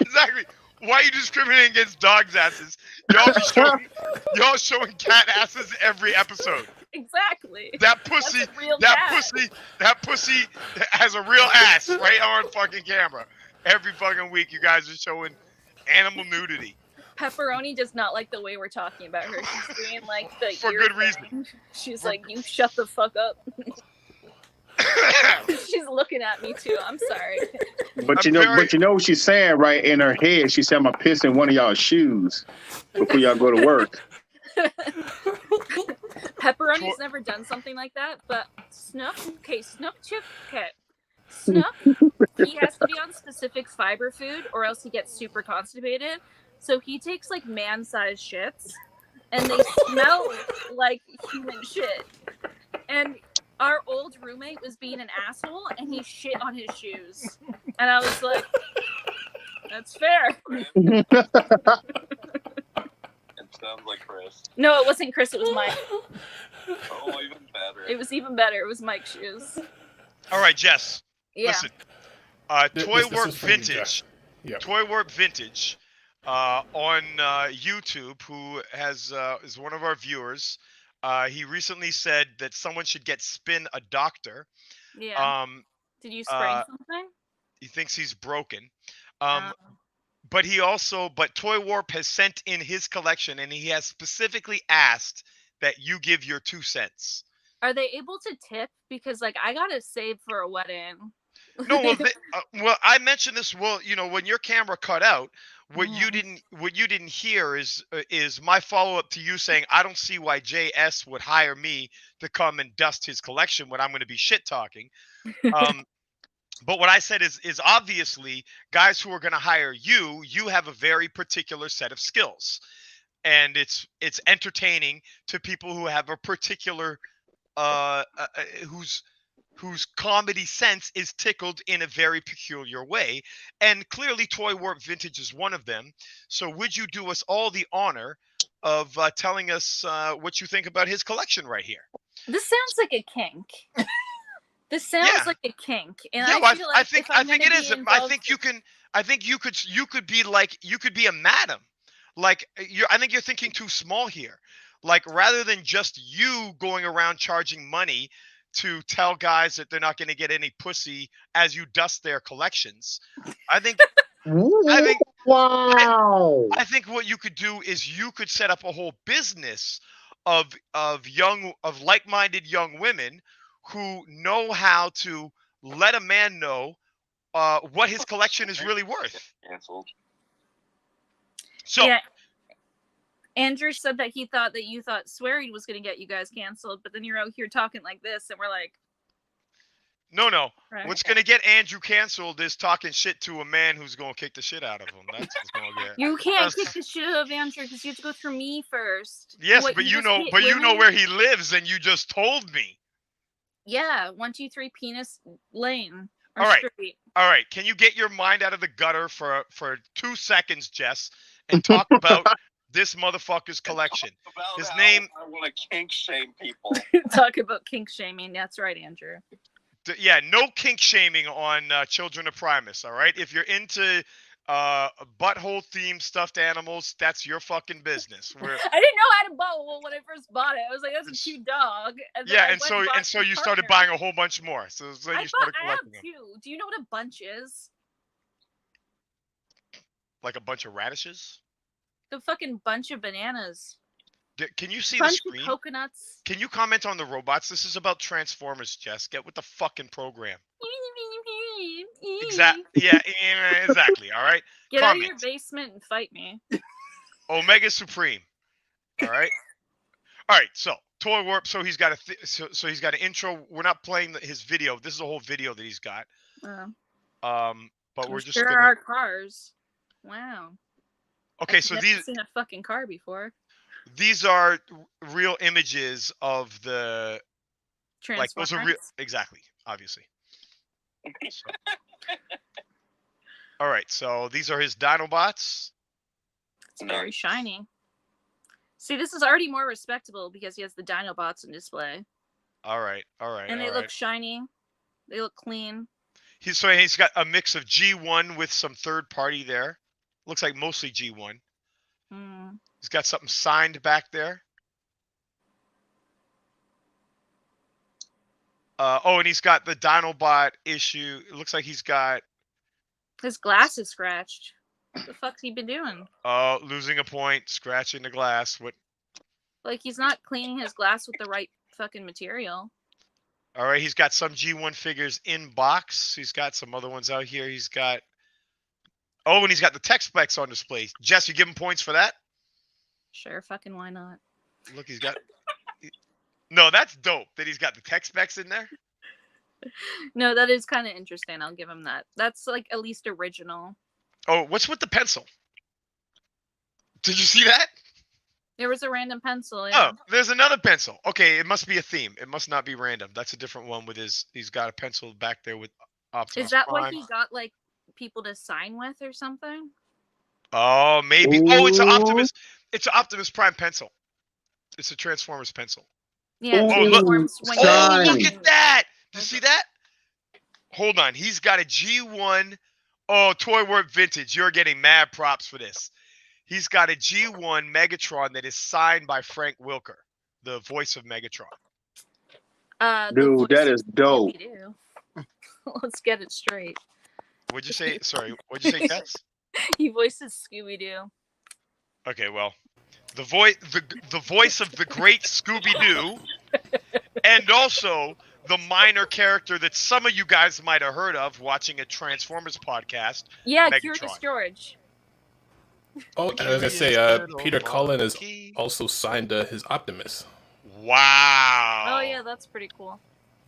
Exactly. Why are you discriminating against dogs' asses? Y'all showing cat asses every episode. Exactly. That pussy, That's a real that cat. pussy has a real ass right on fucking camera. Every fucking week, you guys are showing animal nudity. Pepperoni does not like the way we're talking about her. She's doing like the For ear good thing. reason. She's like, you shut the fuck up. She's looking at me too. I'm sorry. But you know what she's saying right in her head. She said, "I'm gonna piss in one of y'all's shoes before y'all go to work." Pepperoni's never done something like that, but Snook Chip, Snook, he has to be on specific fiber food or else he gets super constipated. So he takes like man-sized shits and they smell like human shit. And our old roommate was being an asshole and he shit on his shoes. And I was like, that's fair. It sounds like Chris. No, it wasn't Chris, it was Mike. Oh, even better. It was even better. It was Mike's shoes. All right, Jess. Yeah. Listen. This Toy is from Warp you, Jeff. Vintage. Yep. Toy Warp Vintage on YouTube, who is one of our viewers. He recently said that someone should get Spin a doctor. Yeah. Did you sprain something? He thinks he's broken. But Toy Warp has sent in his collection, and he has specifically asked that you give your 2 cents. Are they able to tip? Because like I gotta save for a wedding. No, well, I mentioned this. Well, you know, when your camera cut out, what you didn't hear is my follow up to you saying I don't see why JS would hire me to come and dust his collection when I'm going to be shit talking. But what I said is obviously guys who are going to hire you have a very particular set of skills, and it's entertaining to people who have a particular whose comedy sense is tickled in a very peculiar way. And clearly Toy Warp Vintage is one of them. So would you do us all the honor of telling us what you think about his collection right here? This sounds like a kink. This sounds like a kink. And yeah, I feel like I think it is. I think you could be a madam. Like I think you're thinking too small here. Like rather than just you going around charging money to tell guys that they're not going to get any pussy as you dust their collections, I think wow. I think what you could do is you could set up a whole business of like-minded young women who know how to let a man know what his collection is really worth. Canceled. So yeah. Andrew said that he thought that you thought swearing was going to get you guys canceled, but then you're out here talking like this, and we're like, no. Right. What's going to get Andrew canceled is talking shit to a man who's going to kick the shit out of him. That's what's going to get. You can't kick the shit out of Andrew because you have to go through me first. Yes, What, but you just know, hit but you know women? where he lives, and you just told me. Yeah, 123 Penis Lane. Or All right. Street. All right. Can you get your mind out of the gutter for 2 seconds, Jess, and talk about this motherfucker's collection? His name. I want to kink shame people. Talk about kink shaming. That's right, Andrew. Yeah, no kink shaming on Children of Primus. All right. If you're into butthole themed stuffed animals, that's your fucking business. I didn't know I had a bottle when I first bought it. I was like, that's a cute dog. And then yeah, I and went so bought you my started partner. buying a whole bunch more. So you started I have collecting them. two. Do you know what a bunch is? Like a bunch of radishes. The fucking bunch of bananas. Can you see Bunch the screen? of coconuts. Can you comment on the robots? This is about Transformers, Jess. Get with the fucking program. Exactly. Yeah, exactly. All right. Get out of your basement and fight me. Omega Supreme. All right. All right. So Toy Warp. So he's got so he's got an intro. We're not playing his video. This is a whole video that he's got. But we're just there are cars. Wow. Okay, I've so never these. seen a fucking car before. These are real images of the like those are real Transformers. exactly, obviously. So, all right, so these are his Dinobots. It's very shiny. See, this is already more respectable because he has the Dinobots on display. All right. And they look shiny. They look clean. He's got a mix of G1 with some third party there. Looks like mostly G1. He's got something signed back there. And he's got the Dinobot issue. It looks like he's got His glass is scratched. What the fuck's he been doing? losing a point, scratching the glass. What? Like, he's not cleaning his glass with the right fucking material. All right, he's got some G1 figures in box. He's got some other ones out here. He's got and he's got the tech specs on display. Jess, you give him points for that? Sure, fucking why not? Look, he's got. No, that's dope that he's got the tech specs in there. No, that is kind of interesting. I'll give him that. That's like at least original. Oh, what's with the pencil? Did you see that? There was a random pencil. Yeah. Oh, there's another pencil. Okay, it must be a theme. It must not be random. That's a different one with he's got a pencil back there with Optimus Is that Prime. what he got like people to sign with or something? Oh, maybe. Ooh. Oh, it's an Optimus. It's an Optimus Prime pencil. It's a Transformers pencil. Yeah. Ooh, it transforms when Oh, you- look at that! Did you see that? Hold on. He's got a G1. Oh, Toy World Vintage. You're getting mad props for this. He's got a G1 Megatron that is signed by Frank Wilker, the voice of Megatron. the Dude, voice that of is dope. Scooby-Doo. Let's get it straight. What'd you say? Sorry, what'd you say, Tess? He voices Scooby-Doo. Okay, well, the voice of the great Scooby-Doo, and also the minor character that some of you guys might have heard of watching a Transformers podcast. Yeah, Megatron. Curious George. Oh, and I was gonna say, Curious Peter little Cullen has monkey. also signed his Optimus. Wow. Oh yeah, that's pretty cool.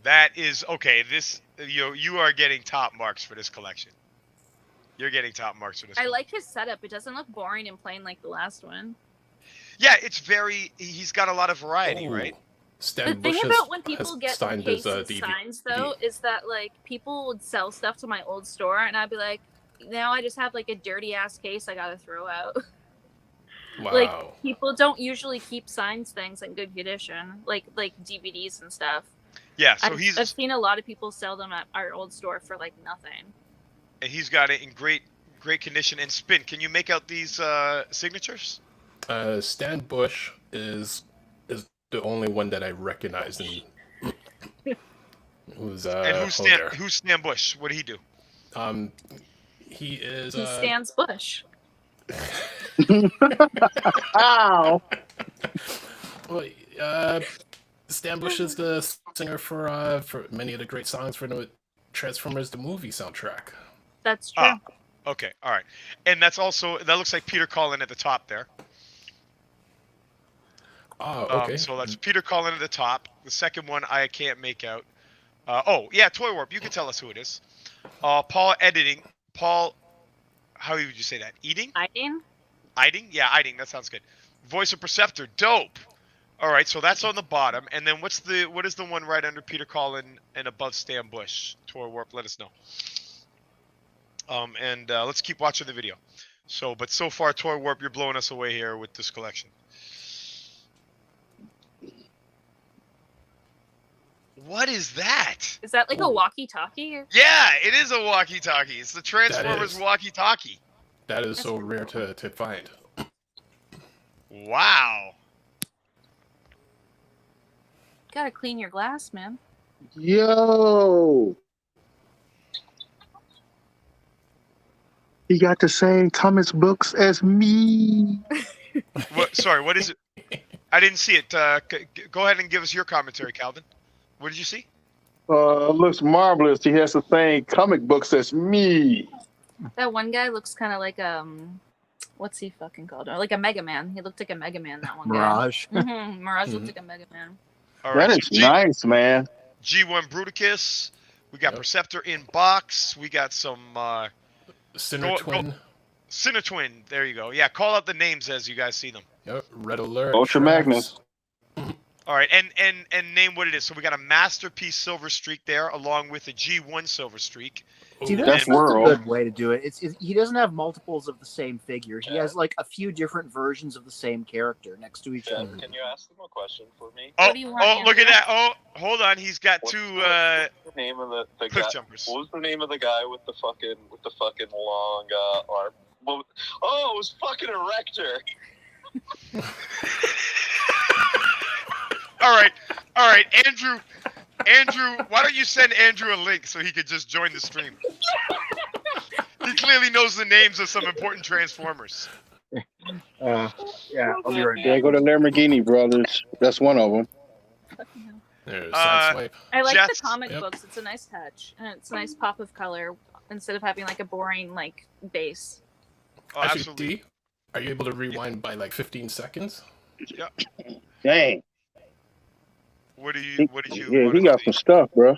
That is okay. This you are getting top marks for this collection. You're getting top marks for this. I like his setup. It doesn't look boring and plain like the last one. Yeah, it's very. He's got a lot of variety, Oh, right? Stan The Bush thing about when people has get signed his cases DVD. signs though is that like people would sell stuff to my old store and I'd be like, now I just have like a dirty ass case I gotta throw out. Wow. Like people don't usually keep signs things in good condition, like DVDs and stuff. Yeah. So I've seen a lot of people sell them at our old store for like nothing. and he's got it in great condition. And Spin, can you make out these signatures? Stan Bush is the only one that I recognize. And who's Who's Stan Bush? What did he do? He is. He stands Bush. Ow. Well, Stan Bush is the singer for many of the great songs for the Transformers the movie soundtrack. That's true. Ah, okay, all right, and that looks like Peter Cullen at the top there. Oh, okay. So that's Peter Cullen at the top. The second one I can't make out. Oh yeah, Toy Warp. You can tell us who it is. Paul editing. Paul, how would you say that? Eating? Iding? Yeah, Iding. That sounds good. Voice of Perceptor. Dope. All right, so that's on the bottom. And then what is the one right under Peter Cullen and above Stan Bush? Toy Warp, let us know. And let's keep watching the video. But so far, Toy Warp, you're blowing us away here with this collection. What is that? Is that like a walkie-talkie? Yeah, it is a walkie-talkie. It's the Transformers walkie-talkie. That is so rare to find. Wow. Gotta clean your glass, man. Yo. He got the same comics books as me. Sorry, what is it? I didn't see it. Go ahead and give us your commentary, Calvin. What did you see? Looks marvelous. He has the same comic books as me. That one guy looks kind of like what's he fucking called? Like a Mega Man. He looked like a Mega Man. That one Mirage. guy. Mm-hmm. Mirage looked like a Mega Man. All That right, is nice, man. G1 Bruticus. We got Perceptor in box. We got some Sinner Twin. Cinetwin. There you go. Yeah, call out the names as you guys see them. Yep, red alert. Ultra tracks. Magnus. All right, and name what it is. So we got a Masterpiece Silver Streak there, along with a G1 Silver Streak. See, Ooh. That's that's a World. good way to do it. He doesn't have multiples of the same figure. He has like a few different versions of the same character next to each Jeff, other. can you ask them a question for me? Oh, What do you want, oh, look at Andrew? that. Oh, hold on. He's got What's two the name of the cliff guy? jumpers. What was the name of the guy with the fucking long arm? Oh, it was fucking Erector. All right, Andrew, why don't you send Andrew a link so he could just join the stream? He clearly knows the names of some important Transformers. Yeah, I'll be right There back. go the Lamborghini brothers. That's one of them. There's Sideswipe. I like Jets. the comic Yep. books. It's a nice touch, and it's a nice pop of color instead of having like a boring like base. Oh, Actually, absolutely. D, are you able to rewind by like 15 seconds? Dang. What did you Yeah, want he to got see? some stuff, bro.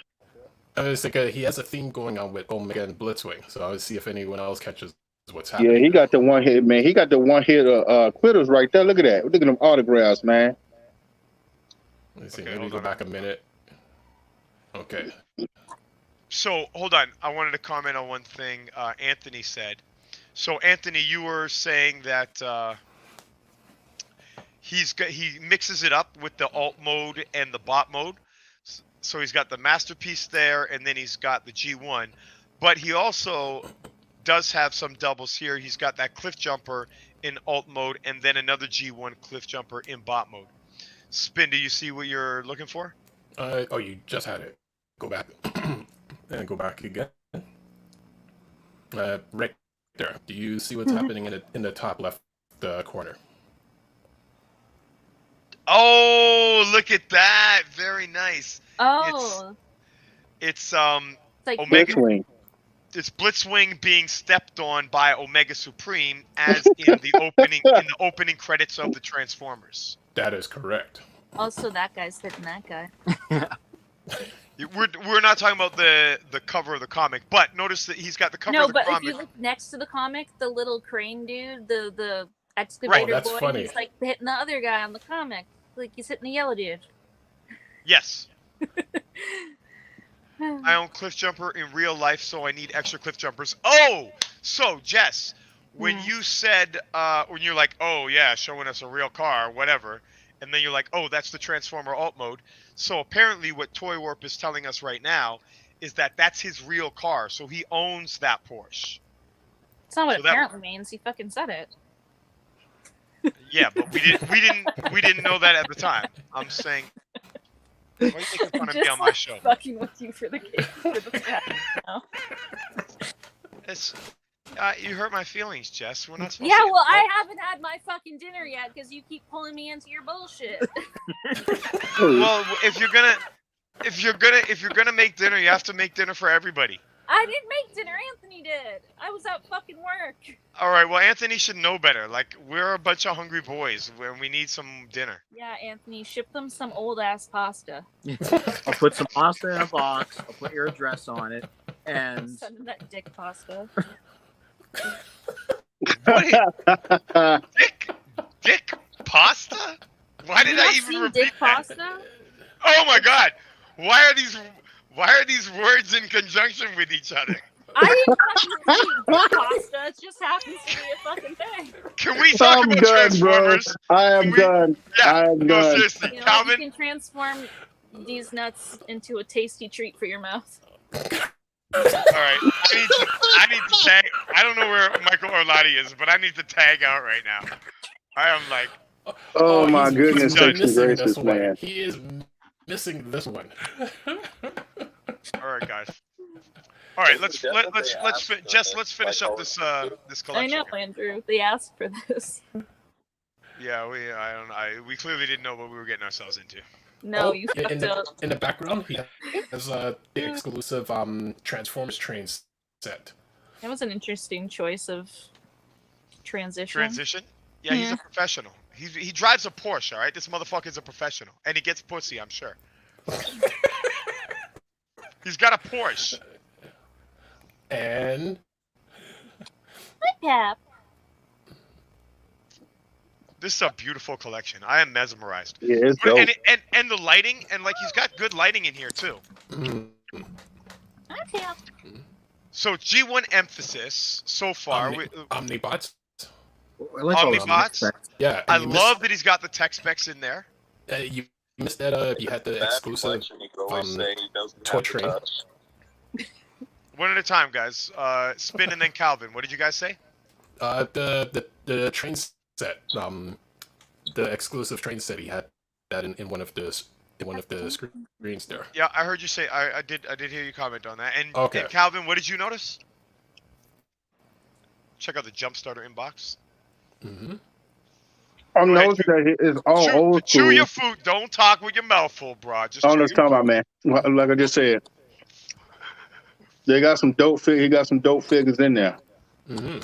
I was thinking he has a theme going on with Omega and Blitzwing, so I would see if anyone else catches what's Yeah, happening. he got the one hit, man. He got the one hit quitters right there. Look at that. Look at them autographs, man. Let me see. Okay, Let me hold go on. back a minute. Okay. So hold on, I wanted to comment on one thing Anthony said. So Anthony, you were saying that he mixes it up with the alt mode and the bot mode. So he's got the Masterpiece there, and then he's got the G1, but he also does have some doubles here. He's got that Cliff Jumper in alt mode, and then another G1 Cliff Jumper in bot mode. Spin, do you see what you're looking for? Oh, you just had it. Go back. And go back again. Right there. Do you see what's happening in the top left corner? Oh, look at that! Very nice. Oh, It's like Omega. Blitzwing. It's Blitzwing being stepped on by Omega Supreme, as in the opening credits of the Transformers. That is correct. also that guy's hitting that guy. We're not talking about the cover of the comic, but notice that he's got the cover No, of the but comic. if you look next to the comic, the little crane dude, the excavator that's boy, funny. he's like hitting the other guy on the comic. Like he's hitting the yellow dude. Yes. I own Cliff Jumper in real life, so I need extra Cliff Jumpers. Oh! So, Jess, when Yeah. you said, when you're like, oh yeah, showing us a real car, whatever, and then you're like, oh, that's the Transformer alt mode. So apparently what Toy Warp is telling us right now is that that's his real car, so he owns that Porsche. It's not what So that- apparently means. He fucking said it. Yeah, but we didn't know that at the time. I'm saying, why are you making fun of me Just on my like show? fucking with you for the game for the fact, no. It's, you hurt my feelings, Jess. We're not supposed Yeah, to. well, I haven't had my fucking dinner yet because you keep pulling me into your bullshit. Well, if you're gonna make dinner, you have to make dinner for everybody. I didn't make dinner. Anthony did. I was at fucking work. All right. Well, Anthony should know better. Like, we're a bunch of hungry boys when we need some dinner. Yeah, Anthony, ship them some old ass pasta. I'll put some pasta in a box. I'll put your address on it, and Send them that dick pasta. Dick pasta? Why did You I not even seen repeat dick that? pasta? Oh my God! Why are these words in conjunction with each other? I didn't fucking see dick pasta. It just happens to be a fucking thing. Can we talk I'm about done, bro. Transformers? I am Can we- done. Yeah. I am No, done. seriously, You know, Calvin. you can transform these nuts into a tasty treat for your mouth. All right, I need to tag. I don't know where Michael Orlati is, but I need to tag out right now. I am like, Oh my he's goodness, missing sakes and this gracious, one. man. He is missing this one. all right, guys. All right, let's finish up this this I collection. know, here. Andrew. They asked for this. Yeah, we clearly didn't know what we were getting ourselves into. No, Oh, you in fucked the up. in the background, he has the exclusive Transformers trains set. That was an interesting choice of transition. Transition? Yeah, he's a professional. He drives a Porsche, all right? This motherfucker's a professional. And he gets pussy, I'm sure. He's got a Porsche. And Cap. This is a beautiful collection. I am mesmerized. Yeah, it's dope. And the lighting, and like he's got good lighting in here too. Okay. So G1 emphasis so far. Omnibots. I like all the Omnibots? specs. Yeah. I and love that he's got the tech specs in there. You missed that. You had the That exclusive collection, you could always say he doesn't toy have to train. touch. One at a time, guys. Spin and then Calvin. What did you guys say? The train set. The exclusive train set. He had that in one of the screens there. Yeah, I heard you say. I did hear you comment on that. And, Okay. and Calvin, what did you notice? Check out the Jumpstarter inbox. Mm-hmm. I'm noticing that it's all chew, old chew school. your food. Don't talk with your mouth full, bro. Just I don't chew know what your you're talking about, man. Like I just said, they got some dope He got some dope figures in there. Mm-hmm.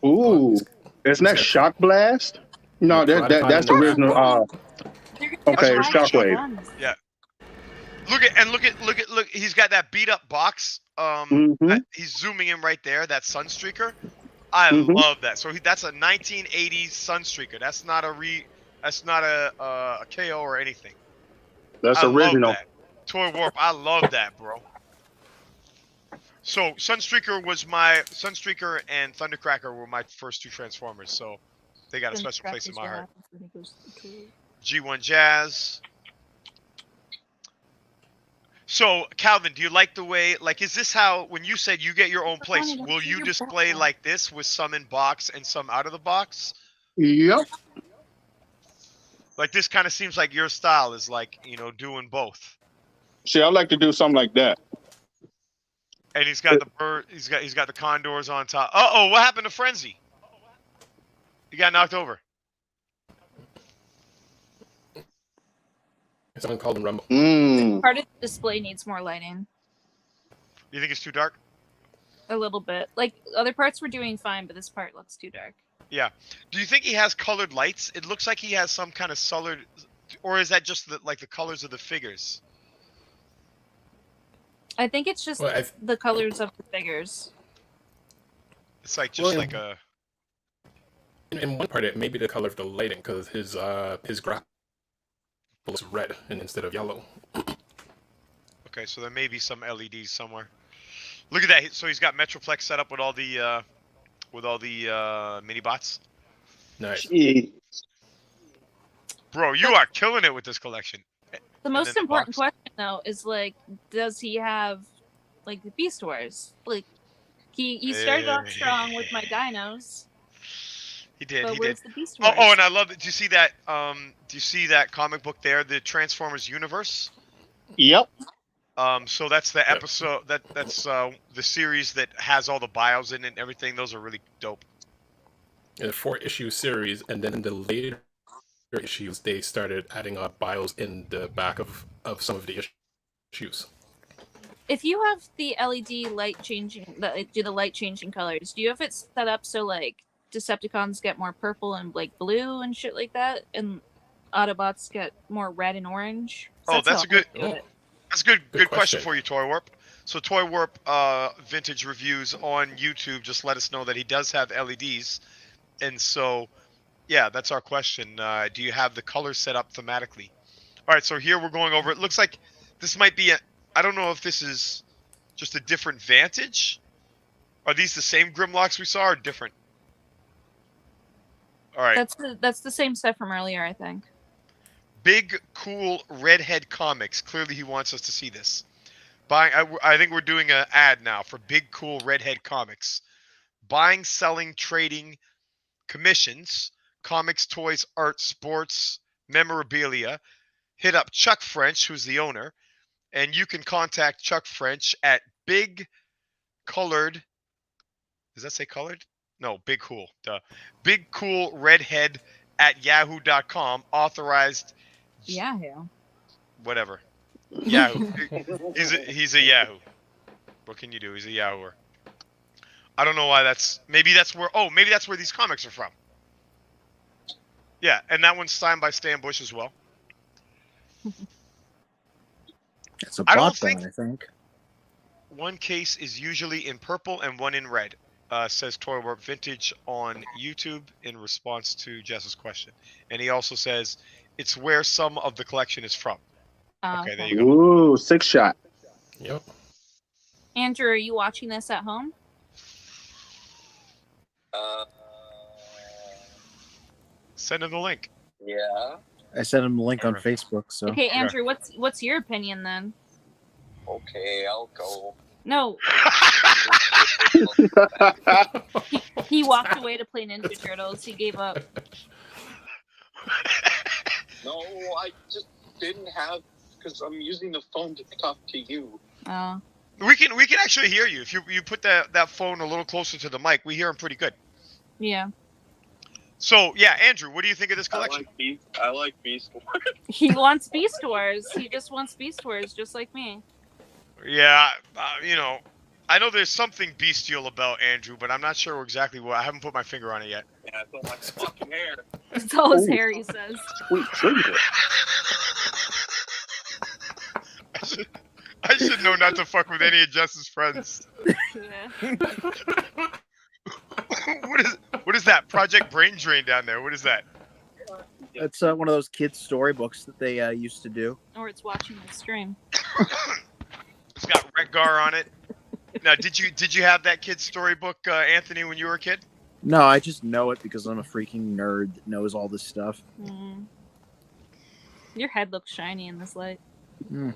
Ooh, he's isn't that got- Shock Blast? No, that's the original. Okay, Shockwave. Look. He's got that beat up box. Mhm. He's zooming in right there. That Sunstreaker. I Mhm. love that. So that's a 1980s Sunstreaker. That's not a KO or anything. That's I original. Love that. Toy Warp. I love that, bro. So Sunstreaker and Thundercracker were my first two Transformers. So they got a special place in my heart. G1 Jazz. So, Calvin, do you like the way, like, is this how, when you said you get your own place, will you display like this with some in box and some out of the box? Yep. Like, this kind of seems like your style is like, doing both. See, I like to do something like that. And he's got the bird, he's got the condors on top. Uh-oh, what happened to Frenzy? He got knocked over. Someone called him Rumble. Part of the display needs more lighting. You think it's too dark? A little bit. Like, other parts were doing fine, but this part looks too dark. Yeah. Do you think he has colored lights? It looks like he has some kind of colored, or is that just the colors of the figures? I think it's just the colors of the figures. It's like just like a. In one part, it may be the color of the lighting because his grapple is red and instead of yellow. Okay, so there may be some LEDs somewhere. Look at that. So he's got Metroplex set up with all the mini bots. Nice. Jeez. Bro, you are killing it with this collection. The most important question, though, is like, does he have like the Beast Wars? Like, he started off strong with my dinos. He did. But He where's did. the Beast Wars? Oh, and I love it. Do you see that? Do you see that comic book there? The Transformers universe. Yep. So that's the episode. That's the series that has all the bios in it and everything. Those are really dope. In a 4-issue series, and then in the later issues, they started adding bios in the back of some of the issues. If you have the LED light changing, do the light changing colors, do you have it set up so like Decepticons get more purple and like blue and shit like that, and Autobots get more red and orange? Oh, that's a good. That's a good question question for you, Toy Warp. So Toy Warp Vintage Reviews on YouTube just let us know that he does have LEDs, and so yeah, that's our question. Do you have the colors set up thematically? All right, so here we're going over. It looks like this might be I don't know if this is just a different Vantage. Are these the same Grimlocks we saw or different? All right. That's the same stuff from earlier, I think. Big Cool Redhead Comics. Clearly he wants us to see this. I think we're doing an ad now for Big Cool Redhead Comics. Buying, selling, trading, commissions, comics, toys, art, sports, memorabilia. Hit up Chuck French, who's the owner, and you can contact Chuck French at Big Colored. Does that say colored? No, Big Cool. Duh. Big Cool Redhead at yahoo.com. Authorized. Yahoo. Whatever. Yahoo. He's a Yahoo. What can you do? He's a Yahooer. I don't know why that's. Maybe that's where. Oh, maybe that's where these comics are from. Yeah, and that one's signed by Stan Bush as well. It's a I don't bot think- I think. One case is usually in purple and one in red. says Toy Warp Vintage on YouTube in response to Jess's question, and he also says it's where some of the collection is from. Okay, there you go. Ooh, 6-shot. Yep. Andrew, are you watching this at home? Send him the link. Yeah. I sent him the link on Alright. Facebook. So Okay, Andrew, what's your opinion then? Okay, I'll go. No, he walked away to play Ninja Turtles. He gave up. No, I just didn't have because I'm using the phone to talk to you. Oh. We can actually hear you if you put that phone a little closer to the mic. We hear him pretty good. Yeah. So yeah, Andrew, what do you think of this collection? I like Beast Wars. He wants Beast Wars. He just wants Beast Wars, just like me. Yeah, I know there's something bestial about Andrew, but I'm not sure exactly what. I haven't put my finger on it yet. Yeah, I don't like fucking hair. That's all his Ooh. hair, he says. Sweet Jesus. I should know not to fuck with any of Jess's friends. Yeah. What is that? Project Brain Drain down there. What is that? it's one of those kids' storybooks that they used to do. Or it's watching the stream. It's got Redgar on it. Now, did you have that kid's storybook, Anthony, when you were a kid? No, I just know it because I'm a freaking nerd that knows all this stuff. Mm. Your head looks shiny in this light. Mm.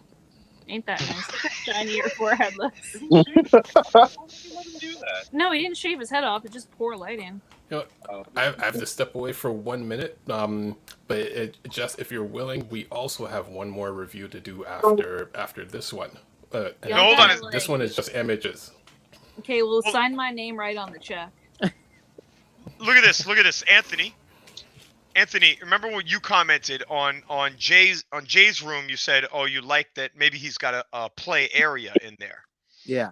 Ain't that nice? Look how shiny your forehead looks. Why would you let him do that? No, he didn't shave his head off. It's just poor lighting. You know, I have to step away for 1 minute. But it just, if you're willing, we also have one more review to do after this one. And Yeah, hold on. This one is just images. Okay, well, sign my name right on the check. Look at this, Anthony. Anthony, remember when you commented on Jay's room? You said, "Oh, you like that? Maybe he's got a play area in there." Yeah.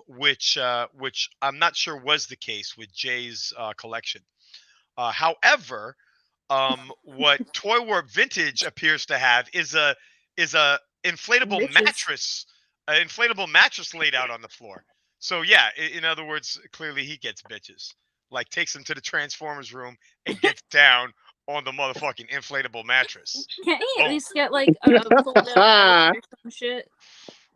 Which I'm not sure was the case with Jay's collection. However, what Toy Warp Vintage appears to have is a inflatable Bitches. mattress, an inflatable mattress laid out on the floor. So yeah, in other words, clearly he gets bitches. Like takes them to the Transformers room and gets down on the motherfucking inflatable mattress. Can't he Oh. at least get like a fold-out couch or some shit?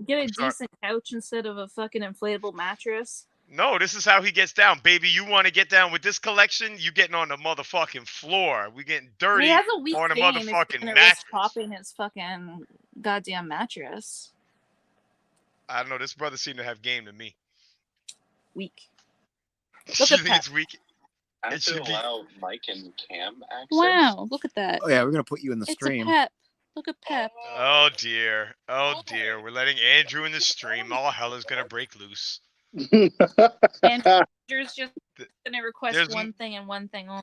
Get a Sorry. decent couch instead of a fucking inflatable mattress. No, this is how he gets down, baby. You want to get down with this collection? You getting on the motherfucking floor. We getting dirty He has a weak on a game if he's motherfucking gonna risk mattress. popping his fucking goddamn mattress. I don't know. This brother seemed to have game to me. Weak. You Look at think that. it's weak? I It should have to be- allow Mike and Cam access. Wow, look at that. Oh yeah, we're gonna put you in the It's stream. a pep. Look at Pep. Oh dear. Oh dear. We're letting Andrew in the stream. All hell is gonna break loose. Andrew's just gonna request There's one thing and one thing only.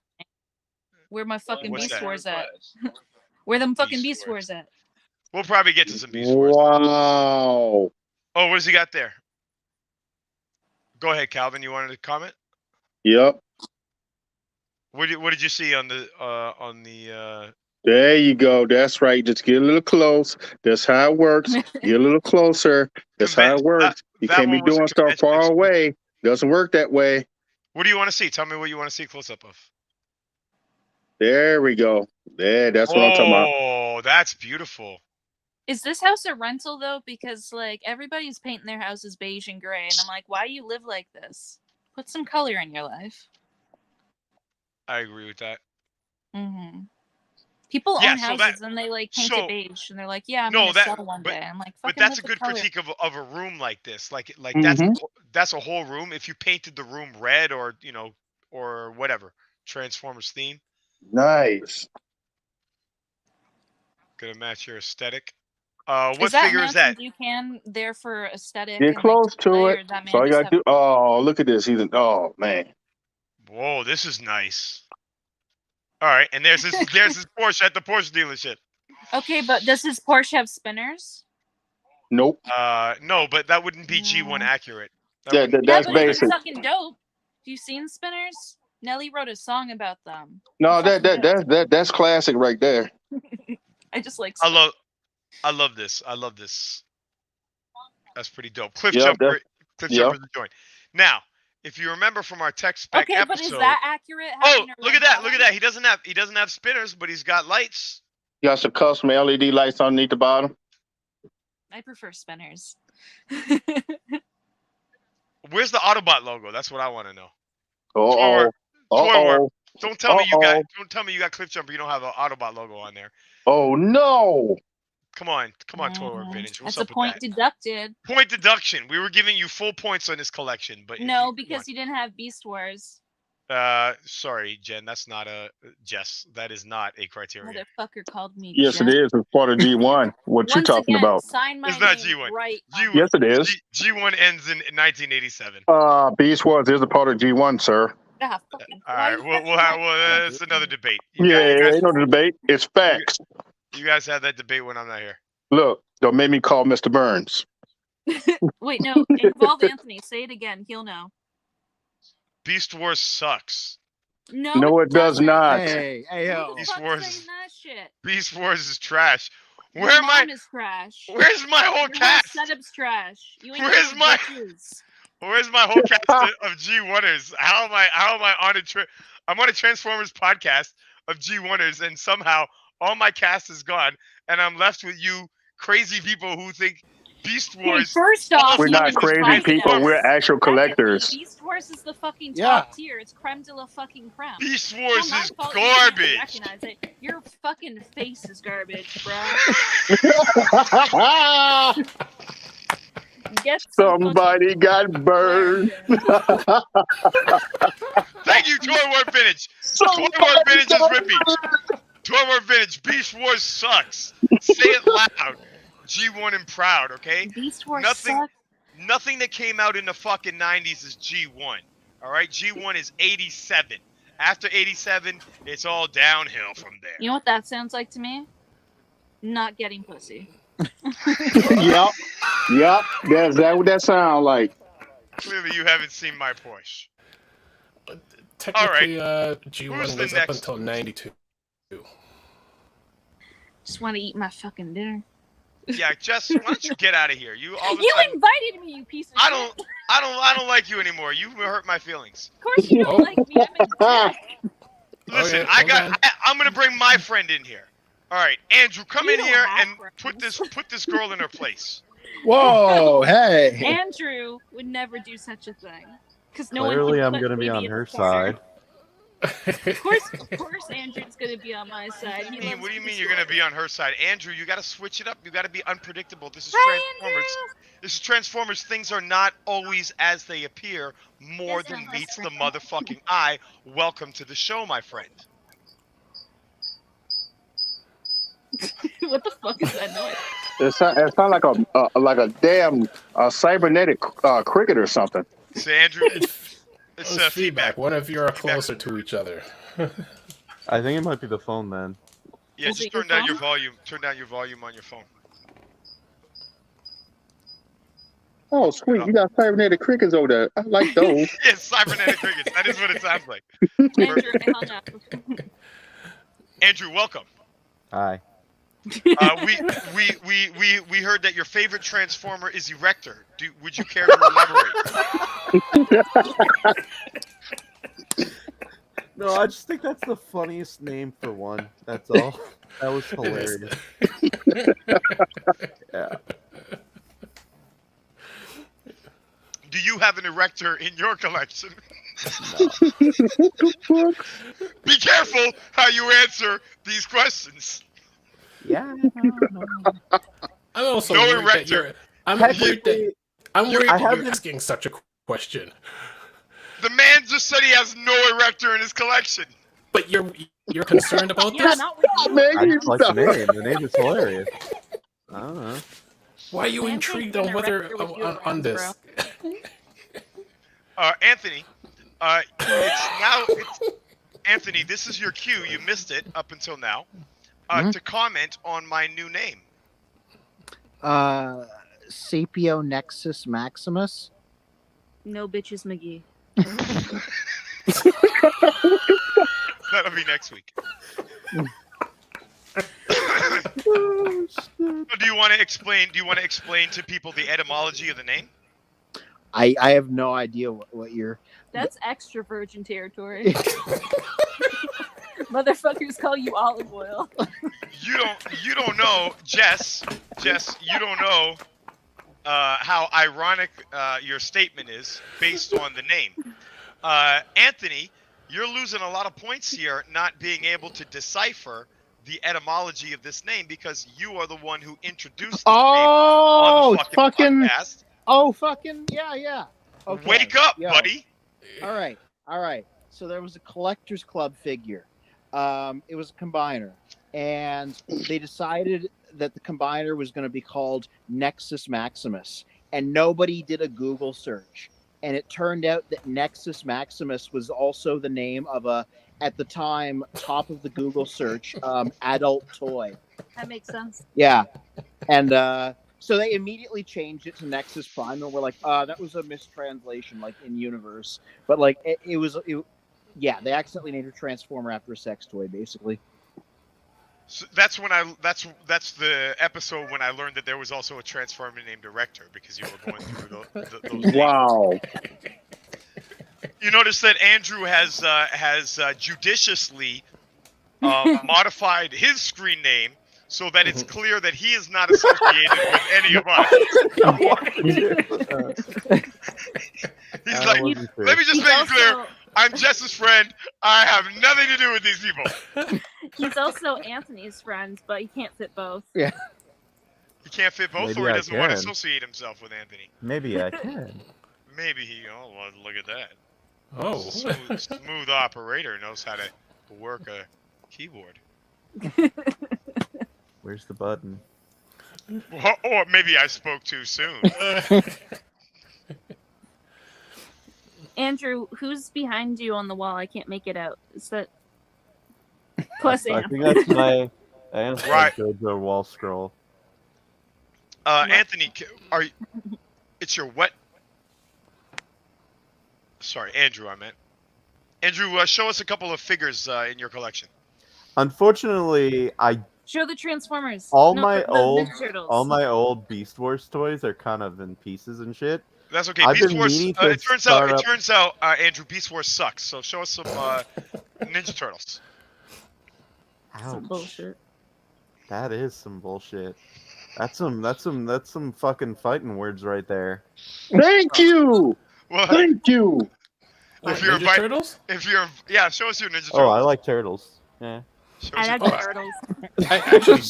Where my fucking What's Beast that? Wars at? Where them fucking Beast Beast Wars. Wars at? We'll probably get to some Beast Wars. Wow. Oh, what does he got there? Go ahead, Calvin. You wanted to comment? Yep. What did you see on the There you go. That's right. Just get a little close. That's how it works. Get a little closer. That's how it works. You that can't be one was a doing stuff far convention away. Doesn't work that way. What do you want to see? Tell me what you want to see close up of. There we go. There, that's what I'm talking about. Oh, that's beautiful. Is this house a rental though? Because like everybody's painting their houses beige and gray, and I'm like, why do you live like this? Put some color in your life. I agree with that. Mm-hmm. People Yeah, own so houses that- and they like paint so- it beige, and they're like, yeah, I'm No, gonna that- sell one but- day. I'm like, But fucking that's a live the good color. critique of a room like this. Like Mhm. that's a whole room. If you painted the room red or or whatever Transformers theme, Nice. gonna match your aesthetic. What Is that figure is that? You can there for aesthetic. Get and, like, close to display, it. or that man So all you just gotta do. Oh, look at this. Oh man. Whoa, this is nice. All right, and there's his Porsche at the Porsche dealership. Okay, but does his Porsche have spinners? Nope. No, but that wouldn't be No. G1 accurate. Yeah, wouldn't be that's but it's basic. fucking dope. Have you seen spinners? Nelly wrote a song about them. No, Fucking dope. that's classic right there. I just like. I love this. I love this. That's pretty dope. Cliff Yep, Jumper is a joint. Now, if you remember from our tech spec Okay, episode. but is that accurate? Oh, having a look red at that! Look bottom? at that! He doesn't have spinners, but he's got lights. You got some custom LED lights underneath the bottom. I prefer spinners. Where's the Autobot logo? That's what I want to know. Oh, oh, Don't tell me you got Cliff Jumper. You don't have an Autobot logo on there. oh no! Come on, Toy War Vintage. What's That's a up with point that? deducted. Point deduction. We were giving you full points on this collection, but No, because you didn't have Beast Wars. sorry, Jen. That's not a Jess. That is not a criteria. Motherfucker called me. Yes, Jen. it is. It's part of G1. What you Once talking again, about? Sign my It's not name G1. right. G1 Yes, it is. G1 ends in 1987. Beast Wars is a part of G1, sir. Ah, fucking All right, well, that's another debate. Ain't no debate. It's facts. You guys have that debate when I'm not here. Look, don't make me call Mr. Burns. Wait, no. Involve Anthony. Say it again. He'll know. Beast Wars sucks. No, it does doesn't. not. Hey, yo. Who the Beast fuck's Wars. saying that shit? Beast Wars is trash. Your Where am I? mom is trash. Where's my whole Your cast? whole setup's trash. You ain't Where's got my- bitches. Where's my whole cast of G1ers? How am I on I'm on a Transformers podcast of G1ers, and somehow all my cast is gone, and I'm left with you crazy people who think Beast Hey, Wars. first off, We're not you crazy despise people. us. We're actual Secondly, collectors. Beast Wars is the fucking Yeah. top tier. It's creme de la fucking creme. Beast It's Wars not my is fault you can't garbage. recognize it. Your fucking face is garbage, bro. Get some Somebody got burned. Thank you, Toy War Vintage. Toy War Vintage is rippy. Toy War Vintage. Beast Wars sucks. Say it loud. G1 and proud, okay? Beast Wars Nothing- suck. Nothing that came out in the fucking 90s is G1. All right? G1 is 87. After 87, it's all downhill from there. You know what that sounds like to me? Not getting pussy. Yep. That's what that sound like. Clearly, you haven't seen my Porsche. Technically, Who's G1 the was up next? until 92. Just want to eat my fucking dinner. Yeah, Jess, why don't you get out of here? You all of a You sudden, invited me, you piece of I shit. don't like you anymore. You hurt my feelings. Of course you don't Oh. like me. I'm a dick. Listen, Okay, I'm gonna bring my friend in here. All right, Andrew, come You in don't here have and friends. put this girl in her place. Whoa, hey. Andrew would never do such a thing. Because no Clearly, one I'm can going to put be on Libby in her the corner. side. Of course, Andrew's gonna be on my side. He loves What do you to mean be you're gonna scored. be on her side? Andrew, you gotta switch it up. You gotta be unpredictable. This is Hi, Transformers. Andrew. This is Transformers. Things are not always as they appear. More Yes, than I'm meets the listening. motherfucking eye. Welcome to the show, my friend. What the fuck is that noise? It sound like a damn cybernetic cricket or something. So Andrew, it's Feedback. feedback. What if you're closer to each other? I think it might be the phone then. Yeah, Is just it your turn down your phone? volume. Turn down your volume on your phone. Oh, sweet. You got cybernetic crickets over there. I like those. Yeah, cybernetic crickets. That is what it sounds like. Andrew, I hung up. Andrew, welcome. Hi. We heard that your favorite Transformer is Erector. Would you care to elaborate? No, I just think that's the funniest name for one. That's all. That was hilarious. Yeah. Do you have an Erector in your collection? Be careful how you answer these questions. Yeah. I'm also No worried that erector. you're. I'm worried Technically, that you're haven't- asking such a question. The man just said he has no Erector in his collection. But you're concerned about Yeah, this? not with you. Man, I you just like the stop. name. The name is hilarious. I don't know. Why are you Man, intrigued take on an whether erector with you on around, this? Anthony, Anthony, this is your cue. You missed it up until now. To comment on my new name. Sapio Nexus Maximus. No bitches, McGee. That'll be next week. Do you want to explain? Do you want to explain to people the etymology of the name? I have no idea what you're. That's extra virgin territory. Motherfuckers call you olive oil. You don't know, Jess, you don't know how ironic your statement is based on the name. Anthony, you're losing a lot of points here not being able to decipher the etymology of this name because you are the one who introduced this name on the fucking podcast. Oh, fucking, yeah. Okay. Wake up, buddy. All right. So there was a collector's club figure. It was a combiner. And they decided that the combiner was going to be called Nexus Maximus. And nobody did a Google search. And it turned out that Nexus Maximus was also the name of a, at the time, top of the Google search, adult toy. That makes sense. Yeah. And so they immediately changed it to Nexus Prime. And we're like, that was a mistranslation, like, in universe. But, like, yeah, they accidentally named a Transformer after a sex toy, basically. So that's when that's the episode when I learned that there was also a Transformer named Director because you were going through those Wow. You notice that Andrew has judiciously modified his screen name so that it's clear that he is not associated with any of us. He's like, let me just make it clear. I'm Jess's friend. I have nothing to do with these people. He's also Anthony's friend, but he can't fit both. Yeah. He can't fit both, Maybe or he I doesn't want to can. associate himself with Anthony. Maybe I can. Maybe he. Oh, well, look at that. Oh. Smooth operator knows how to work a keyboard. Where's the button? Or maybe I spoke too soon. Andrew, who's behind you on the wall? I can't make it out. Is that plus I Am? think that's my answer. Right. The wall scroll. Anthony, it's your what? Sorry, Andrew, I meant. Andrew, show us a couple of figures in your collection. Unfortunately, Show the Transformers. all No, my the old Ninja Turtles. all my old Beast Wars toys are kind of in pieces and shit. That's okay. I've Beast been Wars. meaning to It start up- turns out, Andrew, Beast Wars sucks. So show us some Ninja Turtles. Ouch. Some bullshit. That is some bullshit. That's some fucking fighting words right there. Thank you. Well, Thank you. if you're Ninja Turtles? show us your Ninja Turtles. Oh, I like turtles. Yeah. Show I us like your- the Turtles. I actually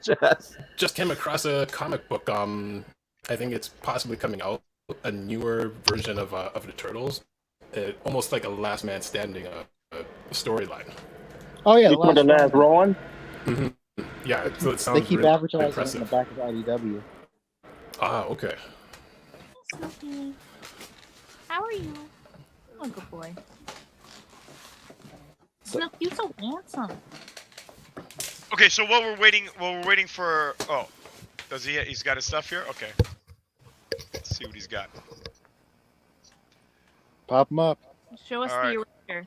Jess. just came across a comic book. I think it's possibly coming out, a newer version of the Turtles, almost like a Last Man Standing storyline. Oh, yeah. You put the last Rowan? Yeah, so it sounds They keep really advertising impressive. in the back of IDW. Ah, okay. Snooki. How are you? Oh, good boy. Snook, you're so handsome. Okay, so while we're waiting for does he's got his stuff here? Okay. Let's see what he's got. Pop them up. Show us All right. the eraser.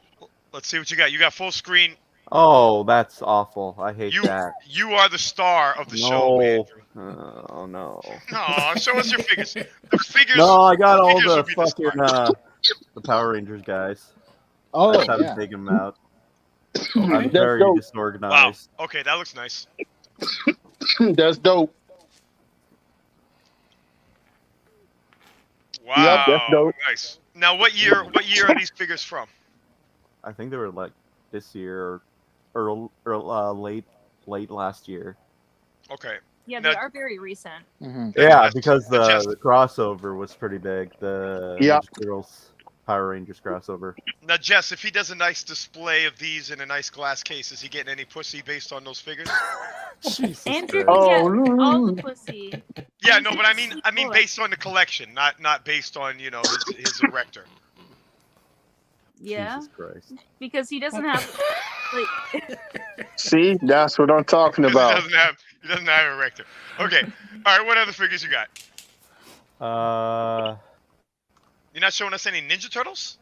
Let's see what you got. You got full screen. Oh, that's awful. I hate that. You are the star of the show, No. Andrew. Oh no. No, show us your figures. The figures. No, I got all figures the will be the fucking star. the Power Rangers guys. Oh, That's how yeah. to take them out. I'm Okay. very dope. Wow. disorganized. Okay, that looks nice. That's dope. Wow. that's dope. Nice. Now, what year are these figures from? I think they were like this year or late last year. Okay. Yeah, Now- they are very recent. Mm-hmm. Yeah, That's- because the, that's just- the crossover was pretty big. The Yeah. Ninja Turtles Power Rangers crossover. Now, Jess, if he does a nice display of these in a nice glass case, is he getting any pussy based on those figures? Jesus Andrew Christ. can get all Oh, the pussy. Yeah, no, but I mean based on the collection, not based on his erector. Yeah, Jesus Christ. because he doesn't have like. see, that's what I'm talking He about. doesn't have an erector. Okay. All right. What other figures you got? You're not showing us any Ninja Turtles?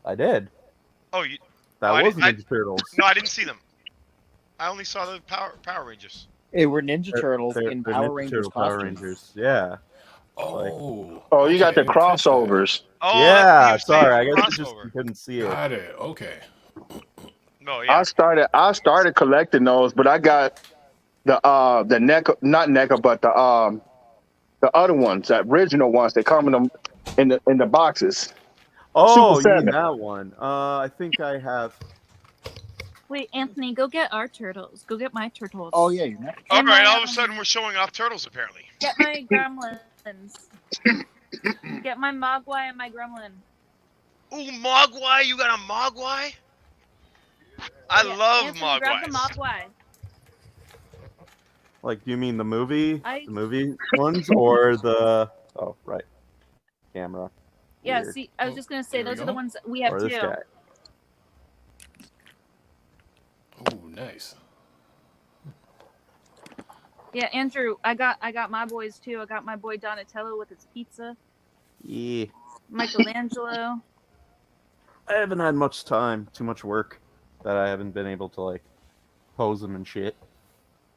I did. Oh, you. That I was didn't- Ninja Turtles. No, I didn't see them. I only saw the Power Rangers. Hey, we're Ninja Turtles They're in Ninja Power Rangers Turtle Power costumes. Rangers. Yeah. Oh, you got the okay, crossovers. Oh, Yeah, that's the sorry, I UC guess you crossover. couldn't see it. Got it. Okay. No, yeah. I started collecting those, but I got the NECA, not NECA, but the other ones, the original ones that come in the boxes. Oh, Super you mean 7. that one? I think I have. Wait, Anthony, go get our turtles. Go get my turtles. Oh yeah, you're next. All And right, my, all of a sudden we're showing off turtles apparently. Get my gremlins. Get my Mogwai and my gremlin. Ooh, Mogwai! You got a Mogwai? I love Anthony, grab the Mogwais. Mogwai. Like, do you mean the movie? I- The movie ones or the? Oh, right. Camera. Yeah, Weird. see, I was just gonna say There we those are go. the ones that we have Or too. this guy. Ooh, nice. Yeah, Andrew, I got my boys too. I got my boy Donatello with his pizza. Yeah. Michelangelo. I haven't had much time. Too much work that I haven't been able to like pose them and shit.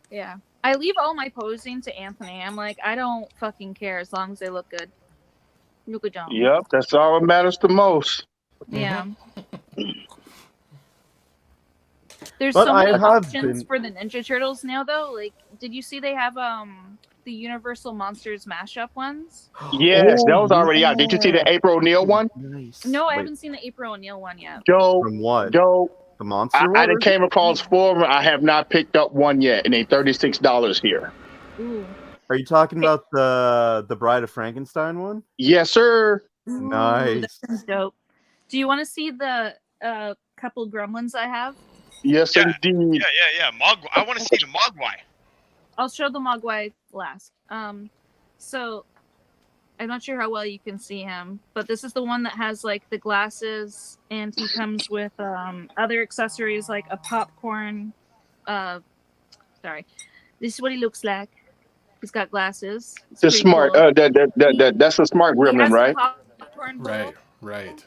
Yeah. I leave all my posing to Anthony. I'm like, I don't fucking care as long as they look good. Look at John. Yep, that's all that matters the most. Yeah. There's But so I many have options been- for the Ninja Turtles now, though. Like, did you see they have the Universal Monsters mashup ones? Yes, that was Oh, already out. Did you see the yeah. April O'Neil one? Nice. No, I Wait, haven't seen the April O'Neil one yet. Joe, From what? Joe, The monster I one? done came across 4 of them. I have not picked up one yet, and they $36 here. Ooh. Are you talking about the Bride of Frankenstein one? Yes, sir. Ooh, Nice. that sounds dope. Do you want to see the couple gremlins I have? Yes, Yeah. indeed. Yeah. Mogwai. I want to see the Mogwai. I'll show the Mogwai last. So I'm not sure how well you can see him, but this is the one that has like the glasses, and he comes with other accessories like a popcorn. Sorry, this is what he looks like. He's got glasses. It's The pretty smart. cool. That's a smart He gremlin, has a right? popcorn bowl. Right.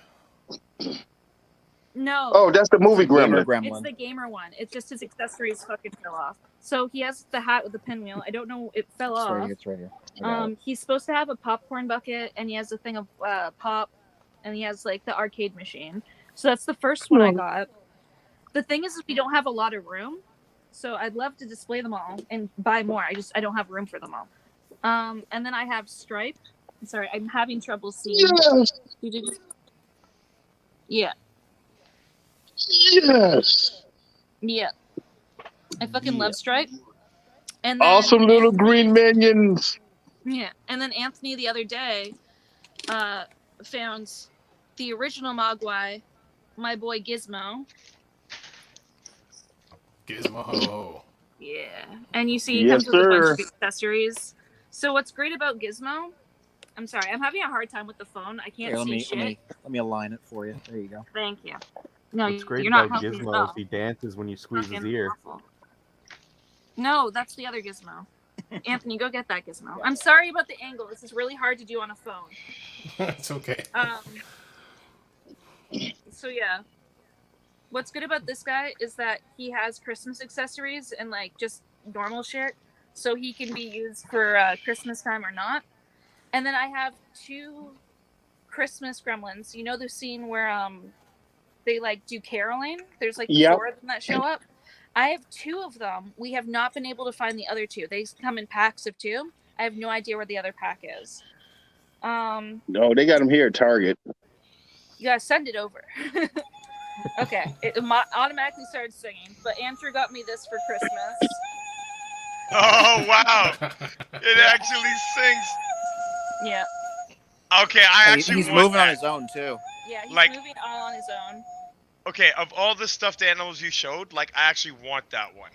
No. Oh, that's the movie Gamer gremlin. It's the gamer one. It's just his accessories fucking fell off. So he has the hat with the pinwheel. I don't know. It fell It's right off. here. It's right here. I got it. He's supposed to have a popcorn bucket, and he has a thing of pop, and he has like the arcade machine. So that's the first one I got. The thing is, we don't have a lot of room, so I'd love to display them all and buy more. I don't have room for them all. And then I have Stripe. Sorry, I'm having trouble seeing. Yes. Yeah. Yes. Yeah. I fucking love Stripe. And then, Awesome little green minions. Yeah. And then Anthony the other day found the original Mogwai, my boy Gizmo. Gizmo. Yeah. And you see he Yes, comes with a bunch sir. of accessories. So what's great about Gizmo? I'm sorry, I'm having a hard time with the phone. I can't Here, see shit. let me align it for you. There you go. Thank you. No, What's great you're not about helping at Gizmo all. is he dances when you squeeze his Fucking ear. awful. No, that's the other Gizmo. Anthony, go get that Gizmo. I'm sorry about the angle. This is really hard to do on a phone. It's okay. So yeah. What's good about this guy is that he has Christmas accessories and like just normal shit. So he can be used for Christmas time or not. And then I have 2 Christmas gremlins. You know the scene where they like do caroling? There's like 4 of them that show up. I have 2 of them. We have not been able to find the other 2. They come in packs of 2. I have no idea where the other pack is. No, they got them here at Target. You gotta send it over. Okay, it automatically started singing. But Andrew got me this for Christmas. Oh wow! It actually sings. Yeah, Okay, I actually He's want moving on that. his own too. yeah, he's Like- moving all on his own. Okay, of all the stuffed animals you showed, like I actually want that one.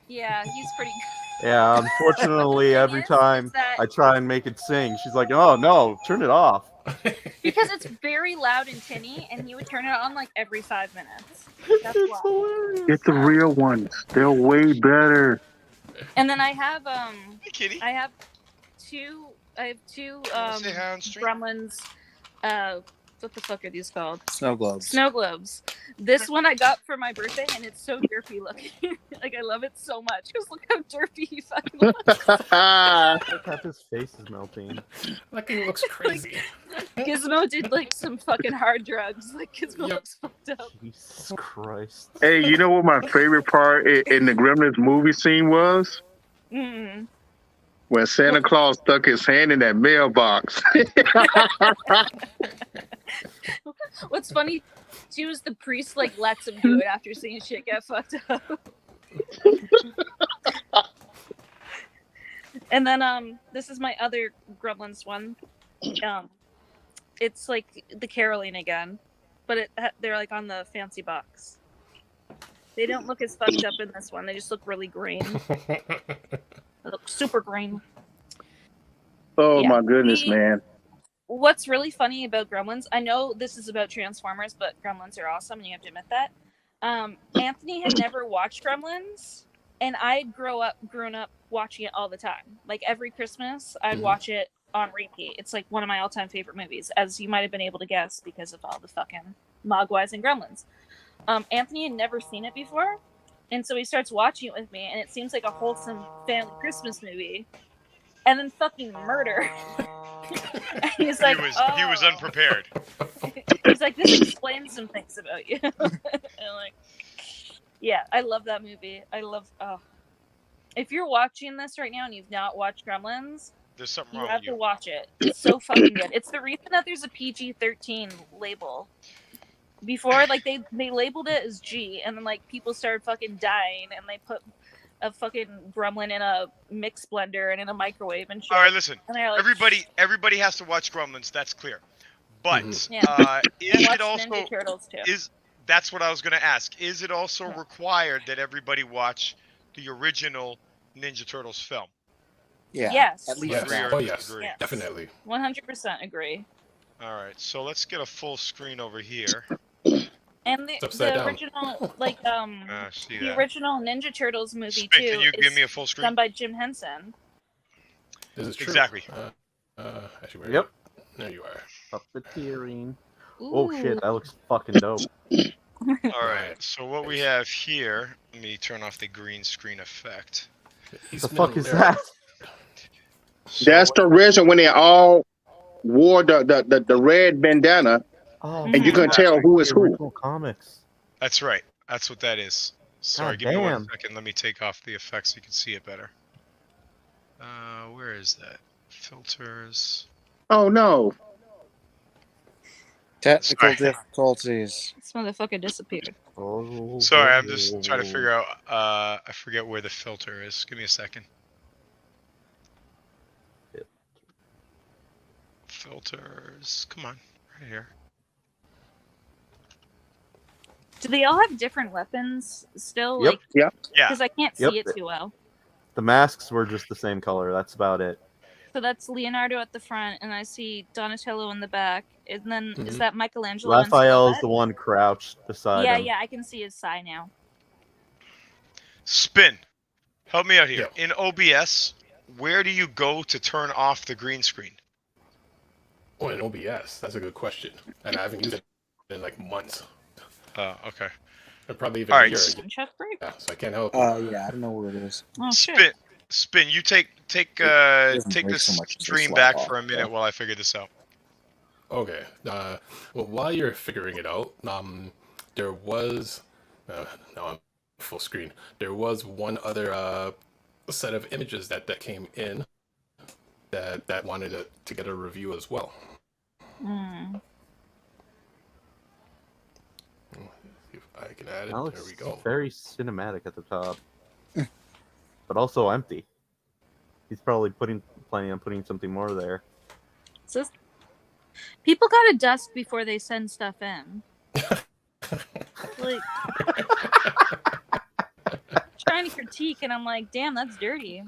Yeah, he's pretty. Yeah, unfortunately, every is time that- I try and make it sing, she's like, "Oh no, turn it off." Because it's very loud and tinny, and he would turn it on like every 5 minutes. That's It's why. hilarious. Get the real ones. They're way better. And then I have Hey, kitty. I have two Say hi on stream. gremlins what the fuck are these called? Snow globes. Snow globes. This one I got for my birthday, and it's so derpy looking. Like, I love it so much because look how derpy he fucking looks. Look how his face is melting. That thing looks crazy. Gizmo did like some fucking hard drugs. Like Gizmo looks fucked up. Jesus Christ. Hey, you know what my favorite part in the Gremlins movie scene was? Mm. When Santa Claus stuck his hand in that mailbox. What's funny, too, is the priest like lets him do it after seeing shit get fucked up. And then this is my other Gremlins one. It's like the caroling again, but they're like on the fancy box. They don't look as fucked up in this one. They just look really green. They look super green. Oh my goodness, man. What's really funny about Gremlins, I know this is about Transformers, but Gremlins are awesome, and you have to admit that. Anthony had never watched Gremlins, and I'd grown up watching it all the time. Like every Christmas, I'd watch it on repeat. It's like one of my all-time favorite movies, as you might have been able to guess because of all the fucking Mogwais and Gremlins. Anthony had never seen it before, and so he starts watching it with me, and it seems like a wholesome family Christmas movie. And then fucking murder. He's like, he was unprepared. He's like, this explains some things about you. And like, yeah, I love that movie. If you're watching this right now and you've not watched Gremlins, there's something you wrong have with to you. watch it. It's so fucking good. It's the reason that there's a PG-13 label. Before, like, they labeled it as G, and then like people started fucking dying, and they put a fucking gremlin in a mix blender and in a microwave and shit. All right, listen. And they're like, everybody has to watch Gremlins. That's clear. But is Watch it also Ninja Turtles too. That's what I was going to ask. Is it also required that everybody watch the original Ninja Turtles film? Yeah. Yes. At least that. Oh yes, Agree. definitely. 100% agree. All right, so let's get a full screen over here. And It's upside the down. original, like, See the that. original Ninja Turtles movie Spin, too can you give is me a full screen? done by Jim Henson. This is true. Exactly. Actually, where Yep. There you are. Puppeteering. Ooh. Oh shit, that looks fucking dope. All right, so what we have here, let me turn off the green screen effect. The fuck is that? So That's the original when they all wore the red bandana, Oh, and you couldn't tell who is the who. original comics. That's right. That's what that is. Sorry, God give me one damn. second. Let me take off the effects so you can see it better. Where is that? Filters. Oh no. Technical Sorry. difficulties. This motherfucker disappeared. Oh, Sorry, I'm just trying to figure out. I forget where the filter is. Give me a second. Filters. Come on, right here. Do they all have different weapons still? Yep. Like, Yeah. Yeah. because I can't see Yep. it too well. The masks were just the same color. That's about it. So that's Leonardo at the front, and I see Donatello in the back. And then is that Michelangelo? and Raphael is Silhouette? the one crouched beside Yeah, him. yeah, I can see his sigh now. Spin. Help me out here. Yeah. In OBS, where do you go to turn off the green screen? Oh, in OBS, that's a good question, and I haven't used it in like months. Okay. Or probably even All a right. year. Chef break? Yeah, so I can't help. Yeah, I don't know where it is. Oh shit. Spin. You take doesn't take break this so much as a stream slap back off, for a minute though. while I figure this out. Okay. Well, while you're figuring it out, there was now I'm full screen. There was one other set of images that came in that wanted to get a review as well. Mm. See if I can add it. That looks There we go. very cinematic at the top, but also empty. He's probably planning on putting something more there. So people gotta dust before they send stuff in. Like trying to critique, and I'm like, damn, that's dirty.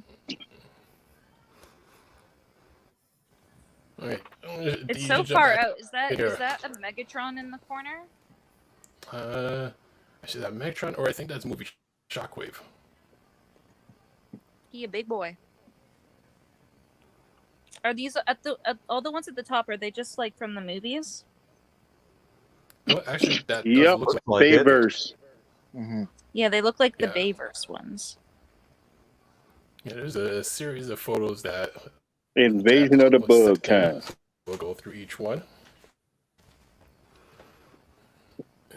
All right. It's so far out. Is that a Megatron in the corner? Actually, that Megatron, or I think that's movie Shockwave. He a big boy. Are these all the ones at the top? Are they just like from the movies? Well, actually, that does Yep, look like it. Bayverse. Yeah, they look like the Yeah. Bayverse ones. yeah. There's a series of photos that Invasion of the was Bug sent in. Kind. We'll go through each one.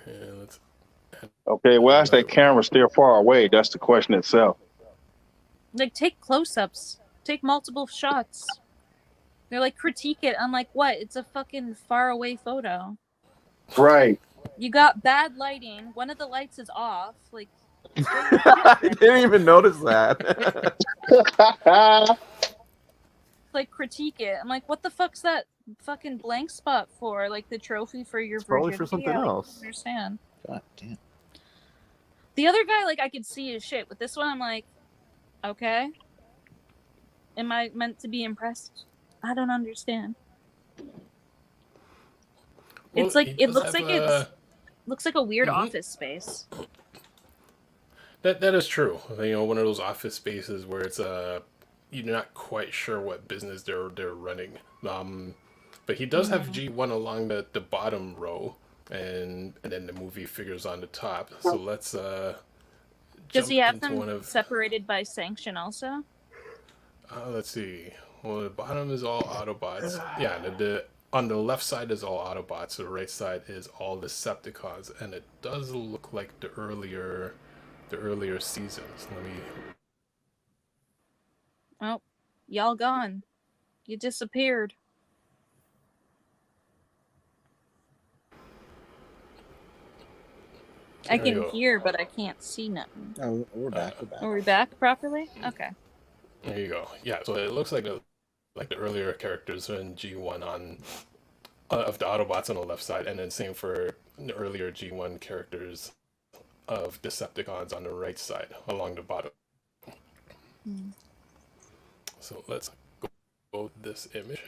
And let's. Okay, why is that camera still far away? That's the question itself. Like, take close-ups. Take multiple shots. They're like, critique it. I'm like, what? It's a fucking far-away photo. Right. You got bad lighting. One of the lights is off. Like, I didn't even notice that. like, critique it. I'm like, what the fuck's that fucking blank spot for? Like, the trophy for your Probably virginity? for something I don't else. understand. God damn. The other guy, like, I could see his shit. With this one, I'm like, okay. Am I meant to be impressed? I don't understand. Well, It's like he it does looks have like it's looks like a weird office space. That is true. You know, one of those office spaces where it's you're not quite sure what business they're running. But he does have G1 along the bottom row, and then the movie figures on the top. So let's Does jump he have into them one of. separated by sanction also? Let's see. Well, the bottom is all Autobots. Yeah, the on the left side is all Autobots. The right side is all Decepticons, and it does look like the earlier seasons. Let me. Oh, y'all gone. You disappeared. I There we can go. hear, but I can't see nothing. Oh, we're back. We're back. Are we back properly? Okay. There you go. Yeah, so it looks like the earlier characters in G1 on of the Autobots on the left side, and then same for the earlier G1 characters of Decepticons on the right side along the bottom. So let's go with this image.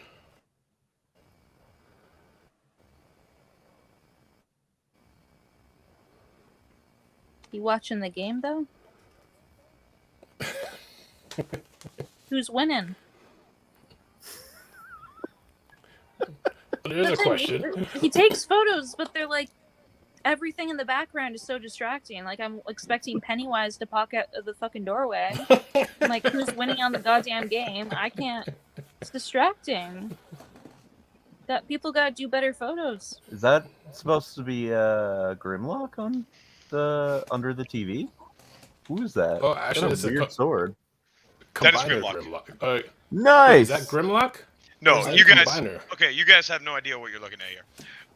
You watching the game though? Who's winning? There's a question. He takes photos, but they're like everything in the background is so distracting. Like I'm expecting Pennywise to pop out of the fucking doorway. I'm like, who's winning on the goddamn game? I can't. It's distracting. That people gotta do better photos. Is that supposed to be Grimlock on the under the TV? Who is that? Oh, actually, That's it's a weird sword. Combiner That is Grimlock. Nice. Is that Grimlock? No, Is that you guys. Combiner? Okay, you guys have no idea what you're looking at here.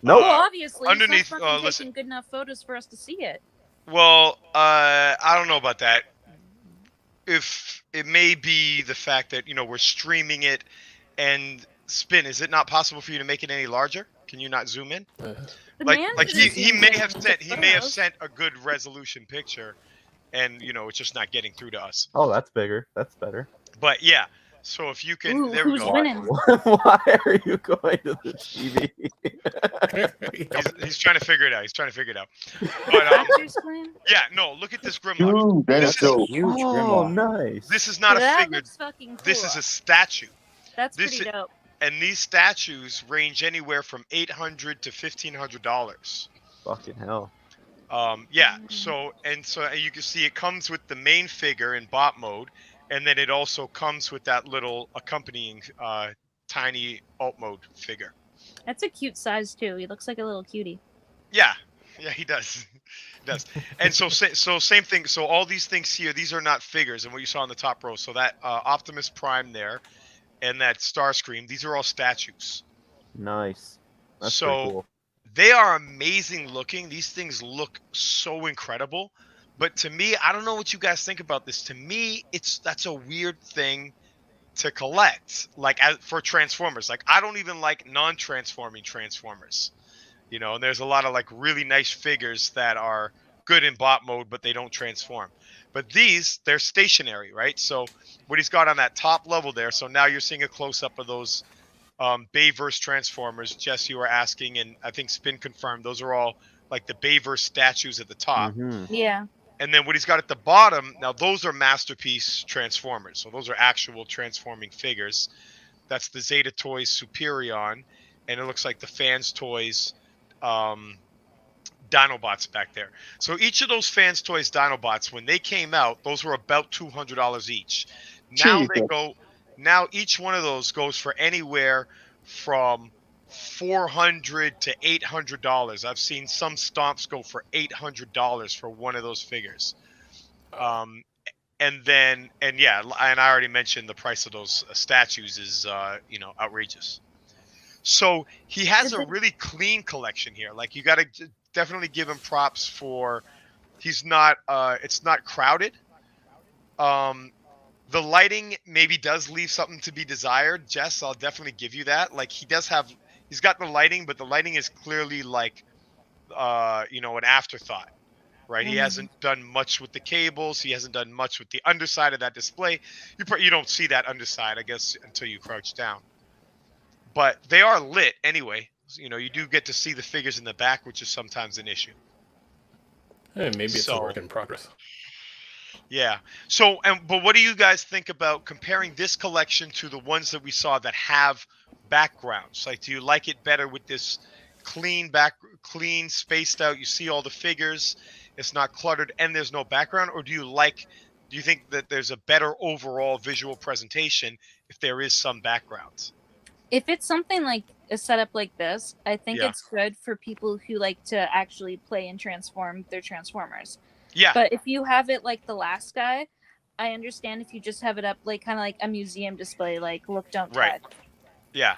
Nope. Well, obviously, underneath, he's not fucking listen. taking good enough photos for us to see it. Well, I don't know about that. If it may be the fact that we're streaming it, and Spin, is it not possible for you to make it any larger? Can you not zoom in? The Like man he is may have taking sent good he may have photos. sent a good resolution picture, and it's just not getting through to us. Oh, that's bigger. That's better. But yeah, so if you can, Ooh, there we who's go. winning? Why are you going to the TV? He's trying to figure it out. But Actor screen? yeah, no, look at this Grimlock. Dude, that is This dope. Huge Oh, Grimlock. nice. This is not a That figure. looks fucking cool. This is a statue. That's this pretty is- dope. And these statues range anywhere from $800 to $1,500. Fucking hell. Yeah. So you can see it comes with the main figure in bot mode, and then it also comes with that little accompanying tiny alt mode figure. That's a cute size too. He looks like a little cutie. Yeah, he does. He does. And so same thing. So all these things here, these are not figures, and what you saw in the top row. So that Optimus Prime there, and that Starscream, these are all statues. Nice. That's So- pretty cool. They are amazing looking. These things look so incredible. But to me, I don't know what you guys think about this. To me, that's a weird thing to collect. Like for Transformers, like I don't even like non-transforming Transformers. And there's a lot of like really nice figures that are good in bot mode, but they don't transform. But they're stationary, right? So what he's got on that top level there. So now you're seeing a close-up of those Bayverse Transformers. Jess, you were asking, and I think Spin confirmed. Those are all like the Bayverse statues at the top. Mhm. Yeah. And then what he's got at the bottom, now those are Masterpiece Transformers. So those are actual transforming figures. That's the Zeta Toys Superion. And it looks like the Fans Toys Dinobots back there. So each of those Fans Toys Dinobots, when they came out, those were about $200 each. Now Jesus. now each one of those goes for anywhere from $400 to $800. I've seen some stomps go for $800 for one of those figures. And I already mentioned the price of those statues is outrageous. So he has a really clean collection here. Like, you got to definitely give him props for it's not crowded. The lighting maybe does leave something to be desired. Jess, I'll definitely give you that. Like, he's got the lighting, but the lighting is clearly like an afterthought. Right, he hasn't done much with the cables. He hasn't done much with the underside of that display. You don't see that underside, I guess, until you crouch down. But they are lit anyway. You do get to see the figures in the back, which is sometimes an issue. Hey, maybe it's a work in progress. Yeah. So, but what do you guys think about comparing this collection to the ones that we saw that have backgrounds? Like, do you like it better with this clean, spaced out? You see all the figures. It's not cluttered and there's no background, or do you think that there's a better overall visual presentation if there is some backgrounds? If it's something like a setup like this, I think it's good for people who like to actually play and transform their Transformers. Yeah. But if you have it like the last guy, I understand if you just have it up like kind of like a museum display, like look, don't touch. Yeah.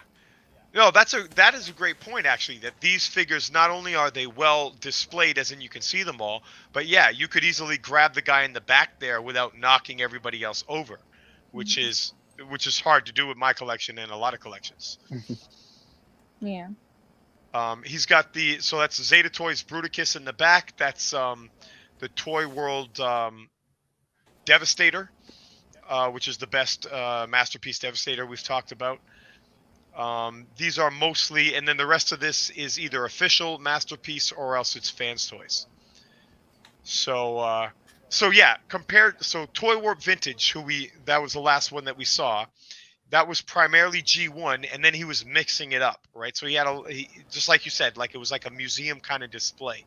No, that is a great point, actually, that these figures, not only are they well displayed, as in you can see them all, but yeah, you could easily grab the guy in the back there without knocking everybody else over, which is hard to do with my collection and a lot of collections. Yeah. He's got so that's Zeta Toys Bruticus in the back. That's the Toy World Devastator, which is the best Masterpiece Devastator we've talked about. These are mostly, and then the rest of this is either official Masterpiece or else it's Fans Toys. So Toy Warp Vintage, that was the last one that we saw. That was primarily G1, and then he was mixing it up, right? So he had just like you said, like it was like a museum kind of display,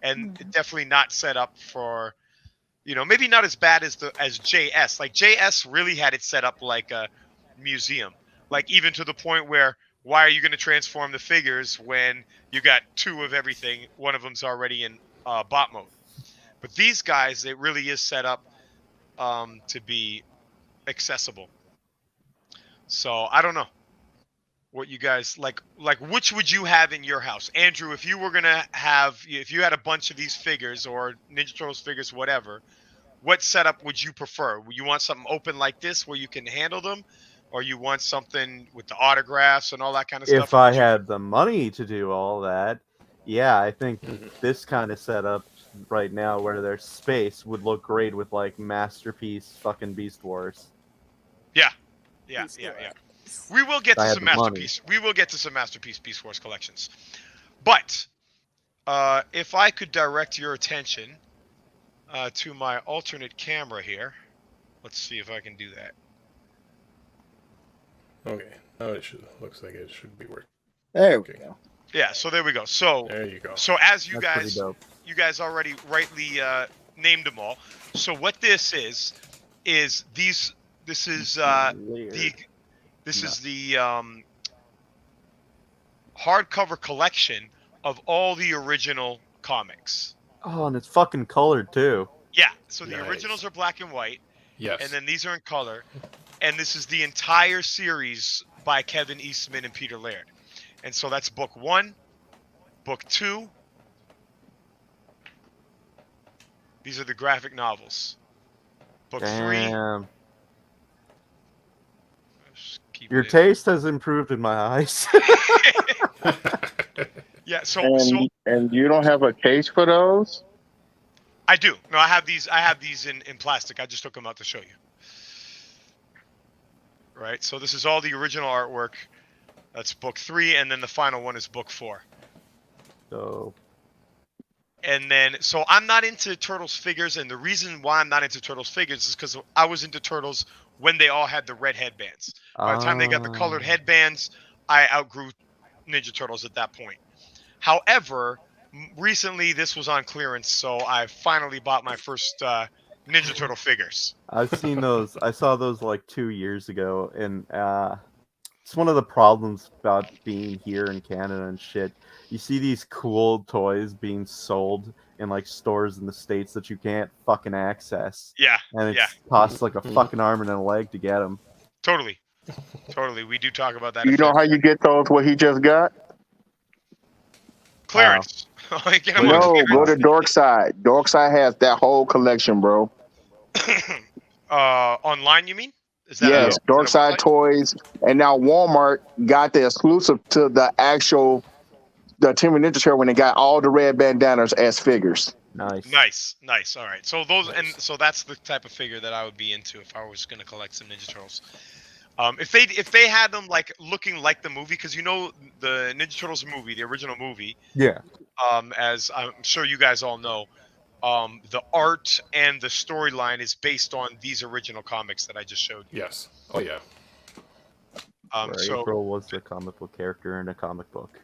and definitely not set up for, maybe not as bad as JS. Like JS really had it set up like a museum. Like, even to the point where, why are you going to transform the figures when you got two of everything? One of them's already in bot mode. But these guys, it really is set up to be accessible. So I don't know what you guys like. Which would you have in your house, Andrew? If you had a bunch of these figures or Ninja Turtles figures, whatever, what setup would you prefer? Would you want something open like this where you can handle them? Or you want something with the autographs and all that kind of stuff? If I had the money to do all that, yeah, I think this kind of setup right now where there's space would look great with like Masterpiece fucking Beast Wars. Yeah. We will get to some Masterpiece. We will get to some Masterpiece Beast Wars collections. But if I could direct your attention to my alternate camera here, let's see if I can do that. Okay, now looks like it should be working. There we go. Yeah, so there we go. So there you go. So as you guys already rightly named them all. So what this is the hardcover collection of all the original comics. Oh, and it's fucking colored too. Yeah, so the originals are black and white. Yes. And then these are in color. And this is the entire series by Kevin Eastman and Peter Laird. And so that's book 1, book 2. These are the graphic novels. Book 3. Your taste has improved in my eyes. Yeah, and you don't have a case for those? I do. No, I have these in plastic. I just took them out to show you. Right, so this is all the original artwork. That's book 3, and then the final one is book 4. So, and then, so I'm not into Turtles figures, and the reason why I'm not into Turtles figures is because I was into Turtles when they all had the red headbands. By the time they got the colored headbands, I outgrew Ninja Turtles at that point. However, recently this was on clearance, so I finally bought my first Ninja Turtle figures. I've seen those. I saw those like 2 years ago, and it's one of the problems about being here in Canada and shit. You see these cool toys being sold in like stores in the States that you can't fucking access. Yeah, And it yeah, costs like a fucking arm and a leg to get them. totally. We do talk about that. You know how you get those? What he just got? Clearance. Get 'em on No, clearance. go to Dork Side. Dork Side has that whole collection, bro. Online, you mean? Is that Yes, is that Dork a Side website? Toys, and now Walmart got the exclusive to the Team Ninja Turtle when they got all the red bandanas as figures. Nice. Nice. All right. So so that's the type of figure that I would be into if I was going to collect some Ninja Turtles. If they had them like looking like the movie, because you know the Ninja Turtles movie, the original movie, Yeah. as I'm sure you guys all know, the art and the storyline is based on these original comics that I just showed you. Yes. Oh yeah. Where So April was the comic book character in a comic book.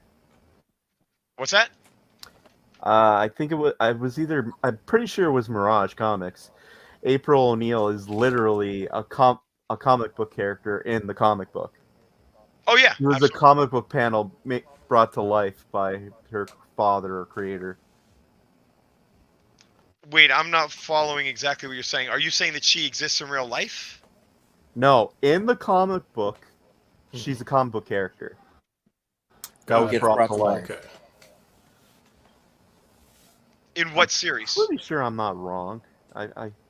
what's that? I think it was. I'm pretty sure it was Mirage Comics. April O'Neil is literally a comic book character in the comic book. Oh yeah. It was absolutely. a comic book panel brought to life by her father or creator. Wait, I'm not following exactly what you're saying. Are you saying that she exists in real life? No, in the comic book, she's a comic book character. That was brought to life. Okay. In what series? Pretty sure I'm not wrong. I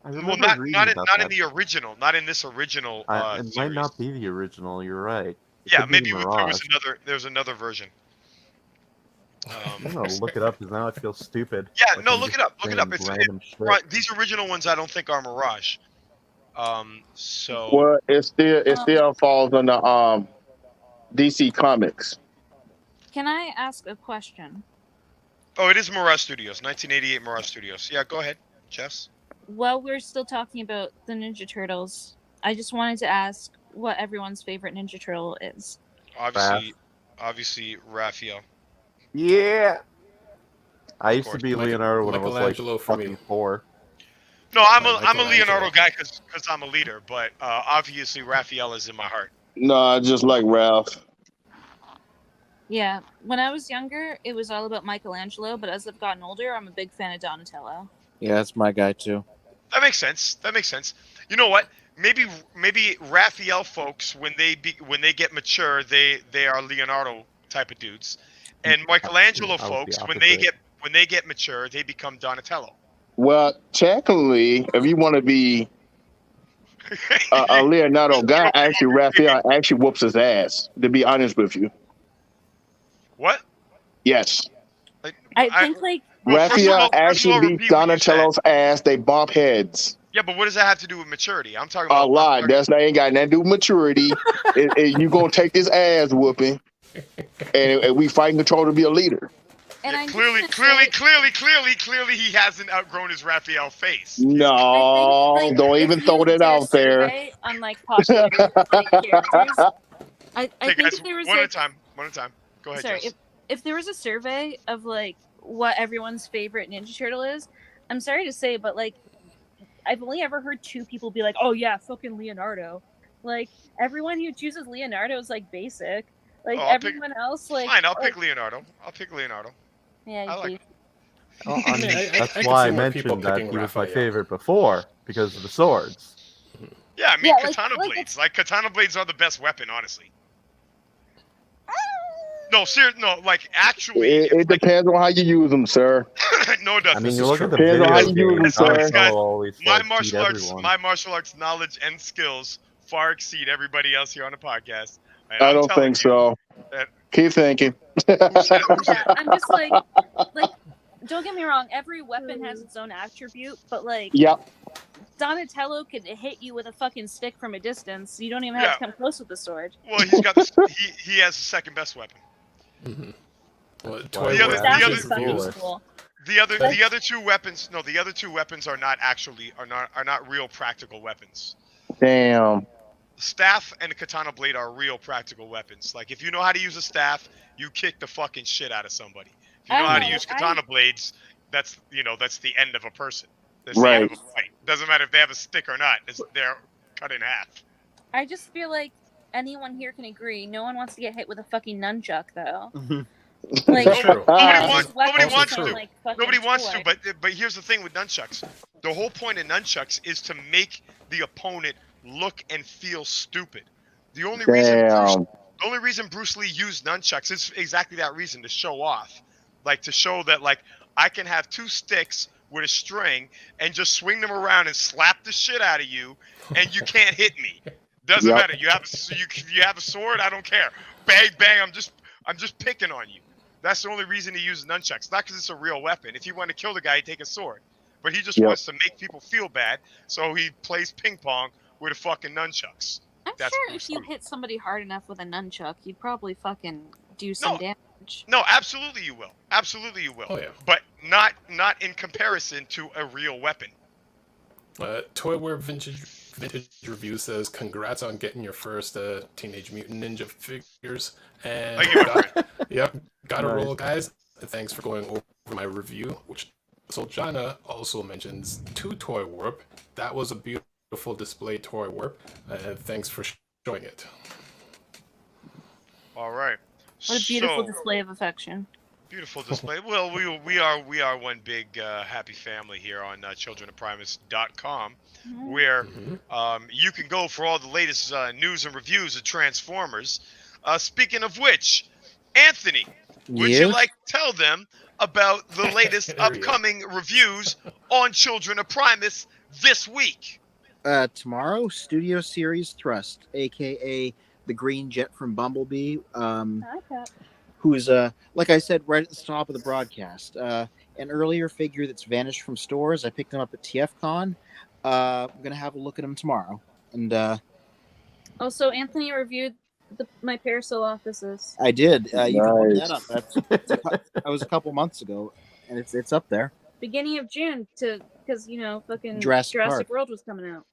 remember Well, not reading not in, about not that. in the original, not in this original. It might series. not be the original. You're right. It Yeah, could be maybe Mirage. there's another version. I'm gonna look it up because now I feel stupid. Yeah, Like no, I'm look it just up. Look it up. saying random shit. Right, these original ones I don't think are Mirage. So Well, it still falls under DC Comics. Can I ask a question? oh, it is Mirage Studios, 1988 Mirage Studios. Yeah, go ahead, Jess. While we're still talking about the Ninja Turtles, I just wanted to ask what everyone's favorite Ninja Turtle is. Obviously Raphael. Yeah. I used to course. be Leonardo when I was like Michelangelo for me. fucking 4. No, I'm a Michelangelo. Leonardo guy because I'm a leader, but obviously Raphael is in my heart. No, I just like Ralph. Yeah, when I was younger, it was all about Michelangelo, but as I've gotten older, I'm a big fan of Donatello. Yeah, that's my guy too. That makes sense. You know what? Maybe Raphael folks when they get mature, they are Leonardo type of dudes, and Michelangelo I was the folks when opposite. they get mature, they become Donatello. Well, technically, if you want to be a Leonardo guy, actually Raphael actually whoops his ass. To be honest with you, What? yes, I think like Well, first of Raphael all, actually repeat beats what you said. Donatello's ass. They bump heads Yeah, but what does that have to do with maturity? I'm talking a about lot. That's not ain't got nothing to do with maturity. You gonna take this ass whooping, and we fight and control to be a leader. and Yeah, I'm clearly, just gonna clearly, he hasn't outgrown his Raphael face. No, I think, like, don't if even you throw that did a out there. survey on like popularity of characters, I Okay, think guys, if there was one like, at a time. One at a time. Go ahead, sorry, Jess. if there was a survey of like what everyone's favorite Ninja Turtle is, I'm sorry to say, but like I've only ever heard 2 people be like, "Oh yeah, fucking Leonardo." Like everyone who chooses Leonardo is like basic. Like Oh, I'll pick- everyone else, like Fine, I'll pick Leonardo. Yeah, I like you- Well, I mean, I that's can why see I more people mentioned that picking he was my Raphael. favorite before because of the swords. Yeah, I mean Yeah, katana like blades. Like katana blades are the best weapon, honestly. No, seriously, no. Like actually, It depends on how you use them, sir. no, it I doesn't. mean, you is look true. at the Depends on how video you use games. them, sir. Donatello Guys, always my like, beat martial arts knowledge and skills far exceed everybody else here on the podcast. And I I'm don't telling think you so. that- Keep thinking. yeah, I'm just like don't get me wrong, every weapon has its own attribute, but like Yep. Donatello could hit you with a fucking stick from a distance. You don't even have to Yeah. come close with the sword. Well, he's got he has the second best weapon. Mm-hmm. Well, The toy other- wars That the was is fucking revealed. cool. The other two weapons, no, the other two weapons are not real practical weapons. Damn. The staff and the katana blade are real practical weapons. Like if you know how to use a staff, you kick the fucking shit out of somebody. If you know how to know, use katana blades, that's the end of a person. That's Right. the end of a fight. Doesn't matter if they have a stick or not. They're cut in half. I just feel like anyone here can agree. No one wants to get hit with a fucking nunchuck, though. Like, That's true. Nobody these wants weapons to. sound like fucking Nobody wants toy. to, but here's the thing with nunchucks. The whole point of nunchucks is to make the opponent look and feel stupid. The only reason Bruce Lee used nunchucks is exactly that reason, to show off. Like, to show that, like, I can have two sticks with a string and just swing them around and slap the shit out of you, and you can't hit me. Doesn't matter. You have a sword, I don't care. Bang bang, I'm just picking on you. That's the only reason he uses nunchucks. Not because it's a real weapon. If he wanted to kill the guy, he'd take a sword. But he just wants to make people feel bad, so he plays ping pong with a fucking nunchucks. I'm That's sure Bruce if you Lee. hit somebody hard enough with a nunchuck, you'd probably fucking do some damage. No, absolutely you will. Absolutely you will. Oh, yeah. But not in comparison to a real weapon. Toyware Vintage Review says, congrats on getting your first Teenage Mutant Ninja figures. And got a roll, guys. And thanks for going over my review. So Jana also mentions 2 Toy Warp. That was a beautiful display Toy Warp. Thanks for showing it. All right. What a beautiful display of affection. Beautiful display. Well, we are one big happy family here on childrenofprimus.com, where you can go for all the latest news and reviews of Transformers. Speaking of which, Anthony, would you like to tell them about the latest upcoming reviews on Children of Primus this week? Tomorrow, Studio Series Thrust, aka the Green Jet from Bumblebee. Who's like I said right at the top of the broadcast, an earlier figure that's vanished from stores. I picked him up at TFCon. I'm gonna have a look at him tomorrow. And also, Anthony reviewed my Parasolophysis. I did. You can look that up. That was a couple months ago, and it's up there. Beginning of June, because fucking Jurassic World was coming out.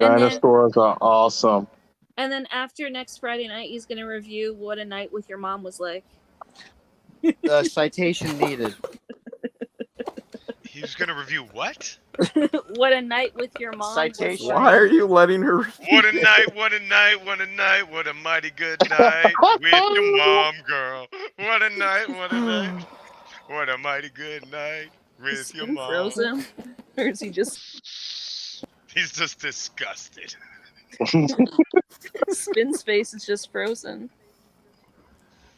Dinosaurs are awesome. And then after next Friday night, he's going to review What a Night with Your Mom was like. Citation needed. He's going to review what? What a Night with Your Mom. Citation. Was like. Why are you letting her? What a night, what a night, what a night, what a mighty good night with your mom, girl. What a night, what a night, what a mighty good night with your mom. Frozen? Or is he just... He's just disgusted. Spin's face is just frozen.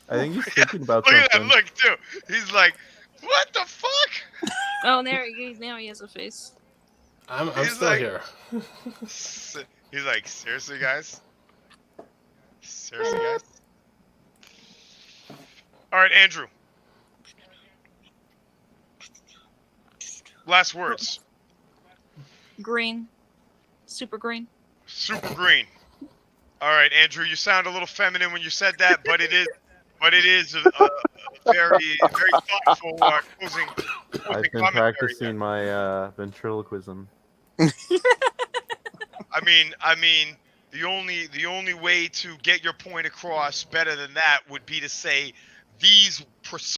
I think he's thinking about Look at that something. look, too. He's like, what the fuck? Oh, there he now he has a face. I'm He's still like- here. He's like, seriously, guys? Seriously, guys? All right, Andrew. Last words. Green. Super green. Super green. All right, Andrew, you sound a little feminine when you said that, but it is a very thoughtful closing I've been commentary practicing there. my ventriloquism. I mean, the only way to get your point across better than that would be to say these precise